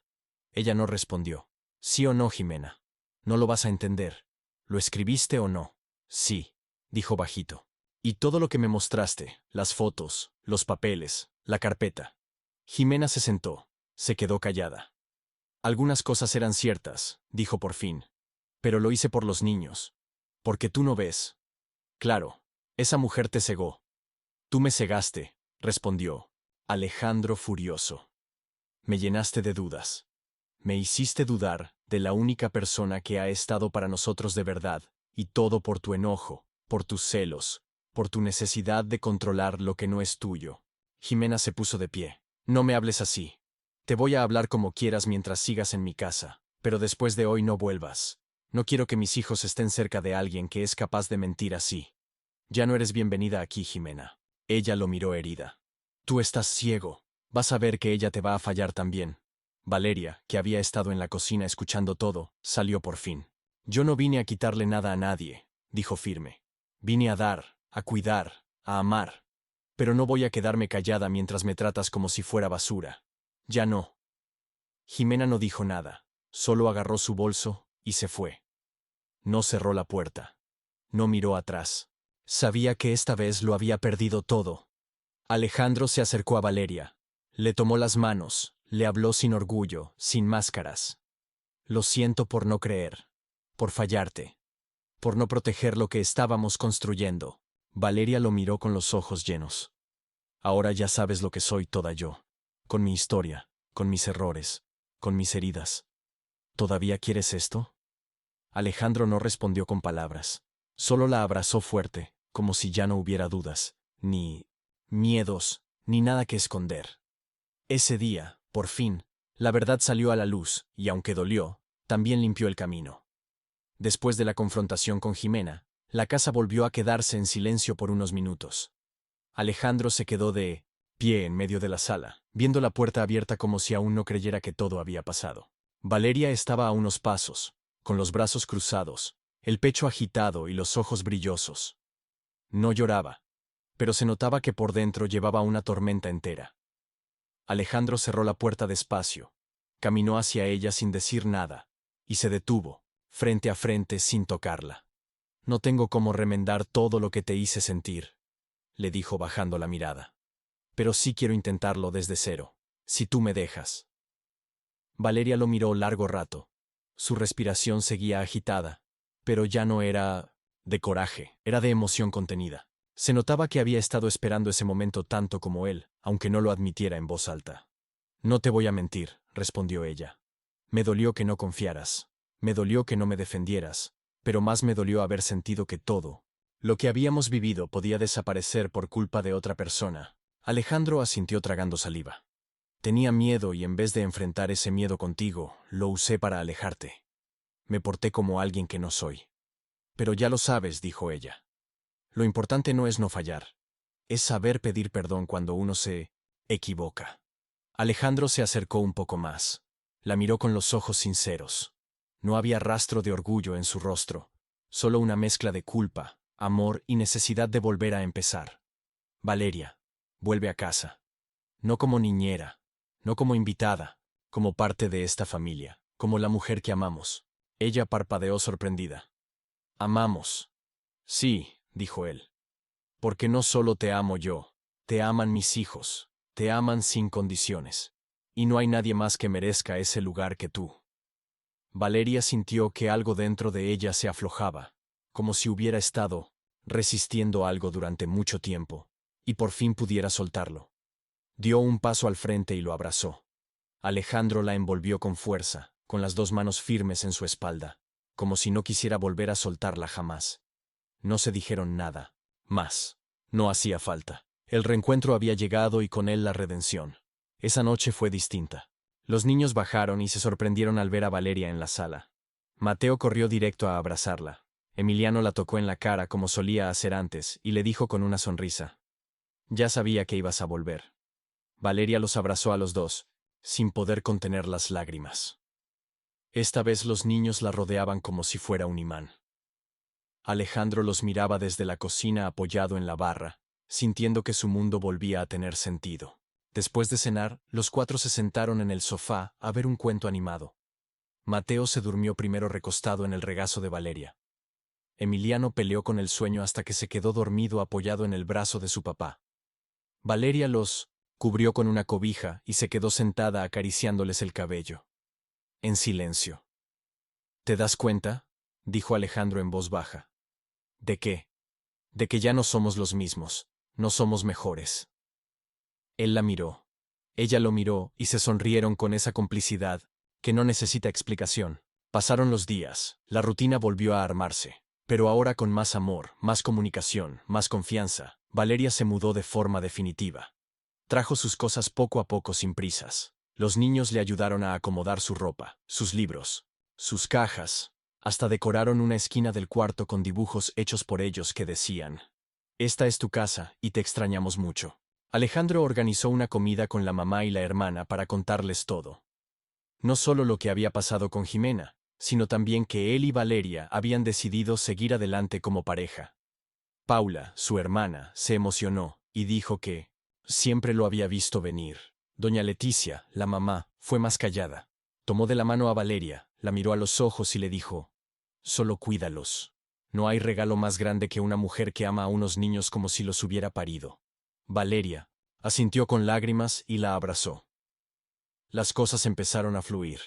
Ella no respondió. «¿Sí o no, Jimena?» «No lo vas a entender. ¿Lo escribiste o no?» «Sí», dijo bajito. «Y todo lo que me mostraste, las fotos, los papeles, la carpeta». Jimena se sentó. Se quedó callada. «Algunas cosas eran ciertas», dijo por fin. «Pero lo hice por los niños. Porque tú no ves». «Claro, esa mujer te cegó». «Tú me cegaste», respondió Alejandro furioso. «Me llenaste de dudas. Me hiciste dudar, de la única persona que ha estado para nosotros de verdad, y todo por tu enojo, por tus celos, por tu necesidad de controlar lo que no es tuyo. Jimena se puso de pie. No me hables así. Te voy a hablar como quieras mientras sigas en mi casa, pero después de hoy no vuelvas. No quiero que mis hijos estén cerca de alguien que es capaz de mentir así. Ya no eres bienvenida aquí, Jimena. Ella lo miró herida. Tú estás ciego. Vas a ver que ella te va a fallar también. Valeria, que había estado en la cocina escuchando todo, salió por fin. Yo no vine a quitarle nada a nadie, dijo firme. Vine a dar, a cuidar, a amar. Pero no voy a quedarme callada mientras me tratas como si fuera basura. Ya no. Jimena no dijo nada, solo agarró su bolso y se fue. No cerró la puerta. No miró atrás. Sabía que esta vez lo había perdido todo. Alejandro se acercó a Valeria. Le tomó las manos, le habló sin orgullo, sin máscaras. Lo siento por no creer, por fallarte, por no proteger lo que estábamos construyendo. Valeria lo miró con los ojos llenos. Ahora ya sabes lo que soy toda yo, con mi historia, con mis errores, con mis heridas. ¿Todavía quieres esto? Alejandro no respondió con palabras. Solo la abrazó fuerte, como si ya no hubiera dudas, ni miedos, ni nada que esconder. Ese día, por fin, la verdad salió a la luz, y aunque dolió, también limpió el camino. Después de la confrontación con Jimena, la casa volvió a quedarse en silencio por unos minutos. Alejandro se quedó de pie en medio de la sala, viendo la puerta abierta como si aún no creyera que todo había pasado. Valeria estaba a unos pasos, con los brazos cruzados, el pecho agitado y los ojos brillosos. No lloraba, pero se notaba que por dentro llevaba una tormenta entera. Alejandro cerró la puerta despacio, caminó hacia ella sin decir nada, y se detuvo, frente a frente sin tocarla. No tengo cómo remendar todo lo que te hice sentir, le dijo bajando la mirada. Pero sí quiero intentarlo desde cero, si tú me dejas. Valeria lo miró largo rato. Su respiración seguía agitada, pero ya no era de coraje, era de emoción contenida. Se notaba que había estado esperando ese momento tanto como él, aunque no lo admitiera en voz alta. No te voy a mentir, respondió ella. Me dolió que no confiaras, me dolió que no me defendieras, pero más me dolió haber sentido que todo lo que habíamos vivido podía desaparecer por culpa de otra persona. Alejandro asintió tragando saliva. Tenía miedo y en vez de enfrentar ese miedo contigo, lo usé para alejarte. Me porté como alguien que no soy. Pero ya lo sabes, dijo ella. Lo importante no es no fallar, es saber pedir perdón cuando uno se equivoca. Alejandro se acercó un poco más. La miró con los ojos sinceros. No había rastro de orgullo en su rostro, solo una mezcla de culpa, amor y necesidad de volver a empezar. Valeria, vuelve a casa. No como niñera, no como invitada, como parte de esta familia, como la mujer que amamos. Ella parpadeó sorprendida. Amamos. Sí, dijo él. Porque no solo te amo yo, te aman mis hijos, te aman sin condiciones. Y no hay nadie más que merezca ese lugar que tú. Valeria sintió que algo dentro de ella se aflojaba, como si hubiera estado resistiendo algo durante mucho tiempo, y por fin pudiera soltarlo. Dio un paso al frente y lo abrazó. Alejandro la envolvió con fuerza, con las dos manos firmes en su espalda, como si no quisiera volver a soltarla jamás. No se dijeron nada más. No hacía falta. El reencuentro había llegado y con él la redención. Esa noche fue distinta. Los niños bajaron y se sorprendieron al ver a Valeria en la sala. Mateo corrió directo a abrazarla. Emiliano la tocó en la cara como solía hacer antes y le dijo con una sonrisa: «Ya sabía que ibas a volver». Valeria los abrazó a los dos, sin poder contener las lágrimas. Esta vez los niños la rodeaban como si fuera un imán. Alejandro los miraba desde la cocina apoyado en la barra, sintiendo que su mundo volvía a tener sentido. Después de cenar, los cuatro se sentaron en el sofá a ver un cuento animado. Mateo se durmió primero recostado en el regazo de Valeria. Emiliano peleó con el sueño hasta que se quedó dormido apoyado en el brazo de su papá. Valeria los cubrió con una cobija y se quedó sentada acariciándoles el cabello. En silencio. ¿Te das cuenta?, dijo Alejandro en voz baja. ¿De qué? De que ya no somos los mismos, no somos mejores. Él la miró. Ella lo miró y se sonrieron con esa complicidad que no necesita explicación. Pasaron los días, la rutina volvió a armarse, pero ahora con más amor, más comunicación, más confianza. Valeria se mudó de forma definitiva. Trajo sus cosas poco a poco sin prisas. Los niños le ayudaron a acomodar su ropa, sus libros, sus cajas. Hasta decoraron una esquina del cuarto con dibujos hechos por ellos que decían: «Esta es tu casa y te extrañamos mucho». Alejandro organizó una comida con la mamá y la hermana para contarles todo. No solo lo que había pasado con Jimena, sino también que él y Valeria habían decidido seguir adelante como pareja. Paula, su hermana, se emocionó y dijo que siempre lo había visto venir. Doña Leticia, la mamá, fue más callada. Tomó de la mano a Valeria, la miró a los ojos y le dijo: «Solo cuídalos. No hay regalo más grande que una mujer que ama a unos niños como si los hubiera parido». Valeria asintió con lágrimas y la abrazó. Las cosas empezaron a fluir.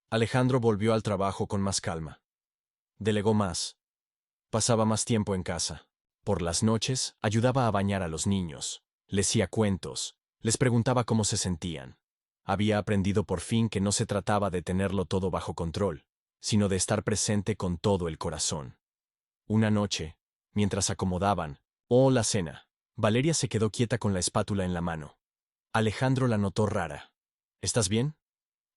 Alejandro volvió al trabajo con más calma. Delegó más. Pasaba más tiempo en casa. Por las noches, ayudaba a bañar a los niños, les decía cuentos, les preguntaba cómo se sentían. Había aprendido por fin que no se trataba de tenerlo todo bajo control, sino de estar presente con todo el corazón. Una noche, mientras acomodaban la cena, Valeria se quedó quieta con la espátula en la mano. Alejandro la notó rara. «¿Estás bien?».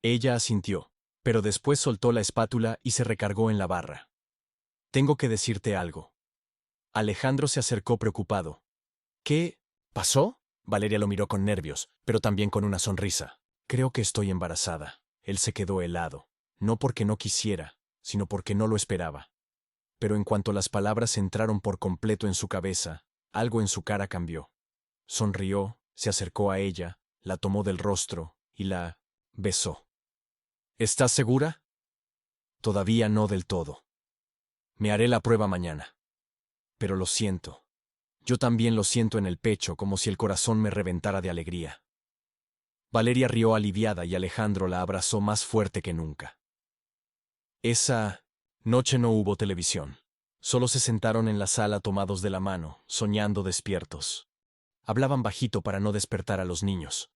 Ella asintió, pero después soltó la espátula y se recargó en la barra. «Tengo que decirte algo». Alejandro se acercó preocupado. «¿Qué pasó?». Valeria lo miró con nervios, pero también con una sonrisa. «Creo que estoy embarazada». Él se quedó helado, no porque no quisiera, sino porque no lo esperaba. Pero en cuanto las palabras entraron por completo en su cabeza, algo en su cara cambió. Sonrió, se acercó a ella, la tomó del rostro y la besó. «¿Estás segura?». «Todavía no del todo. Me haré la prueba mañana». «Pero lo siento». «Yo también lo siento en el pecho, como si el corazón me reventara de alegría». Valeria rió aliviada y Alejandro la abrazó más fuerte que nunca. Esa noche no hubo televisión. Solo se sentaron en la sala tomados de la mano, soñando despiertos. Hablaban bajito para no despertar a los niños.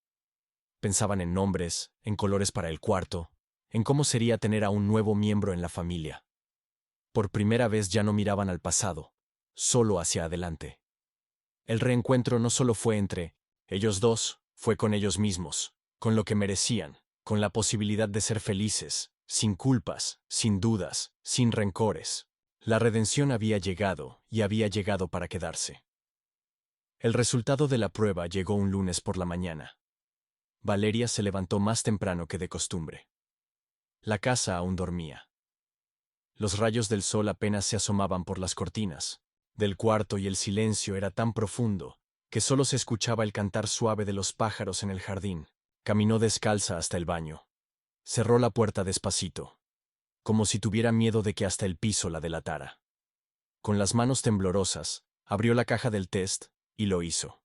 Pensaban en nombres, en colores para el cuarto, en cómo sería tener a un nuevo miembro en la familia. Por primera vez ya no miraban al pasado, solo hacia adelante. El reencuentro no solo fue entre ellos dos, fue con ellos mismos, con lo que merecían, con la posibilidad de ser felices, sin culpas, sin dudas, sin rencores. La redención había llegado, y había llegado para quedarse. El resultado de la prueba llegó un lunes por la mañana. Valeria se levantó más temprano que de costumbre. La casa aún dormía. Los rayos del sol apenas se asomaban por las cortinas del cuarto y el silencio era tan profundo que solo se escuchaba el cantar suave de los pájaros en el jardín. Caminó descalza hasta el baño. Cerró la puerta despacito, como si tuviera miedo de que hasta el piso la delatara. Con las manos temblorosas, abrió la caja del test y lo hizo.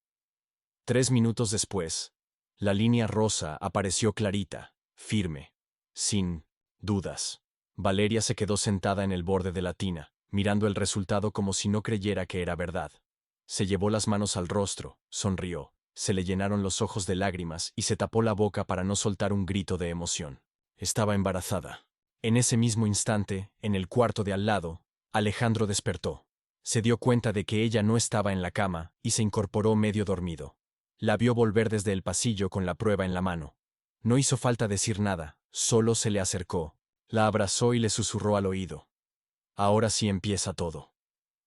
3 minutos después, la línea rosa apareció clarita, firme, sin dudas. Valeria se quedó sentada en el borde de la tina, mirando el resultado como si no creyera que era verdad. Se llevó las manos al rostro, sonrió, se le llenaron los ojos de lágrimas y se tapó la boca para no soltar un grito de emoción. Estaba embarazada. En ese mismo instante, en el cuarto de al lado, Alejandro despertó. Se dio cuenta de que ella no estaba en la cama y se incorporó medio dormido. La vio volver desde el pasillo con la prueba en la mano. No hizo falta decir nada, solo se le acercó, la abrazó y le susurró al oído: «Ahora sí empieza todo».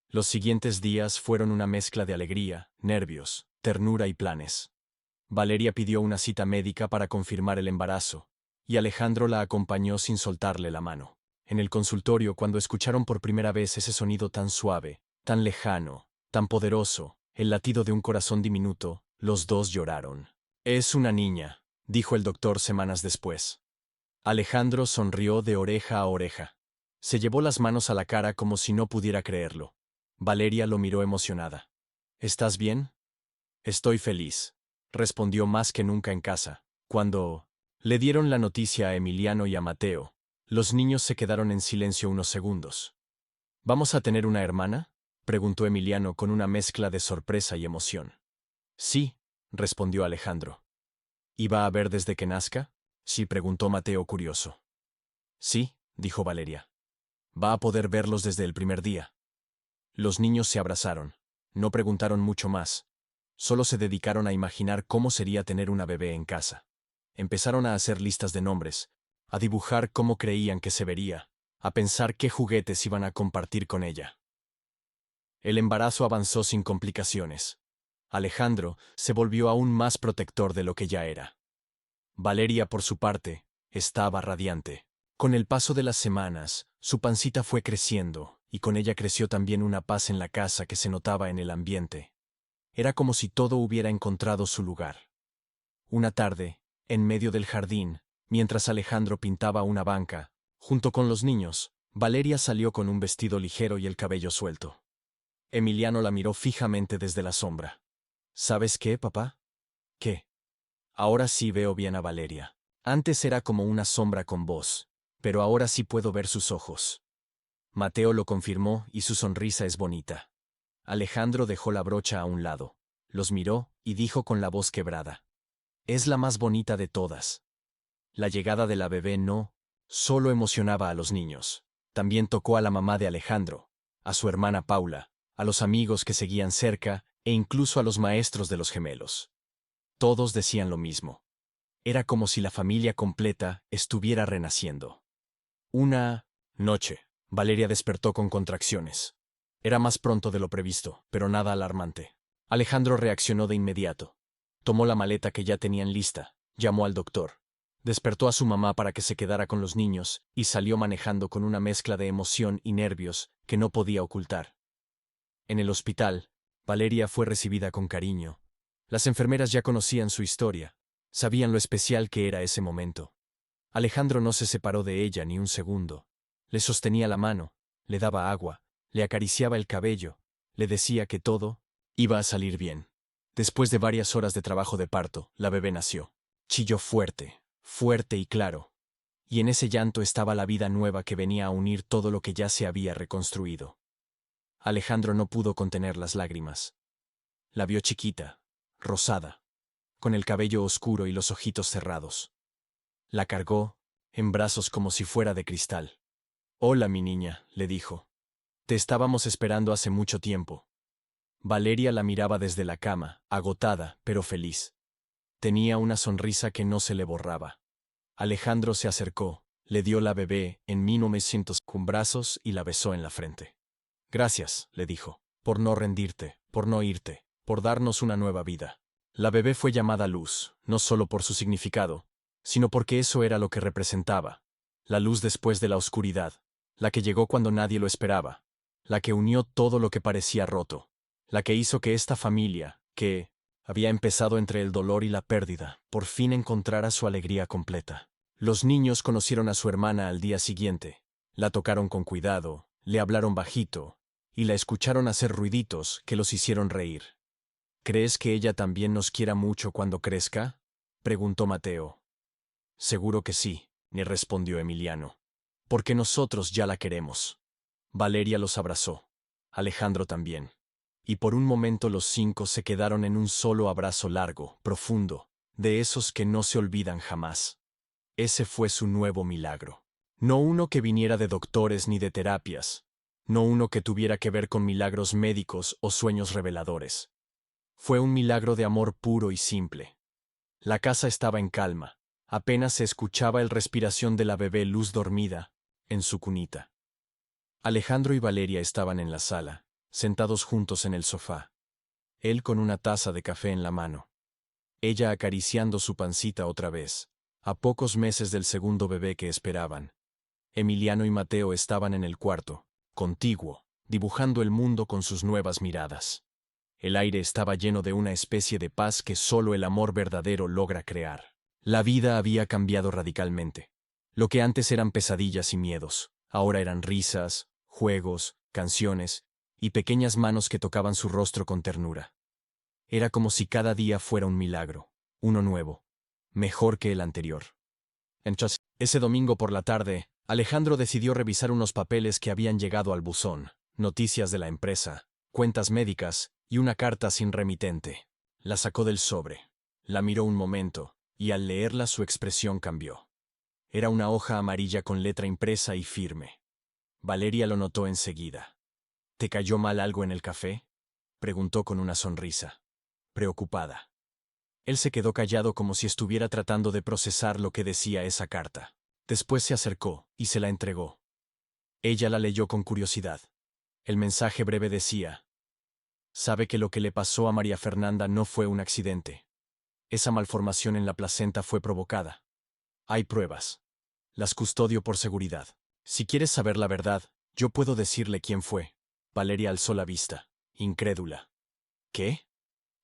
Los siguientes días fueron una mezcla de alegría, nervios, ternura y planes. Valeria pidió una cita médica para confirmar el embarazo, y Alejandro la acompañó sin soltarle la mano. En el consultorio, cuando escucharon por primera vez ese sonido tan suave, tan lejano, tan poderoso, el latido de un corazón diminuto, los dos lloraron. «Es una niña», dijo el doctor semanas después. Alejandro sonrió de oreja a oreja. Se llevó las manos a la cara como si no pudiera creerlo. Valeria lo miró emocionada. «¿Estás bien?». «Estoy feliz», respondió más que nunca en casa. Cuando le dieron la noticia a Emiliano y a Mateo, los niños se quedaron en silencio unos segundos. «¿Vamos a tener una hermana?», preguntó Emiliano con una mezcla de sorpresa y emoción. «Sí», respondió Alejandro. «¿Y va a haber desde que nazca?», sí, preguntó Mateo curioso. Sí, dijo Valeria. Va a poder verlos desde el primer día. Los niños se abrazaron. No preguntaron mucho más. Solo se dedicaron a imaginar cómo sería tener una bebé en casa. Empezaron a hacer listas de nombres, a dibujar cómo creían que se vería, a pensar qué juguetes iban a compartir con ella. El embarazo avanzó sin complicaciones. Alejandro se volvió aún más protector de lo que ya era. Valeria, por su parte, estaba radiante. Con el paso de las semanas, su pancita fue creciendo, y con ella creció también una paz en la casa que se notaba en el ambiente. Era como si todo hubiera encontrado su lugar. Una tarde, en medio del jardín, mientras Alejandro pintaba una banca, junto con los niños, Valeria salió con un vestido ligero y el cabello suelto. Emiliano la miró fijamente desde la sombra. ¿Sabes qué, papá? ¿Qué? Ahora sí veo bien a Valeria. Antes era como una sombra con voz, pero ahora sí puedo ver sus ojos. Mateo lo confirmó y su sonrisa es bonita. Alejandro dejó la brocha a un lado, los miró y dijo con la voz quebrada: es la más bonita de todas. La llegada de la bebé no solo emocionaba a los niños, también tocó a la mamá de Alejandro, a su hermana Paula, a los amigos que seguían cerca e incluso a los maestros de los gemelos. Todos decían lo mismo. Era como si la familia completa estuviera renaciendo. Una noche, Valeria despertó con contracciones. Era más pronto de lo previsto, pero nada alarmante. Alejandro reaccionó de inmediato. Tomó la maleta que ya tenían lista, llamó al doctor. Despertó a su mamá para que se quedara con los niños y salió manejando con una mezcla de emoción y nervios que no podía ocultar. En el hospital, Valeria fue recibida con cariño. Las enfermeras ya conocían su historia, sabían lo especial que era ese momento. Alejandro no se separó de ella ni un segundo. Le sostenía la mano, le daba agua, le acariciaba el cabello, le decía que todo iba a salir bien. Después de varias horas de trabajo de parto, la bebé nació. Chilló fuerte, fuerte y claro. Y en ese llanto estaba la vida nueva que venía a unir todo lo que ya se había reconstruido. Alejandro no pudo contener las lágrimas. La vio chiquita, rosada, con el cabello oscuro y los ojitos cerrados. La cargó en brazos como si fuera de cristal. Hola, mi niña, le dijo. Te estábamos esperando hace mucho tiempo. Valeria la miraba desde la cama, agotada, pero feliz. Tenía una sonrisa que no se le borraba. Alejandro se acercó, le dio la bebé en 1900 con brazos y la besó en la frente. Gracias, le dijo, por no rendirte, por no irte, por darnos una nueva vida. La bebé fue llamada Luz, no solo por su significado, sino porque eso era lo que representaba. La luz después de la oscuridad, la que llegó cuando nadie lo esperaba, la que unió todo lo que parecía roto, la que hizo que esta familia, que había empezado entre el dolor y la pérdida, por fin encontrara su alegría completa. Los niños conocieron a su hermana al día siguiente, la tocaron con cuidado, le hablaron bajito, y la escucharon hacer ruiditos que los hicieron reír. ¿Crees que ella también nos quiera mucho cuando crezca?, preguntó Mateo. Seguro que sí, le respondió Emiliano. Porque nosotros ya la queremos. Valeria los abrazó. Alejandro también. Y por un momento los cinco se quedaron en un solo abrazo largo, profundo, de esos que no se olvidan jamás. Ese fue su nuevo milagro. No uno que viniera de doctores ni de terapias, no uno que tuviera que ver con milagros médicos o sueños reveladores. Fue un milagro de amor puro y simple. La casa estaba en calma, apenas se escuchaba el respiración de la bebé Luz dormida, en su cunita. Alejandro y Valeria estaban en la sala, sentados juntos en el sofá. Él con una taza de café en la mano. Ella acariciando su pancita otra vez, a pocos meses del segundo bebé que esperaban. Emiliano y Mateo estaban en el cuarto, contiguo, dibujando el mundo con sus nuevas miradas. El aire estaba lleno de una especie de paz que solo el amor verdadero logra crear. La vida había cambiado radicalmente. Lo que antes eran pesadillas y miedos, ahora eran risas, juegos, canciones y pequeñas manos que tocaban su rostro con ternura. Era como si cada día fuera un milagro, uno nuevo, mejor que el anterior. Entonces, ese domingo por la tarde, Alejandro decidió revisar unos papeles que habían llegado al buzón, noticias de la empresa, cuentas médicas y una carta sin remitente. La sacó del sobre, la miró un momento, y al leerla su expresión cambió. Era una hoja amarilla con letra impresa y firme. Valeria lo notó enseguida. ¿Te cayó mal algo en el café?, preguntó con una sonrisa, preocupada. Él se quedó callado como si estuviera tratando de procesar lo que decía esa carta. Después se acercó y se la entregó. Ella la leyó con curiosidad. El mensaje breve decía: sabe que lo que le pasó a María Fernanda no fue un accidente. Esa malformación en la placenta fue provocada. Hay pruebas. Las custodio por seguridad. Si quieres saber la verdad, yo puedo decirle quién fue. Valeria alzó la vista, incrédula. ¿Qué?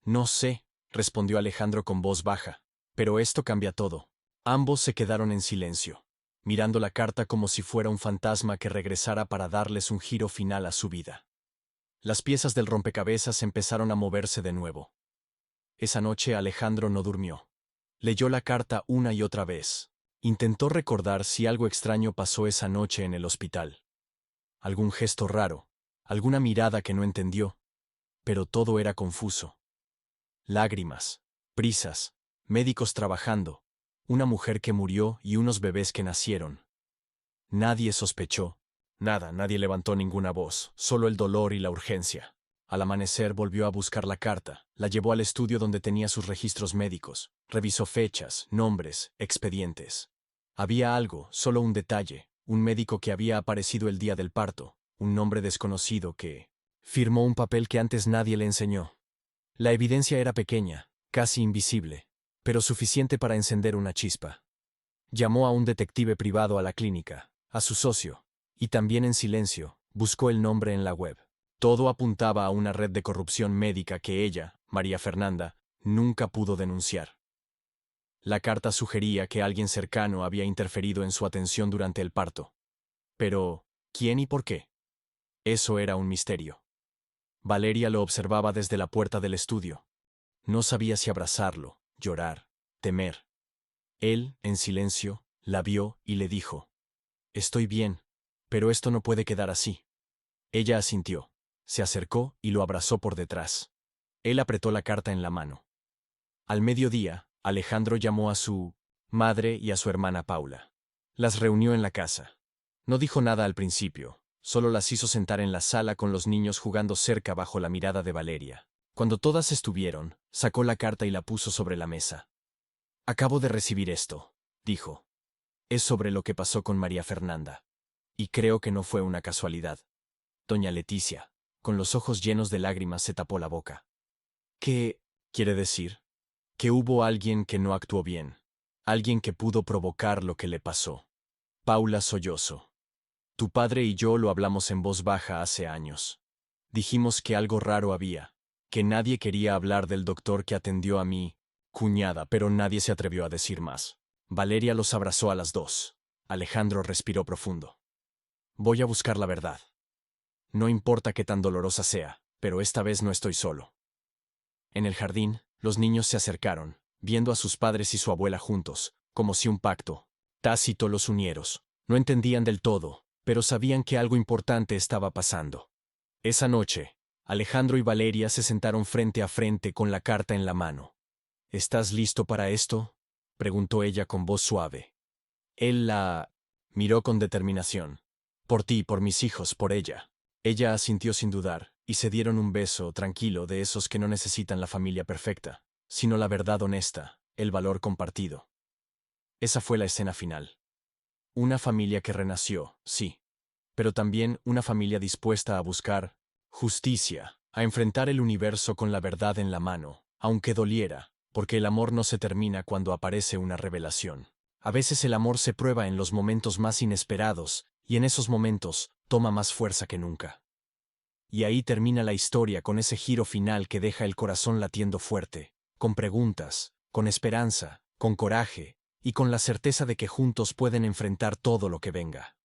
No sé, respondió Alejandro con voz baja. Pero esto cambia todo. Ambos se quedaron en silencio, mirando la carta como si fuera un fantasma que regresara para darles un giro final a su vida. Las piezas del rompecabezas empezaron a moverse de nuevo. Esa noche Alejandro no durmió. Leyó la carta una y otra vez. Intentó recordar si algo extraño pasó esa noche en el hospital. Algún gesto raro, alguna mirada que no entendió, pero todo era confuso. Lágrimas, prisas, médicos trabajando, una mujer que murió y unos bebés que nacieron. Nadie sospechó. Nadie levantó ninguna voz, solo el dolor y la urgencia. Al amanecer volvió a buscar la carta, la llevó al estudio donde tenía sus registros médicos, revisó fechas, nombres, expedientes. Había algo, solo un detalle, un médico que había aparecido el día del parto, un nombre desconocido que firmó un papel que antes nadie le enseñó. La evidencia era pequeña, casi invisible, pero suficiente para encender una chispa. Llamó a un detective privado a la clínica, a su socio, y también en silencio, buscó el nombre en la web. Todo apuntaba a una red de corrupción médica que ella, María Fernanda, nunca pudo denunciar. La carta sugería que alguien cercano había interferido en su atención durante el parto. Pero, ¿quién y por qué? Eso era un misterio. Valeria lo observaba desde la puerta del estudio. No sabía si abrazarlo, llorar, temer. Él, en silencio, la vio y le dijo: estoy bien, pero esto no puede quedar así. Ella asintió, se acercó y lo abrazó por detrás. Él apretó la carta en la mano. Al mediodía, Alejandro llamó a su madre y a su hermana Paula. Las reunió en la casa. No dijo nada al principio, solo las hizo sentar en la sala con los niños jugando cerca bajo la mirada de Valeria. Cuando todas estuvieron, sacó la carta y la puso sobre la mesa. Acabo de recibir esto, dijo. Es sobre lo que pasó con María Fernanda. Y creo que no fue una casualidad. Doña Leticia, con los ojos llenos de lágrimas, se tapó la boca. ¿Qué quiere decir? Que hubo alguien que no actuó bien. Alguien que pudo provocar lo que le pasó. Paula sollozó. Tu padre y yo lo hablamos en voz baja hace años. Dijimos que algo raro había, que nadie quería hablar del doctor que atendió a mi cuñada, pero nadie se atrevió a decir más. Valeria los abrazó a las dos. Alejandro respiró profundo. Voy a buscar la verdad. No importa qué tan dolorosa sea, pero esta vez no estoy solo. En el jardín, los niños se acercaron, viendo a sus padres y su abuela juntos, como si un pacto tácito los uniera. No entendían del todo, pero sabían que algo importante estaba pasando. Esa noche, Alejandro y Valeria se sentaron frente a frente con la carta en la mano. ¿Estás listo para esto?, preguntó ella con voz suave. Él la miró con determinación. Por ti, por mis hijos, por ella. Ella asintió sin dudar, y se dieron un beso tranquilo, de esos que no necesitan la familia perfecta, sino la verdad honesta, el valor compartido. Esa fue la escena final. Una familia que renació, sí, pero también una familia dispuesta a buscar justicia, a enfrentar el universo con la verdad en la mano, aunque doliera, porque el amor no se termina cuando aparece una revelación. A veces el amor se prueba en los momentos más inesperados, y en esos momentos toma más fuerza que nunca. Y ahí termina la historia, con ese giro final que deja el corazón latiendo fuerte, con preguntas, con esperanza, con coraje, y con la certeza de que juntos pueden enfrentar todo lo que venga.